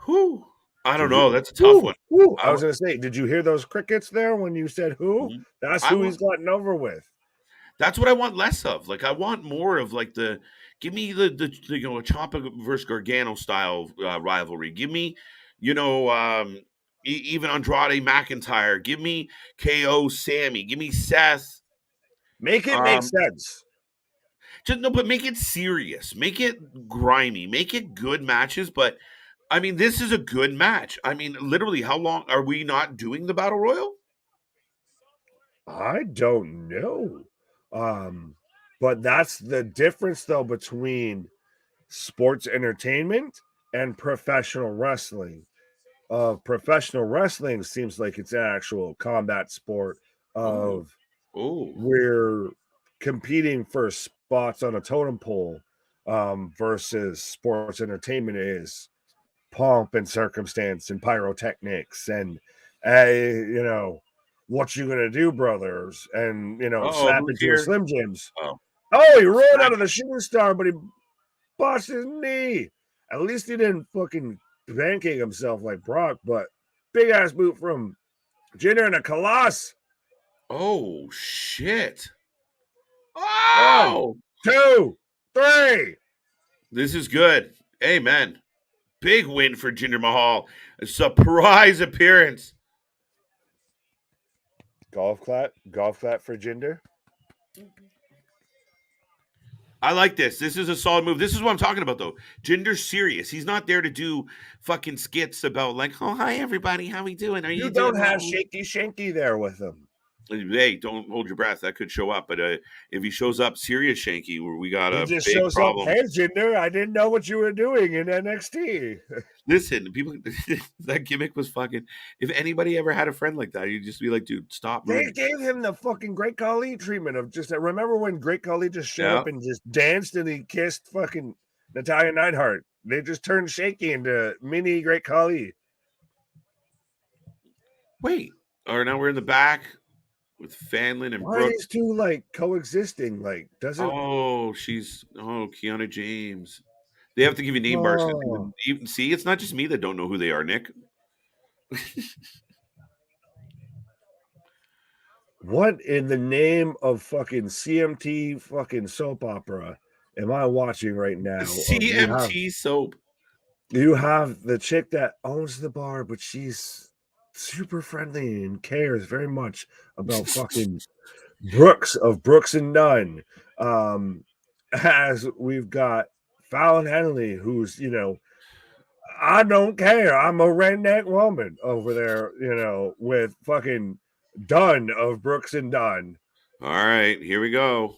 [SPEAKER 1] Who? I don't know. That's a tough one.
[SPEAKER 2] I was going to say, did you hear those crickets there when you said who? Mm-hmm. That's who he's gotten over with.
[SPEAKER 1] That's what I want less of. Like, I want more of like give me the Ciampa versus Gargano style rivalry. Give me, even Andrade McIntyre. Give me KO Sammy. Give me Seth.
[SPEAKER 2] Make it make sense.
[SPEAKER 1] But make it serious. Make it grimy. Make it good matches. But I mean, this is a good match. I mean, literally, how long are we not doing the Battle Royal?
[SPEAKER 2] I don't know. But that's the difference, though, between sports entertainment and professional wrestling. Professional wrestling seems like it's an actual combat sport of we're competing for spots on a totem pole versus sports entertainment is pomp and circumstance and pyrotechnics and what you gonna do, brothers, and snap into your Slim Jims. He rolled out of the shooting star, but he botched his knee. At least he didn't fucking pancake himself like Brock, but big ass boot from Jinder and a Colossus.
[SPEAKER 1] Oh shit. Oh,
[SPEAKER 2] 1, 2, 3.
[SPEAKER 1] This is good. Amen. Big win for Jinder Mahal. A surprise appearance.
[SPEAKER 2] Golf clap for Jinder.
[SPEAKER 1] I like this. This is a solid move. This is what I'm talking about, though. Jinder's serious. He's not there to do fucking skits about like, oh, hi, everybody. How we doing? Are you
[SPEAKER 2] don't have Shaky Shanky there with him.
[SPEAKER 1] Hey, don't hold your breath. That could show up. But if he shows up serious Shanky, we got a
[SPEAKER 2] just
[SPEAKER 1] big
[SPEAKER 2] shows
[SPEAKER 1] problem.
[SPEAKER 2] Up, hey, Jinder, I didn't know what you were doing in NXT.
[SPEAKER 1] Listen, people, that gimmick was fucking. If anybody ever had a friend like that, you'd just be like, dude, stop.
[SPEAKER 2] They gave him the fucking Great Khali treatment of just. Remember when Great Khali just showed up and just danced and he kissed fucking Natalya Neidhart? They just turned Shaky into mini Great Khali.
[SPEAKER 1] Wait, now we're in the back with Fanlin and Brooke.
[SPEAKER 2] These two like coexisting? Like, doesn't?
[SPEAKER 1] Kiana James. They have to give you name bars. See, it's not just me that don't know who they are, Nick.
[SPEAKER 2] What in the name of fucking CMT fucking soap opera am I watching right now?
[SPEAKER 1] CMT soap.
[SPEAKER 2] You have the chick that owns the bar, but she's super friendly and cares very much about fucking Brooks of Brooks and Dunn. As we've got Fallon Henley, who's, I don't care. I'm a redneck woman over there, with fucking Dunn of Brooks and Dunn.
[SPEAKER 1] All right, here we go.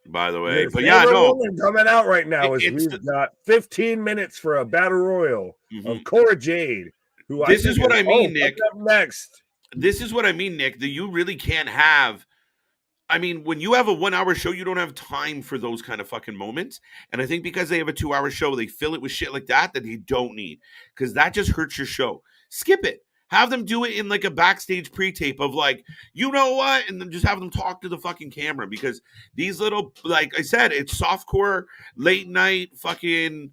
[SPEAKER 1] By the way,
[SPEAKER 2] Your
[SPEAKER 1] but yeah,
[SPEAKER 2] favorite
[SPEAKER 1] no,
[SPEAKER 2] woman coming out right now is
[SPEAKER 1] it's
[SPEAKER 2] we've got 15 minutes for a battle royal of Cora Jade, who I
[SPEAKER 1] this is
[SPEAKER 2] think
[SPEAKER 1] what
[SPEAKER 2] is
[SPEAKER 1] I mean,
[SPEAKER 2] what's
[SPEAKER 1] Nick.
[SPEAKER 2] up next.
[SPEAKER 1] This is what I mean, Nick. That you really can't have. I mean, when you have a 1 hour show, you don't have time for those kind of fucking moments. And I think because they have a 2 hour show, they fill it with shit like that you don't need, because that just hurts your show. Skip it. Have them do it in like a backstage pre-tape of like, you know what, and then just have them talk to the fucking camera, because these little, like I said, it's softcore late night fucking.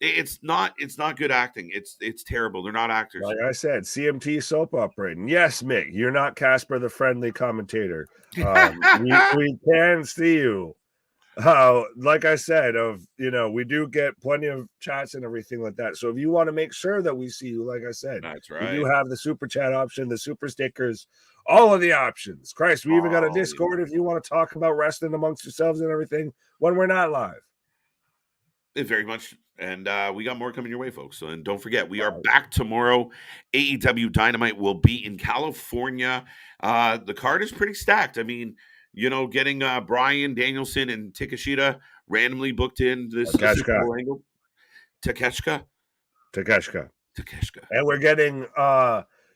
[SPEAKER 1] It's not good acting. It's terrible. They're not actors.
[SPEAKER 2] Like I said, CMT soap opera. And yes, Mick, you're not Casper the friendly commentator. We can see you. Like I said, we do get plenty of chats and everything like that. So if you want to make sure that we see you, like I said,
[SPEAKER 1] That's
[SPEAKER 2] we
[SPEAKER 1] right.
[SPEAKER 2] do have the super chat option, the super stickers, all of the options. Christ, we even got a Discord if you want to talk about wrestling amongst yourselves and everything when we're not live.
[SPEAKER 1] Very much. And we got more coming your way, folks. So, and don't forget, we are back tomorrow. AEW Dynamite will be in California. The card is pretty stacked. I mean, getting Bryan Danielson and Takeshita randomly booked in this angle. Takeshka.
[SPEAKER 2] And we're getting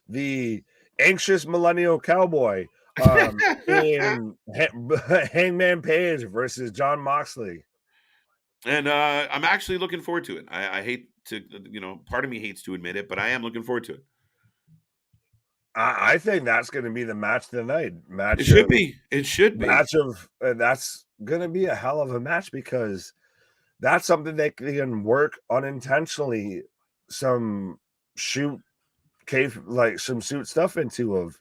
[SPEAKER 2] the anxious millennial cowboy in Hangman Page versus Jon Moxley.
[SPEAKER 1] And I'm actually looking forward to it. I hate to, part of me hates to admit it, but I am looking forward to it.
[SPEAKER 2] I think that's going to be the match of the night.
[SPEAKER 1] It should be.
[SPEAKER 2] That's going to be a hell of a match, because that's something they can work unintentionally some shoot stuff into of,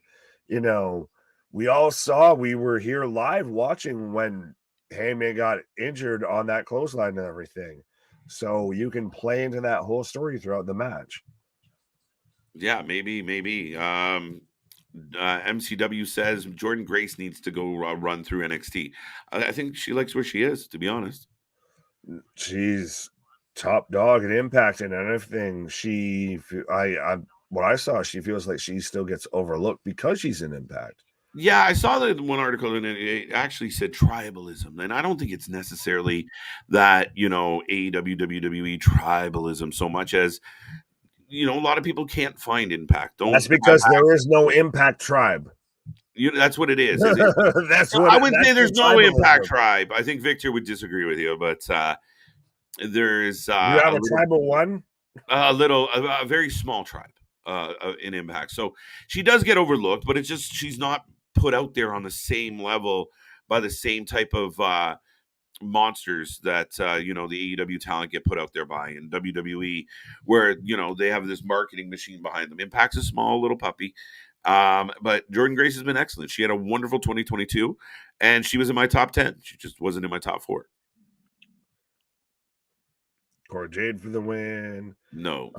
[SPEAKER 2] we all saw, we were here live watching when Heyman got injured on that clothesline and everything. So you can play into that whole story throughout the match.
[SPEAKER 1] Yeah, maybe. MCW says Jordan Grace needs to go run through NXT. I think she likes where she is, to be honest.
[SPEAKER 2] She's top dog and Impact and anything. What I saw, she feels like she still gets overlooked because she's in Impact.
[SPEAKER 1] Yeah, I saw that one article and it actually said tribalism. And I don't think it's necessarily that, AEW, WWE tribalism so much as, a lot of people can't find Impact.
[SPEAKER 2] That's because there is no Impact tribe.
[SPEAKER 1] That's what it is.
[SPEAKER 2] I
[SPEAKER 1] wouldn't say there's no Impact tribe. I think Victor would disagree with you, but there's
[SPEAKER 2] you have a tribal one?
[SPEAKER 1] A very small tribe in Impact. So she does get overlooked, but it's just she's not put out there on the same level by the same type of monsters that the AEW talent get put out there by in WWE, where they have this marketing machine behind them. Impact's a small little puppy, but Jordan Grace has been excellent. She had a wonderful 2022, and she was in my top 10. She just wasn't in my top 4.
[SPEAKER 2] Cora Jade for the win.
[SPEAKER 1] No.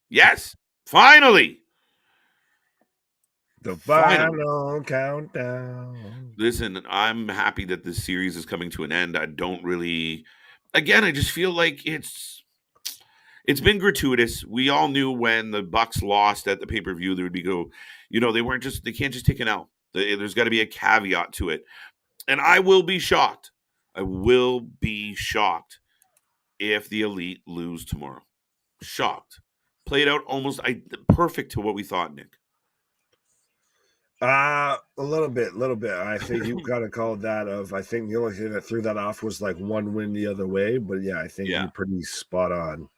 [SPEAKER 1] Yes, finally.
[SPEAKER 2] The final countdown.
[SPEAKER 1] Listen, I'm happy that this series is coming to an end. I don't really, again, I just feel like it's been gratuitous. We all knew when the Bucks lost at the pay-per-view, there would be they can't just take an L. There's got to be a caveat to it. And I will be shocked. If the Elite lose tomorrow. Shocked. Played out almost perfect to what we thought, Nick.
[SPEAKER 2] A little bit. I think you got to call that I think the only thing that threw that off was like one win the other way. But yeah, I think you're pretty spot on.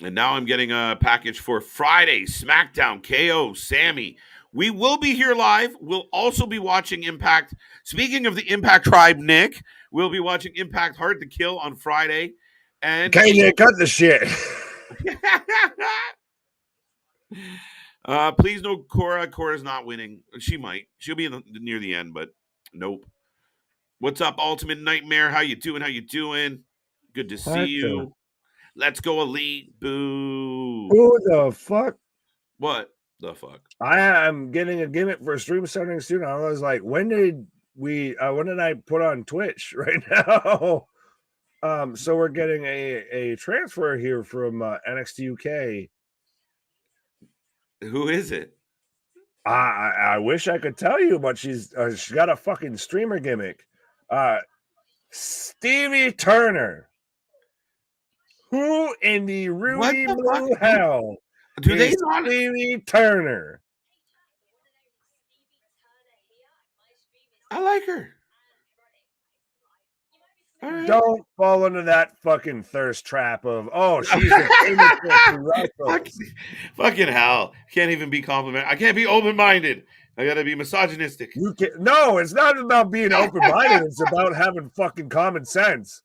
[SPEAKER 1] And now I'm getting a package for Friday, SmackDown, KO, Sammy. We will be here live. We'll also be watching Impact. Speaking of the Impact tribe, Nick, we'll be watching Impact Hard to Kill on Friday. And
[SPEAKER 2] cut the shit.
[SPEAKER 1] Please no Cora. Cora's not winning. She might. She'll be near the end, but nope. What's up, Ultimate Nightmare? How you doing? How you doing? Good to see
[SPEAKER 2] What the?
[SPEAKER 1] you. Let's go, Elite. Boo.
[SPEAKER 2] Who the fuck?
[SPEAKER 1] What the fuck?
[SPEAKER 2] I am getting a gimmick for a stream starting soon. I was like, when did I put on Twitch right now? So we're getting a transfer here from NXT UK.
[SPEAKER 1] Who is it?
[SPEAKER 2] I wish I could tell you, but she's got a fucking streamer gimmick. Stevie Turner. Who in the Rudy Blue hell
[SPEAKER 1] Do they
[SPEAKER 2] is
[SPEAKER 1] not?
[SPEAKER 2] Stevie Turner?
[SPEAKER 1] I like her. All right.
[SPEAKER 2] Don't fall into that fucking thirst trap of, oh, she's the famous
[SPEAKER 1] fucking hell. Can't even be complimentary. I can't be open-minded. I gotta be misogynistic.
[SPEAKER 2] No, it's not about being open-minded. It's about having fucking common sense.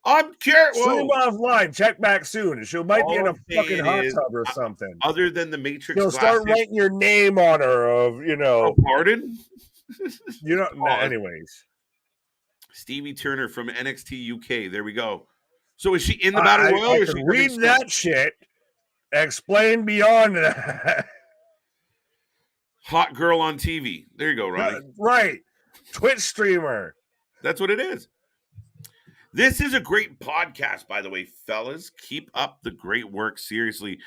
[SPEAKER 1] I'm curious.
[SPEAKER 2] Stream offline. Check back soon. She might be in a fucking hot tub or something.
[SPEAKER 1] Other than the Matrix,
[SPEAKER 2] you'll start writing your name on her.
[SPEAKER 1] Oh, pardon.
[SPEAKER 2] Anyways.
[SPEAKER 1] Stevie Turner from NXT UK. There we go. So is she in the Battle Royal?
[SPEAKER 2] I can read that shit. Explain beyond that.
[SPEAKER 1] Hot girl on TV. There you go, Ronnie.
[SPEAKER 2] Right. Twitch streamer.
[SPEAKER 1] That's what it is. This is a great podcast, by the way, fellas. Keep up the great work. Seriously.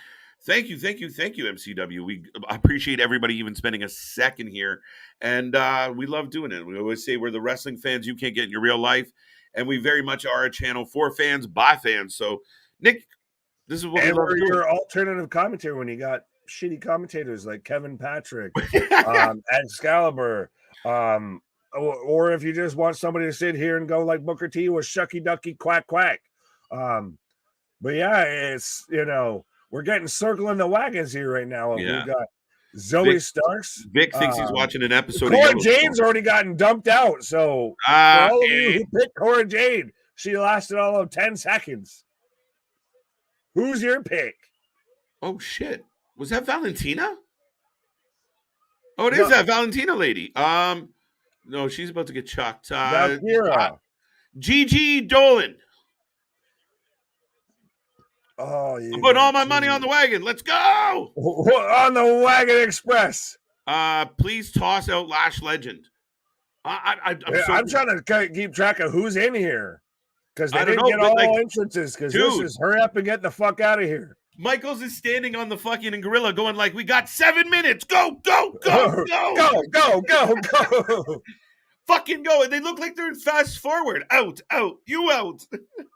[SPEAKER 1] Thank you, MCW. We appreciate everybody even spending a second here. And we love doing it. We always say we're the wrestling fans you can't get in your real life. And we very much are a channel for fans, by fans. So, Nick, this is what we love doing.
[SPEAKER 2] Your alternative commentary when you got shitty commentators like Kevin Patrick, Excalibur, or if you just want somebody to sit here and go like Booker T with Shucky Ducky Quack Quack. But yeah, it's, we're getting circling the wagons here right now.
[SPEAKER 1] Yeah.
[SPEAKER 2] We've got Zoe Starks.
[SPEAKER 1] Vic thinks he's watching an episode
[SPEAKER 2] Cora
[SPEAKER 1] of
[SPEAKER 2] Jade's already gotten dumped out. So for all of you who picked Cora Jade, she lasted all of 10 seconds. Who's your pick?
[SPEAKER 1] Oh, shit. Was that Valentina? Oh, it is that Valentina lady. No, she's about to get chucked. Gigi Dolan.
[SPEAKER 2] Oh, yeah.
[SPEAKER 1] I'm putting all my money on the wagon. Let's go.
[SPEAKER 2] On the Wagon Express.
[SPEAKER 1] Please toss out Lash Legend.
[SPEAKER 2] I'm trying to keep track of who's in here. Because they didn't get all entrances. Because this is hurry up and get the fuck out of here.
[SPEAKER 1] Michaels is standing on the fucking gorilla going like, we got 7 minutes. Go, go, go, go.
[SPEAKER 2] Go.
[SPEAKER 1] Fucking go. And they look like they're in fast forward. Out, you out.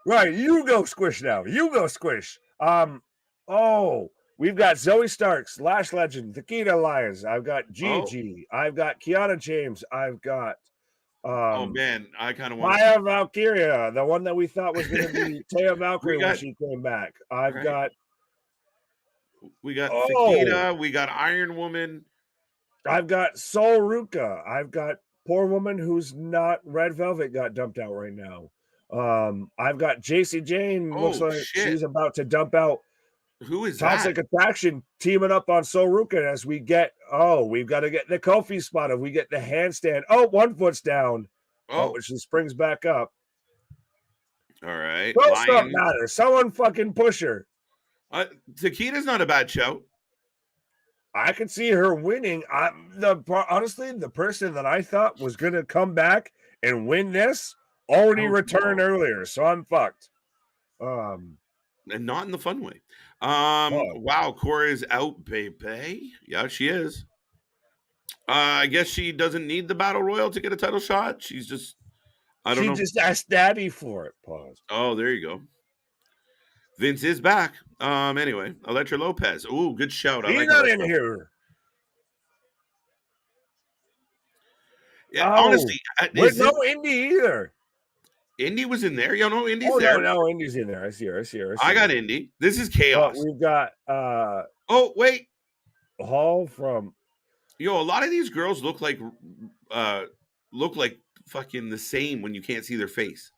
[SPEAKER 2] Right, you go squish now. You go squish. We've got Zoe Starks, Lash Legend, Takeda Lyons. I've got Gigi. I've got Kiana James. I've got
[SPEAKER 1] oh man, I kind of want
[SPEAKER 2] Maya Valkyria, the one that we thought was going to be Taya Valkyrie when she came back.
[SPEAKER 1] We got Takeda, we got Iron Woman.
[SPEAKER 2] I've got Sol Ruka. I've got poor woman who's not Red Velvet got dumped out right now. I've got JC Jane. Looks like she's about to dump out.
[SPEAKER 1] Who is
[SPEAKER 2] Toxic Attraction teaming up on Sol Ruka as we get. We've got to get the Kofi spot. If we get the handstand. 1 foot's down. But she springs back up.
[SPEAKER 1] All right.
[SPEAKER 2] Don't stop matter. Someone fucking push her.
[SPEAKER 1] Takeda's not a bad show.
[SPEAKER 2] I could see her winning. Honestly, the person that I thought was going to come back and win this already returned earlier, so I'm fucked.
[SPEAKER 1] And not in the fun way. Wow, Cora is out, baby. Yeah, she is. I guess she doesn't need the Battle Royal to get a title shot. She's just, I don't know.
[SPEAKER 2] She just asked Daddy for it. Pause.
[SPEAKER 1] Oh, there you go. Vince is back. Anyway, Elektra Lopez. Ooh, good shout.
[SPEAKER 2] He's not in here.
[SPEAKER 1] Yeah, honestly.
[SPEAKER 2] There's no Indy either.
[SPEAKER 1] Indy was in there. You know, Indy's there.
[SPEAKER 2] No, Indy's in there. I see her.
[SPEAKER 1] I got Indy. This is chaos.
[SPEAKER 2] We've got
[SPEAKER 1] wait.
[SPEAKER 2] Hall from
[SPEAKER 1] a lot of these girls look like fucking the same when you can't see their face.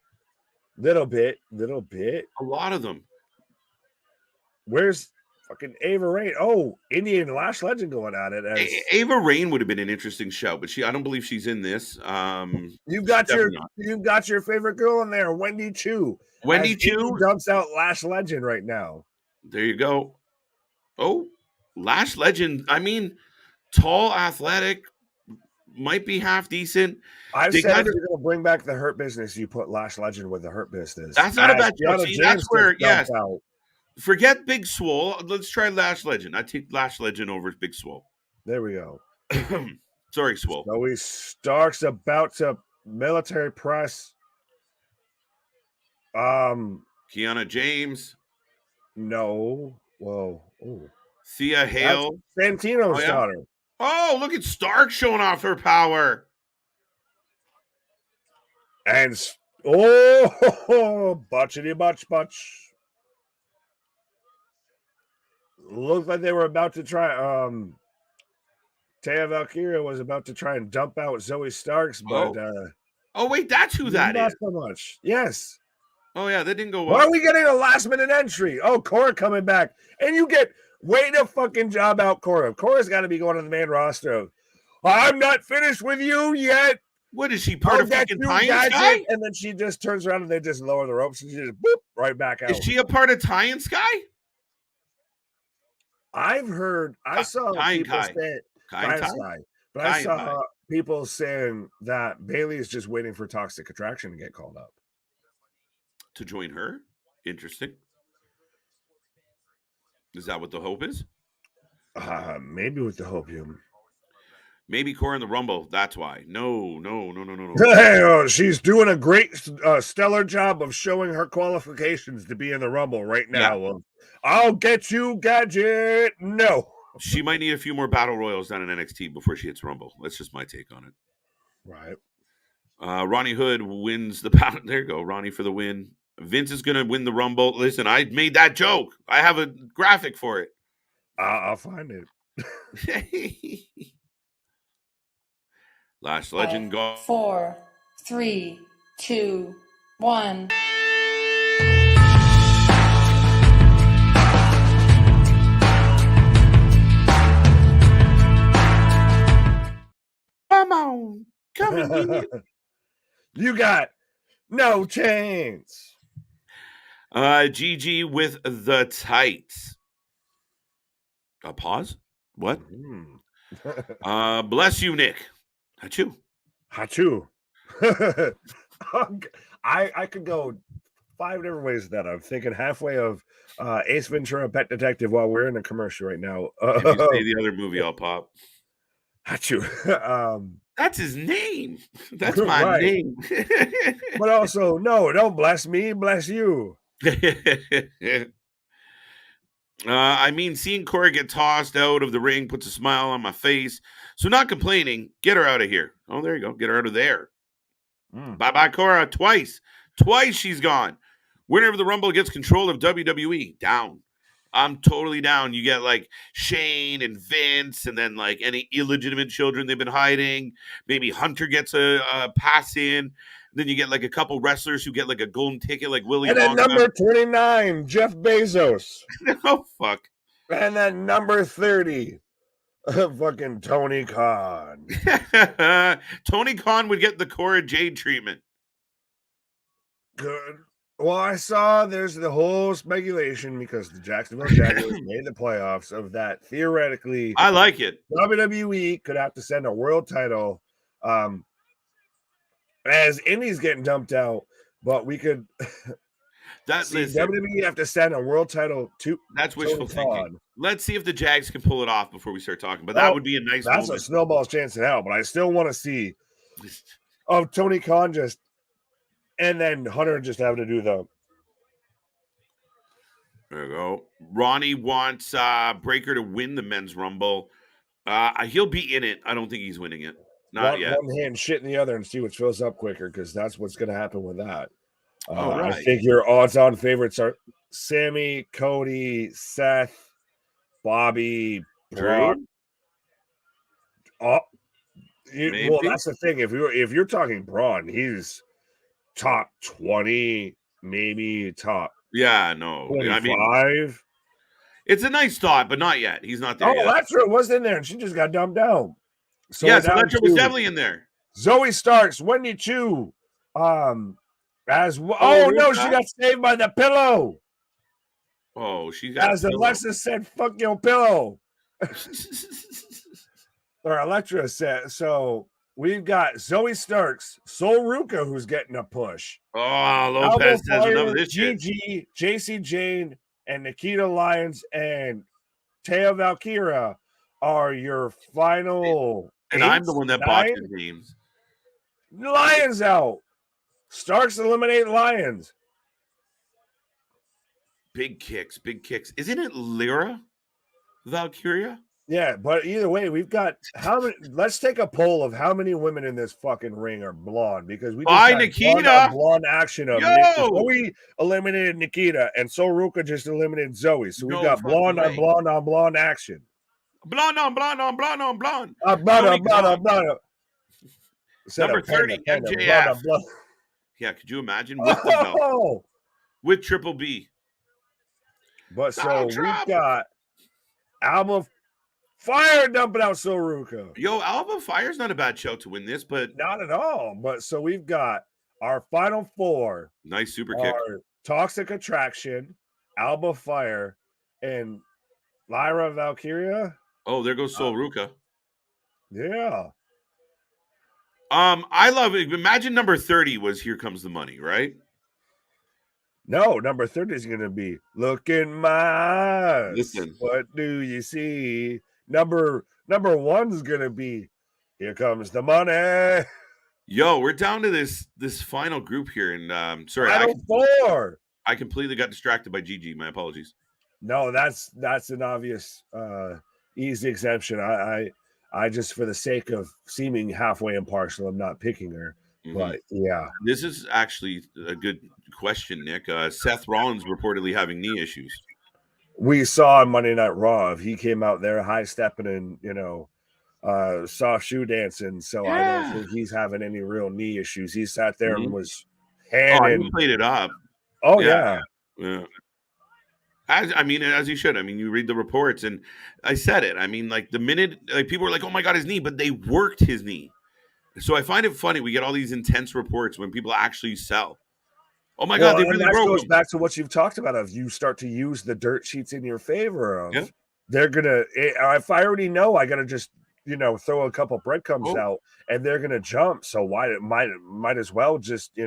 [SPEAKER 2] Little bit.
[SPEAKER 1] A lot of them.
[SPEAKER 2] Where's fucking Ava Rain. Oh, Indian Lash Legend going at it. As
[SPEAKER 1] Ava Rain would have been an interesting show, but I don't believe she's in this.
[SPEAKER 2] you've
[SPEAKER 1] She's
[SPEAKER 2] got
[SPEAKER 1] definitely not.
[SPEAKER 2] you've got your favorite girl in there, Wendy Chu.
[SPEAKER 1] Wendy
[SPEAKER 2] As Indy
[SPEAKER 1] Chu.
[SPEAKER 2] dumps out Lash Legend right now.
[SPEAKER 1] There you go. Oh, Lash Legend. I mean, tall, athletic, might be half decent.
[SPEAKER 2] I've
[SPEAKER 1] They
[SPEAKER 2] said
[SPEAKER 1] kind
[SPEAKER 2] if
[SPEAKER 1] of.
[SPEAKER 2] you're going to bring back the Hurt Business, you put Lash Legend with the Hurt Business.
[SPEAKER 1] That's not a
[SPEAKER 2] As
[SPEAKER 1] bad show.
[SPEAKER 2] Kiana
[SPEAKER 1] See,
[SPEAKER 2] James
[SPEAKER 1] that's where,
[SPEAKER 2] gets dumped
[SPEAKER 1] yes.
[SPEAKER 2] out.
[SPEAKER 1] Forget Big Swole. Let's try Lash Legend. I take Lash Legend over Big Swole.
[SPEAKER 2] There we go.
[SPEAKER 1] Sorry, Swole.
[SPEAKER 2] Zoe Stark's about to military press.
[SPEAKER 1] Kiana James.
[SPEAKER 2] No. Whoa. Oh.
[SPEAKER 1] Thea Hale.
[SPEAKER 2] That's Santino's
[SPEAKER 1] yeah?
[SPEAKER 2] daughter.
[SPEAKER 1] Oh, look at Stark showing off her power.
[SPEAKER 2] And butchity butch. Looks like they were about to try. Taya Valkyria was about to try and dump out Zoe Starks, but
[SPEAKER 1] oh wait, that's who that
[SPEAKER 2] not
[SPEAKER 1] is.
[SPEAKER 2] so much. Yes.
[SPEAKER 1] Oh yeah, that didn't go well.
[SPEAKER 2] Why are we getting a last minute entry? Oh, Cora coming back, and you get way to fucking job out Cora. Cora's got to be going to the main roster. I'm not finished with you yet.
[SPEAKER 1] What is she, part of fucking Tie and Sky?
[SPEAKER 2] And then she just turns around and they just lower the ropes and she just boop right back out.
[SPEAKER 1] Is she a part of Tie and Sky?
[SPEAKER 2] I've heard, I saw people say but I saw people saying that Bailey is just waiting for Toxic Attraction to get called up
[SPEAKER 1] to join her. Interesting. Is that what the hope is?
[SPEAKER 2] Maybe with the hopium.
[SPEAKER 1] Maybe Cora in the Rumble. That's why. No.
[SPEAKER 2] Hey, she's doing a great, stellar job of showing her qualifications to be in the Rumble right now. Yeah. I'll get you, Gadget. No.
[SPEAKER 1] She might need a few more battle royals down in NXT before she hits Rumble. That's just my take on it.
[SPEAKER 2] Right.
[SPEAKER 1] Ronnie Hood wins the battle. There you go. Ronnie for the win. Vince is going to win the Rumble. Listen, I made that joke. I have a graphic for it.
[SPEAKER 2] I'll find it.
[SPEAKER 1] Lash Legend go.
[SPEAKER 3] 4, 3, 2, 1.
[SPEAKER 1] Come on. Come and give me.
[SPEAKER 2] You got no chance.
[SPEAKER 1] GG with the tights. A pause? What? Bless you, Nick. Hachu.
[SPEAKER 2] I could go 5 different ways with that. I'm thinking halfway of Ace Ventura Pet Detective while we're in a commercial right now.
[SPEAKER 1] If you say the other movie, I'll pop.
[SPEAKER 2] Hachu.
[SPEAKER 1] That's his name. That's my name.
[SPEAKER 2] But also, no, don't bless me, bless you.
[SPEAKER 1] I mean, seeing Cora get tossed out of the ring puts a smile on my face. So not complaining. Get her out of here. Oh, there you go. Get her out of there. Bye-bye, Cora. Twice she's gone. Winner of the Rumble gets control of WWE. Down. I'm totally down. You get like Shane and Vince and then like any illegitimate children they've been hiding. Maybe Hunter gets a pass in. Then you get like a couple wrestlers who get like a golden ticket like Willie
[SPEAKER 2] Wonka. And then number 29, Jeff Bezos.
[SPEAKER 1] Oh, fuck.
[SPEAKER 2] And then number 30, fucking Tony Khan.
[SPEAKER 1] Tony Khan would get the Cora Jade treatment.
[SPEAKER 2] Good. Well, I saw there's the whole speculation because the Jacksonville Jaguars made the playoffs of that. Theoretically,
[SPEAKER 1] I like it.
[SPEAKER 2] WWE could have to send a world title as Indy's getting dumped out, but we could WWE have to send a world title to.
[SPEAKER 1] That's wishful thinking. Let's see if the Jags can pull it off before we start talking. But that would be a nice.
[SPEAKER 2] That's moment. A snowball's chance in hell. But I still want to see Tony Khan just, and then Hunter just having to do the.
[SPEAKER 1] There you go. Ronnie wants Breaker to win the men's Rumble. He'll be in it. I don't think he's winning it. Not yet.
[SPEAKER 2] One hand, shit in the other, and see what fills up quicker because that's what's going to happen with that.
[SPEAKER 1] Right.
[SPEAKER 2] I think your odds-on favorites are Sammy, Cody, Seth, Bobby, Brock. Well, that's the thing. If you're talking Bron, he's top 20, maybe top.
[SPEAKER 1] Yeah, no.
[SPEAKER 2] 25.
[SPEAKER 1] I mean, It's a nice thought, but not yet. He's not there
[SPEAKER 2] Oh,
[SPEAKER 1] yet.
[SPEAKER 2] Electra was in there, and she just got dumped down. So
[SPEAKER 1] Yes, Electra was definitely in there.
[SPEAKER 2] Zoe Starks, Wendy Chu, as well.
[SPEAKER 1] Oh,
[SPEAKER 2] Oh no,
[SPEAKER 1] Ruka?
[SPEAKER 2] she got saved by the pillow.
[SPEAKER 1] Oh, she got
[SPEAKER 2] As Alexa said, "Fuck your pillow," or Electra said. So we've got Zoe Starks, Sol Ruka, who's getting a push.
[SPEAKER 1] Oh, Lopez says enough of this shit.
[SPEAKER 2] Gigi, JC Jane, and Nikita Lyons and Taya Valkyria are your final.
[SPEAKER 1] And I'm the one that botches names.
[SPEAKER 2] Lions out. Starks eliminate Lions.
[SPEAKER 1] Big kicks, big kicks. Isn't it Lyra Valkyria?
[SPEAKER 2] Yeah, but either way, we've got how many? Let's take a poll of how many women in this fucking ring are blonde, because we just
[SPEAKER 1] Nikita
[SPEAKER 2] blonde action of we eliminated Nikita, and So Ruka just eliminated Zoe. So we've got blonde on blonde on blonde action.
[SPEAKER 1] Blonde on blonde on blonde on blonde.
[SPEAKER 2] Blonde.
[SPEAKER 1] Number 30, MJF. Yeah, could you imagine with the belt? With Triple B.
[SPEAKER 2] But so we've got Alba Fire dumping out So Ruka.
[SPEAKER 1] Yo, Alba Fire's not a bad show to win this, but
[SPEAKER 2] not at all. But so we've got our final four.
[SPEAKER 1] Nice super kick.
[SPEAKER 2] Toxic Attraction, Alba Fire, and Lyra Valkyria.
[SPEAKER 1] Oh, there goes Sol Ruka.
[SPEAKER 2] Yeah.
[SPEAKER 1] I love it. Imagine number 30 was Here Comes the Money, right?
[SPEAKER 2] No, number 30 is going to be Look in My Eyes.
[SPEAKER 1] Listen.
[SPEAKER 2] What do you see? Number one's going to be Here Comes the Money.
[SPEAKER 1] Yo, we're down to this final group here, and sorry, I completely got distracted by Gigi. My apologies.
[SPEAKER 2] No, that's an obvious easy exemption. I just, for the sake of seeming halfway impartial, I'm not picking her. Mm-hmm. But yeah,
[SPEAKER 1] this is actually a good question, Nick. Seth Rollins reportedly having knee issues.
[SPEAKER 2] We saw on Monday Night Raw, he came out there high stepping and soft shoe dancing. So I don't think he's having any real knee issues. He sat there and was
[SPEAKER 1] he played it up.
[SPEAKER 2] Oh yeah.
[SPEAKER 1] As you should. I mean, you read the reports, and I said it. I mean, like the minute people were like, "Oh my god, his knee," but they worked his knee. So I find it funny. We get all these intense reports when people actually sell. Oh my god, they really broke.
[SPEAKER 2] That goes back to what you've talked about. Of you start to use the dirt sheets in your favor. They're gonna. If I already know, I gotta just throw a couple breadcrumbs out, and they're gonna jump. So why might as well just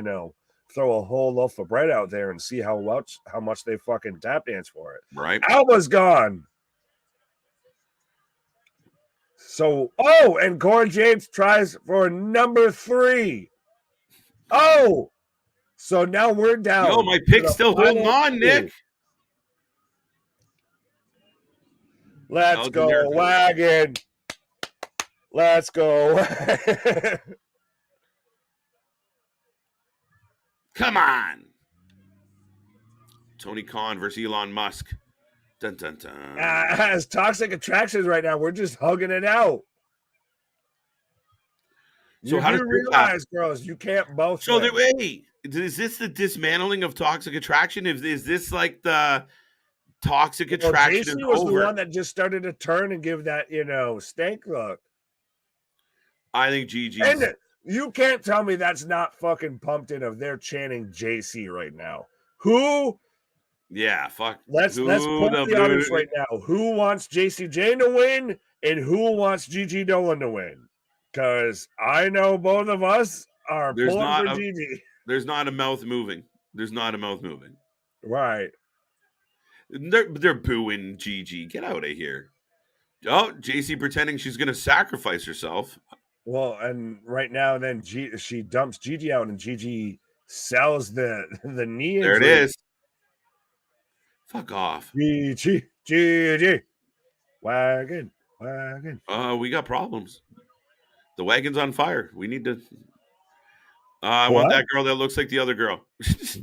[SPEAKER 2] throw a whole loaf of bread out there and see how much they fucking tap dance for it.
[SPEAKER 1] Right.
[SPEAKER 2] Alba's gone. So, and Corey James tries for number 3. Oh, so now we're down.
[SPEAKER 1] Yo, my pick's still holding on, Nick.
[SPEAKER 2] Let's go, Wagon. Let's go.
[SPEAKER 1] Come on. Tony Khan versus Elon Musk. Dun, dun, dun.
[SPEAKER 2] As Toxic Attractions right now, we're just hugging it out. So how do you realize, girls, you can't both.
[SPEAKER 1] So wait, is this the dismantling of Toxic Attraction? Is this like the Toxic Attraction?
[SPEAKER 2] JC was the one that just started to turn and give that stank look.
[SPEAKER 1] I think Gigi.
[SPEAKER 2] And you can't tell me that's not fucking pumped in of they're chanting JC right now. Who?
[SPEAKER 1] Yeah, fuck.
[SPEAKER 2] Let's put the audience right now. Who wants JC Jane to win and who wants Gigi Dolan to win? Because I know both of us are pulling for Gigi.
[SPEAKER 1] There's not a mouth moving.
[SPEAKER 2] Right.
[SPEAKER 1] They're booing Gigi. Get out of here. Oh, JC pretending she's going to sacrifice herself.
[SPEAKER 2] Well, and right now, then she dumps Gigi out, and Gigi sells the knee.
[SPEAKER 1] There it is. Fuck off.
[SPEAKER 2] Gigi. Wagon.
[SPEAKER 1] We got problems. The wagon's on fire. We need to. I want that girl that looks like the other girl.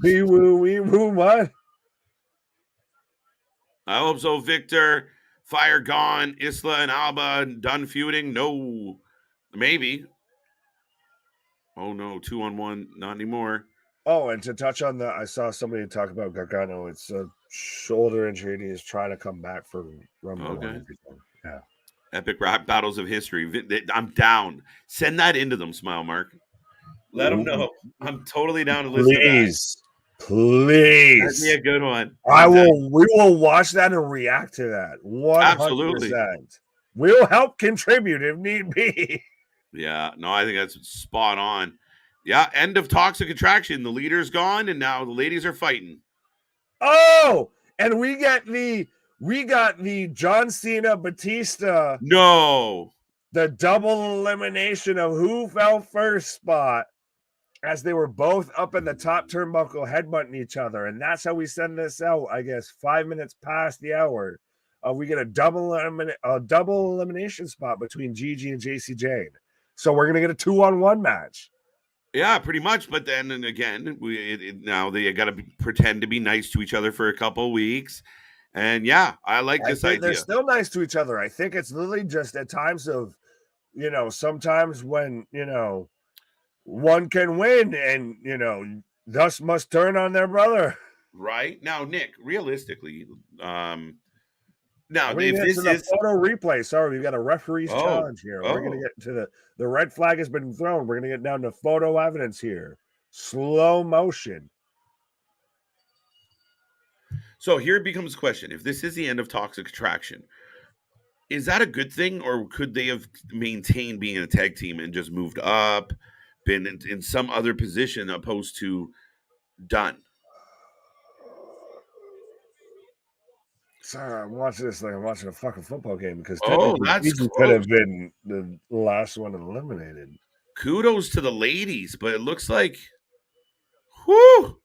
[SPEAKER 2] Wee woo, what?
[SPEAKER 1] I hope so. Victor, Fire gone. Isla and Alba done feuding. No. Maybe. Oh no, 2-on-1, not anymore.
[SPEAKER 2] Oh, and to touch on I saw somebody talk about Gargano. It's shoulder injury. He's trying to come back for Rumble and
[SPEAKER 1] Okay.
[SPEAKER 2] everything. Yeah.
[SPEAKER 1] Epic rap battles of history. I'm down. Send that into them, Smile Mark. Let them know. I'm totally down to listen to that. That'd be
[SPEAKER 2] Please.
[SPEAKER 1] a good one.
[SPEAKER 2] We will watch that and react to that. 100%.
[SPEAKER 1] Absolutely.
[SPEAKER 2] We'll help contribute if need be.
[SPEAKER 1] Yeah, no, I think that's spot on. Yeah, end of Toxic Attraction. The leader's gone, and now the ladies are fighting.
[SPEAKER 2] Oh, and we got the John Cena Batista.
[SPEAKER 1] No.
[SPEAKER 2] The double elimination of who fell first spot as they were both up in the top turnbuckle headbutting each other. And that's how we send this out, I guess, 5 minutes past the hour. We get a double elimination spot between Gigi and JC Jane. So we're going to get a 2-on-1 match.
[SPEAKER 1] Yeah, pretty much. But then and again, now they got to pretend to be nice to each other for a couple weeks. And yeah, I like this idea.
[SPEAKER 2] They're still nice to each other. I think it's literally just at times of, sometimes when, one can win and, thus must turn on their brother.
[SPEAKER 1] Right. Now, Nick, realistically,
[SPEAKER 2] now if this is photo replay, sorry, we've got a referee's challenge here. We're going to get to the red flag has been thrown. We're going to get down to photo evidence here. Slow motion.
[SPEAKER 1] So here becomes a question. If this is the end of Toxic Attraction, is that a good thing, or could they have maintained being a tag team and just moved up, been in some other position opposed to done?
[SPEAKER 2] Sorry, I'm watching this like I'm watching a fucking football game because
[SPEAKER 1] that's
[SPEAKER 2] could have been the last one eliminated.
[SPEAKER 1] Kudos to the ladies, but it looks like, whoo,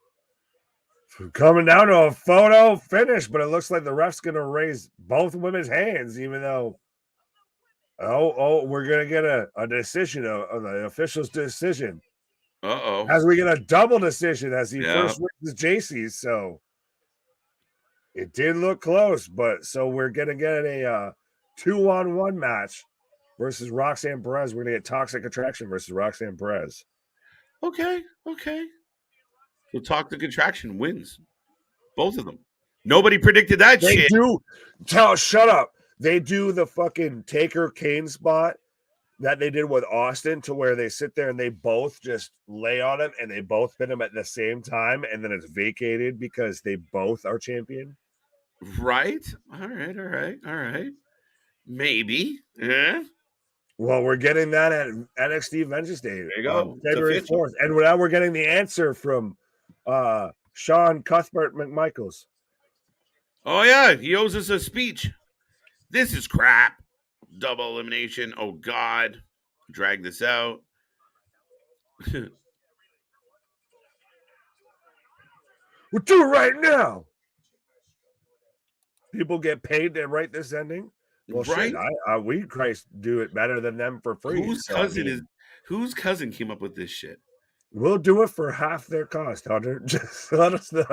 [SPEAKER 2] coming down to a photo finish, but it looks like the ref's going to raise both women's hands, even though, we're going to get a decision, the official's decision. As we get a double decision as he first wins JC, so it did look close, but so we're going to get a 2-on-1 match versus Roxanne Perez. We're going to get Toxic Attraction versus Roxanne Perez.
[SPEAKER 1] Okay. So Toxic Attraction wins. Both of them. Nobody predicted that shit.
[SPEAKER 2] Shut up. They do the fucking Taker Kane spot that they did with Austin to where they sit there and they both just lay on him and they both hit him at the same time and then it's vacated because they both are champion.
[SPEAKER 1] Right? All right. Maybe. Yeah.
[SPEAKER 2] Well, we're getting that at NXT Vengeance Day.
[SPEAKER 1] There you go.
[SPEAKER 2] February 4th. And now we're getting the answer from Sean Cuthbert McMichaels.
[SPEAKER 1] Oh, yeah. He owes us a speech. This is crap. Double elimination. Oh, God. Drag this out.
[SPEAKER 2] We'll do it right now. People get paid to write this ending. Well, right? Shit, we Christ do it better than them for free.
[SPEAKER 1] Whose cousin came up with this shit?
[SPEAKER 2] We'll do it for half their cost, Hunter. Just let us know.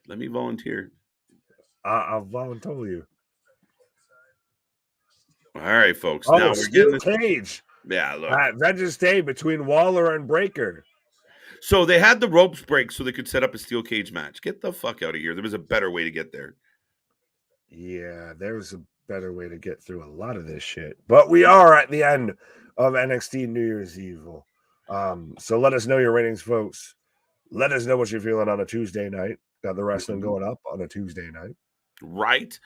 [SPEAKER 1] Let me volunteer.
[SPEAKER 2] I'll volunteer you.
[SPEAKER 1] All right, folks. Now we're getting
[SPEAKER 2] cage.
[SPEAKER 1] Yeah, look.
[SPEAKER 2] Vengeance Day between Waller and Breaker.
[SPEAKER 1] So they had the ropes break so they could set up a steel cage match. Get the fuck out of here. There was a better way to get there.
[SPEAKER 2] Yeah, there's a better way to get through a lot of this shit. But we are at the end of NXT New Year's Evil. So let us know your ratings, folks. Let us know what you're feeling on a Tuesday night. Got the wrestling going up on a Tuesday night.
[SPEAKER 1] Right.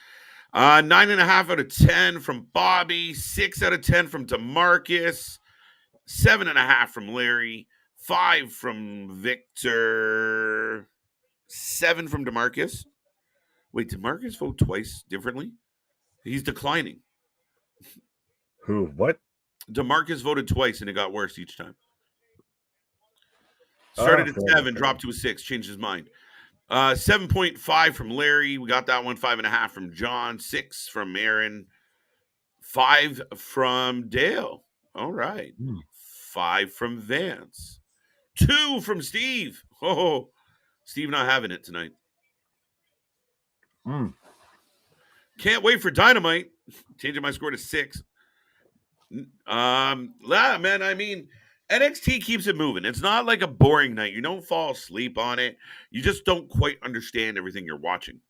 [SPEAKER 1] 9.5 out of 10 from Bobby. 6 out of 10 from DeMarcus. 7.5 from Larry. 5 from Victor. 7 from DeMarcus. Wait, did Marcus vote twice differently? He's declining.
[SPEAKER 2] Who? What?
[SPEAKER 1] DeMarcus voted twice, and it got worse each time. Started at 7, dropped to a 6, changed his mind. 7.5 from Larry. We got that one. 5.5 from John. 6 from Aaron. 5 from Dale. All right. 5 from Vance. 2 from Steve. Oh, Steve not having it tonight. Can't wait for Dynamite. Changing my score to 6. Man, I mean, NXT keeps it moving. It's not like a boring night. You don't fall asleep on it. You just don't quite understand everything you're watching.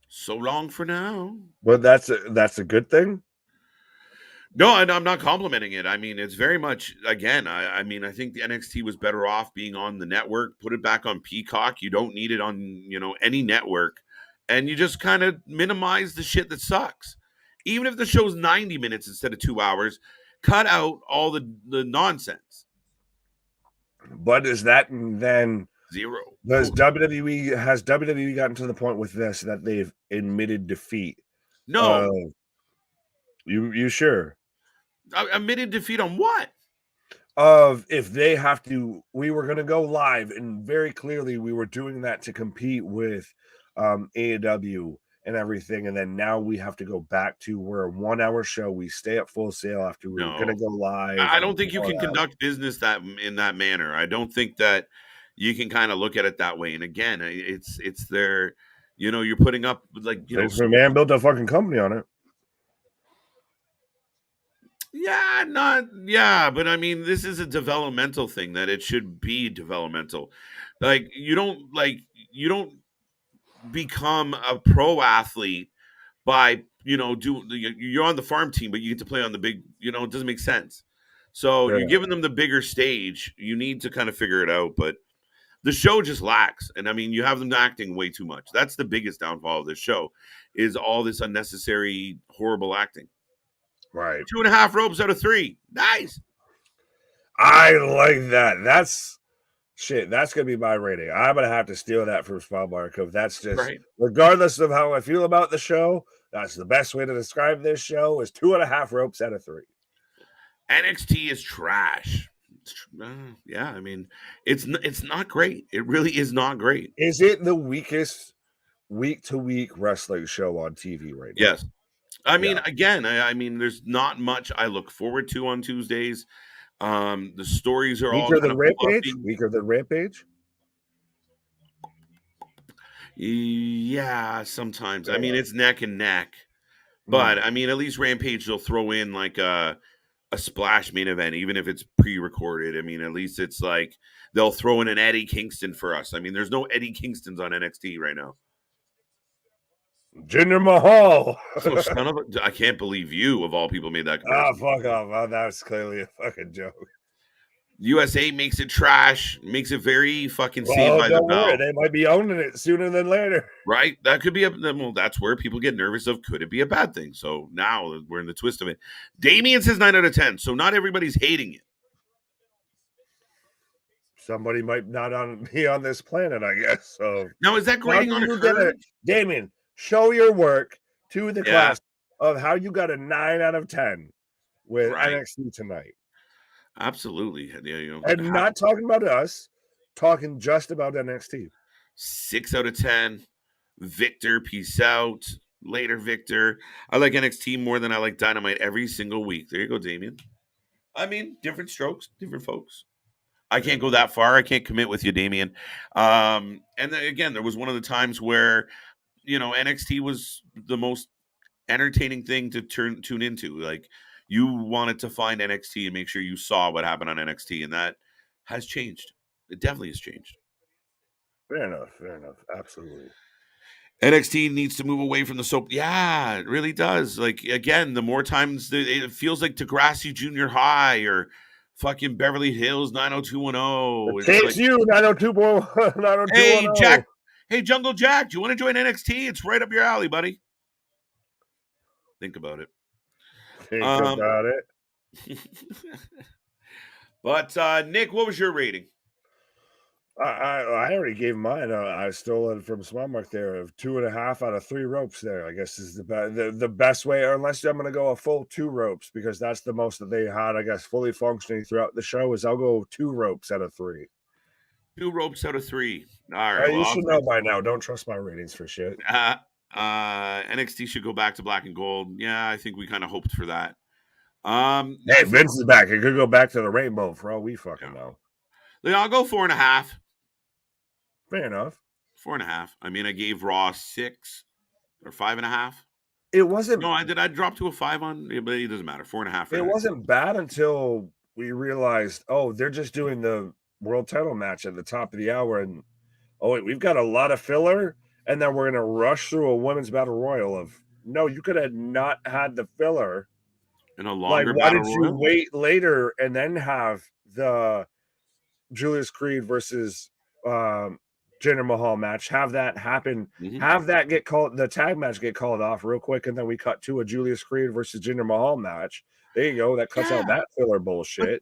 [SPEAKER 1] So long for now.
[SPEAKER 2] But that's a good thing.
[SPEAKER 1] No, I'm not complimenting it. I mean, it's very much again. I mean, I think the NXT was better off being on the network. Put it back on Peacock. You don't need it on any network, and you just kind of minimize the shit that sucks. Even if the show's 90 minutes instead of 2 hours, cut out all the nonsense.
[SPEAKER 2] But is that then
[SPEAKER 1] Zero.
[SPEAKER 2] has WWE gotten to the point with this that they've admitted defeat?
[SPEAKER 1] No,
[SPEAKER 2] You sure?
[SPEAKER 1] admitted defeat on what?
[SPEAKER 2] Of if they have to, we were going to go live, and very clearly we were doing that to compete with AEW and everything, and then now we have to go back to we're a 1 hour show. We stay at Full Sail after we were going to go live.
[SPEAKER 1] I don't think you can conduct business in that manner. I don't think that you can kind of look at it that way. And again, it's their, you're putting up like
[SPEAKER 2] the man built a fucking company on it.
[SPEAKER 1] But I mean, this is a developmental thing that it should be developmental. Like you don't become a pro athlete by you're on the farm team, but you get to play on the big. It doesn't make sense. So you're giving them the bigger stage. You need to kind of figure it out, but the show just lacks. And I mean, you have them acting way too much. That's the biggest downfall of this show, is all this unnecessary, horrible acting.
[SPEAKER 2] Right.
[SPEAKER 1] 2.5 ropes out of 3. Nice.
[SPEAKER 2] I like that. That's shit. That's gonna be my rating. I'm gonna have to steal that from Spot Markov. That's just right. Regardless of how I feel about the show, that's the best way to describe this show is 2.5 ropes out of 3.
[SPEAKER 1] NXT is trash. Yeah, I mean, it's not great. It really is not great.
[SPEAKER 2] Is it the weakest week-to-week wrestling show on TV right now?
[SPEAKER 1] Yes. I mean, again, I mean, there's not much I look forward to on Tuesdays. The stories are all kind of
[SPEAKER 2] Rampage. Weaker than Rampage.
[SPEAKER 1] Yeah, sometimes. I mean, it's neck and neck, but I mean, at least Rampage they'll throw in like a splash main event, even if it's pre-recorded. I mean, at least it's like they'll throw in an Eddie Kingston for us. I mean, there's no Eddie Kingstons on NXT right now.
[SPEAKER 2] Jinder Mahal.
[SPEAKER 1] I can't believe you, of all people, made that
[SPEAKER 2] comparison. Fuck off. Oh, that's clearly a fucking joke.
[SPEAKER 1] USA makes it trash, makes it very fucking saved by the bell.
[SPEAKER 2] They might be owning it sooner than later.
[SPEAKER 1] Right? That could be that's where people get nervous of, could it be a bad thing? So now we're in the twist of it. Damien says 9 out of 10, so not everybody's hating it.
[SPEAKER 2] Somebody might not be on this planet, I guess. So
[SPEAKER 1] now, is that grading on a curve?
[SPEAKER 2] Damien, show your work to the class of how you got a 9 out of 10 with NXT tonight.
[SPEAKER 1] Absolutely.
[SPEAKER 2] And not talking about us, talking just about NXT.
[SPEAKER 1] 6 out of 10. Victor, peace out. Later, Victor. I like NXT more than I like Dynamite every single week. There you go, Damien. I mean, different strokes, different folks. I can't go that far. I can't commit with you, Damien. And then, again, there was one of the times where NXT was the most entertaining thing to tune into. Like, you wanted to find NXT and make sure you saw what happened on NXT, and that has changed. It definitely has changed.
[SPEAKER 2] Fair enough. Absolutely.
[SPEAKER 1] NXT needs to move away from the soap. Yeah, it really does. Like, again, the more times it feels like Degrassi Junior High or fucking Beverly Hills 90210.
[SPEAKER 2] It takes you 90210.
[SPEAKER 1] Hey, Jack. Hey, Jungle Jack, do you want to join NXT? It's right up your alley, buddy. Think about it. But Nick, what was your rating?
[SPEAKER 2] I already gave mine. I stole it from Small Mark there of 2.5 out of 3 ropes. There, I guess is the best way. Or unless I'm going to go a full 2 ropes because that's the most that they had. I guess fully functioning throughout the show is I'll go 2 ropes out of 3.
[SPEAKER 1] 2 ropes out of 3. All right,
[SPEAKER 2] you should know by now. Don't trust my ratings for shit.
[SPEAKER 1] NXT should go back to black and gold. Yeah, I think we kind of hoped for that.
[SPEAKER 2] Hey, Vince is back. It could go back to the rainbow for all we fucking know.
[SPEAKER 1] I'll go 4.5.
[SPEAKER 2] Fair enough.
[SPEAKER 1] 4.5. I mean, I gave Raw 6 or 5.5.
[SPEAKER 2] It wasn't.
[SPEAKER 1] No, I dropped to a 5 on, but it doesn't matter. 4.5.
[SPEAKER 2] It wasn't bad until we realized, they're just doing the world title match at the top of the hour, and wait, we've got a lot of filler, and then we're gonna rush through a women's battle royal of no, you could have not had the filler.
[SPEAKER 1] In a longer
[SPEAKER 2] why
[SPEAKER 1] battle
[SPEAKER 2] did
[SPEAKER 1] royal?
[SPEAKER 2] you wait later and then have the Julius Creed versus Jinder Mahal match? Have that happen. Have that get called, the tag match get called off real quick, and then we cut to a Julius Creed versus Jinder Mahal match. There you go. That cuts out that filler bullshit.
[SPEAKER 1] But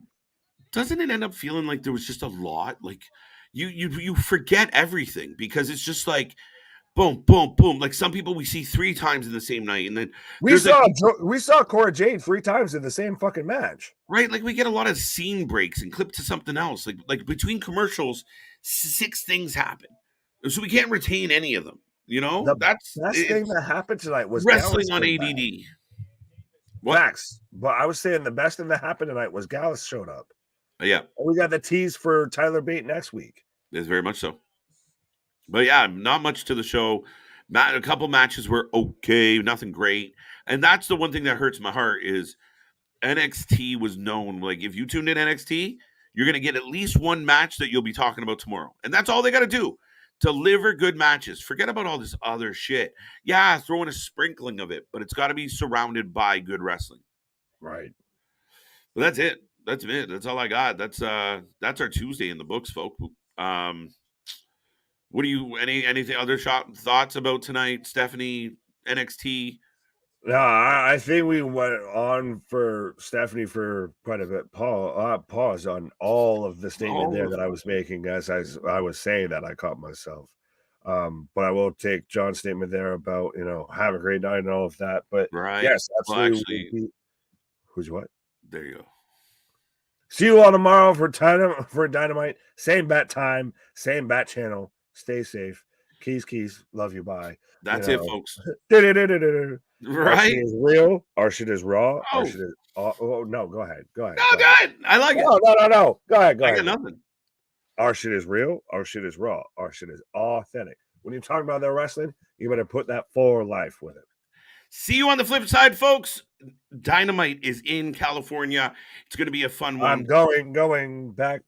[SPEAKER 1] doesn't it end up feeling like there was just a lot? Like you forget everything because it's just like boom, boom, boom. Like some people we see 3 times in the same night, and then
[SPEAKER 2] we saw Cora Jade 3 times in the same fucking match.
[SPEAKER 1] Right, like we get a lot of scene breaks and clip to something else. Like between commercials, 6 things happen, so we can't retain any of them. You know,
[SPEAKER 2] the
[SPEAKER 1] that's
[SPEAKER 2] best thing that happened tonight was
[SPEAKER 1] wrestling on ADD.
[SPEAKER 2] Facts, but I was saying the best thing that happened tonight was Gallus showed up.
[SPEAKER 1] Yeah,
[SPEAKER 2] and we got the tease for Tyler Bate next week.
[SPEAKER 1] It's very much so. But yeah, not much to the show. A couple matches were okay, nothing great, and that's the one thing that hurts my heart is NXT was known. Like if you tuned in NXT, you're gonna get at least one match that you'll be talking about tomorrow, and that's all they got to do. Deliver good matches. Forget about all this other shit. Yeah, throw in a sprinkling of it, but it's got to be surrounded by good wrestling.
[SPEAKER 2] Right.
[SPEAKER 1] But that's it. That's it. That's all I got. That's our Tuesday in the books, folks. What do you anything other thoughts about tonight, Stephanie, NXT?
[SPEAKER 2] No, I think we went on for Stephanie for quite a bit. Pause on all of the statement there that I was making as I was saying that. I caught myself. But I will take John's statement there about, have a great night and all of that. But yes, absolutely. Well, actually, who's what?
[SPEAKER 1] There you go.
[SPEAKER 2] See you all tomorrow for Dynamite. Same bat time, same bat channel. Stay safe. Keys. Love you. Bye.
[SPEAKER 1] That's it, folks.
[SPEAKER 2] Right? Our shit is real. Our shit is raw.
[SPEAKER 1] Oh.
[SPEAKER 2] Our shit is. Oh no! Go ahead.
[SPEAKER 1] No, go ahead. I like it.
[SPEAKER 2] No. Go ahead.
[SPEAKER 1] I got nothing.
[SPEAKER 2] Our shit is real. Our shit is raw. Our shit is authentic. When you're talking about their wrestling, you better put that for life with it.
[SPEAKER 1] See you on the flip side, folks. Dynamite is in California. It's going to be a fun one.
[SPEAKER 2] I'm going back.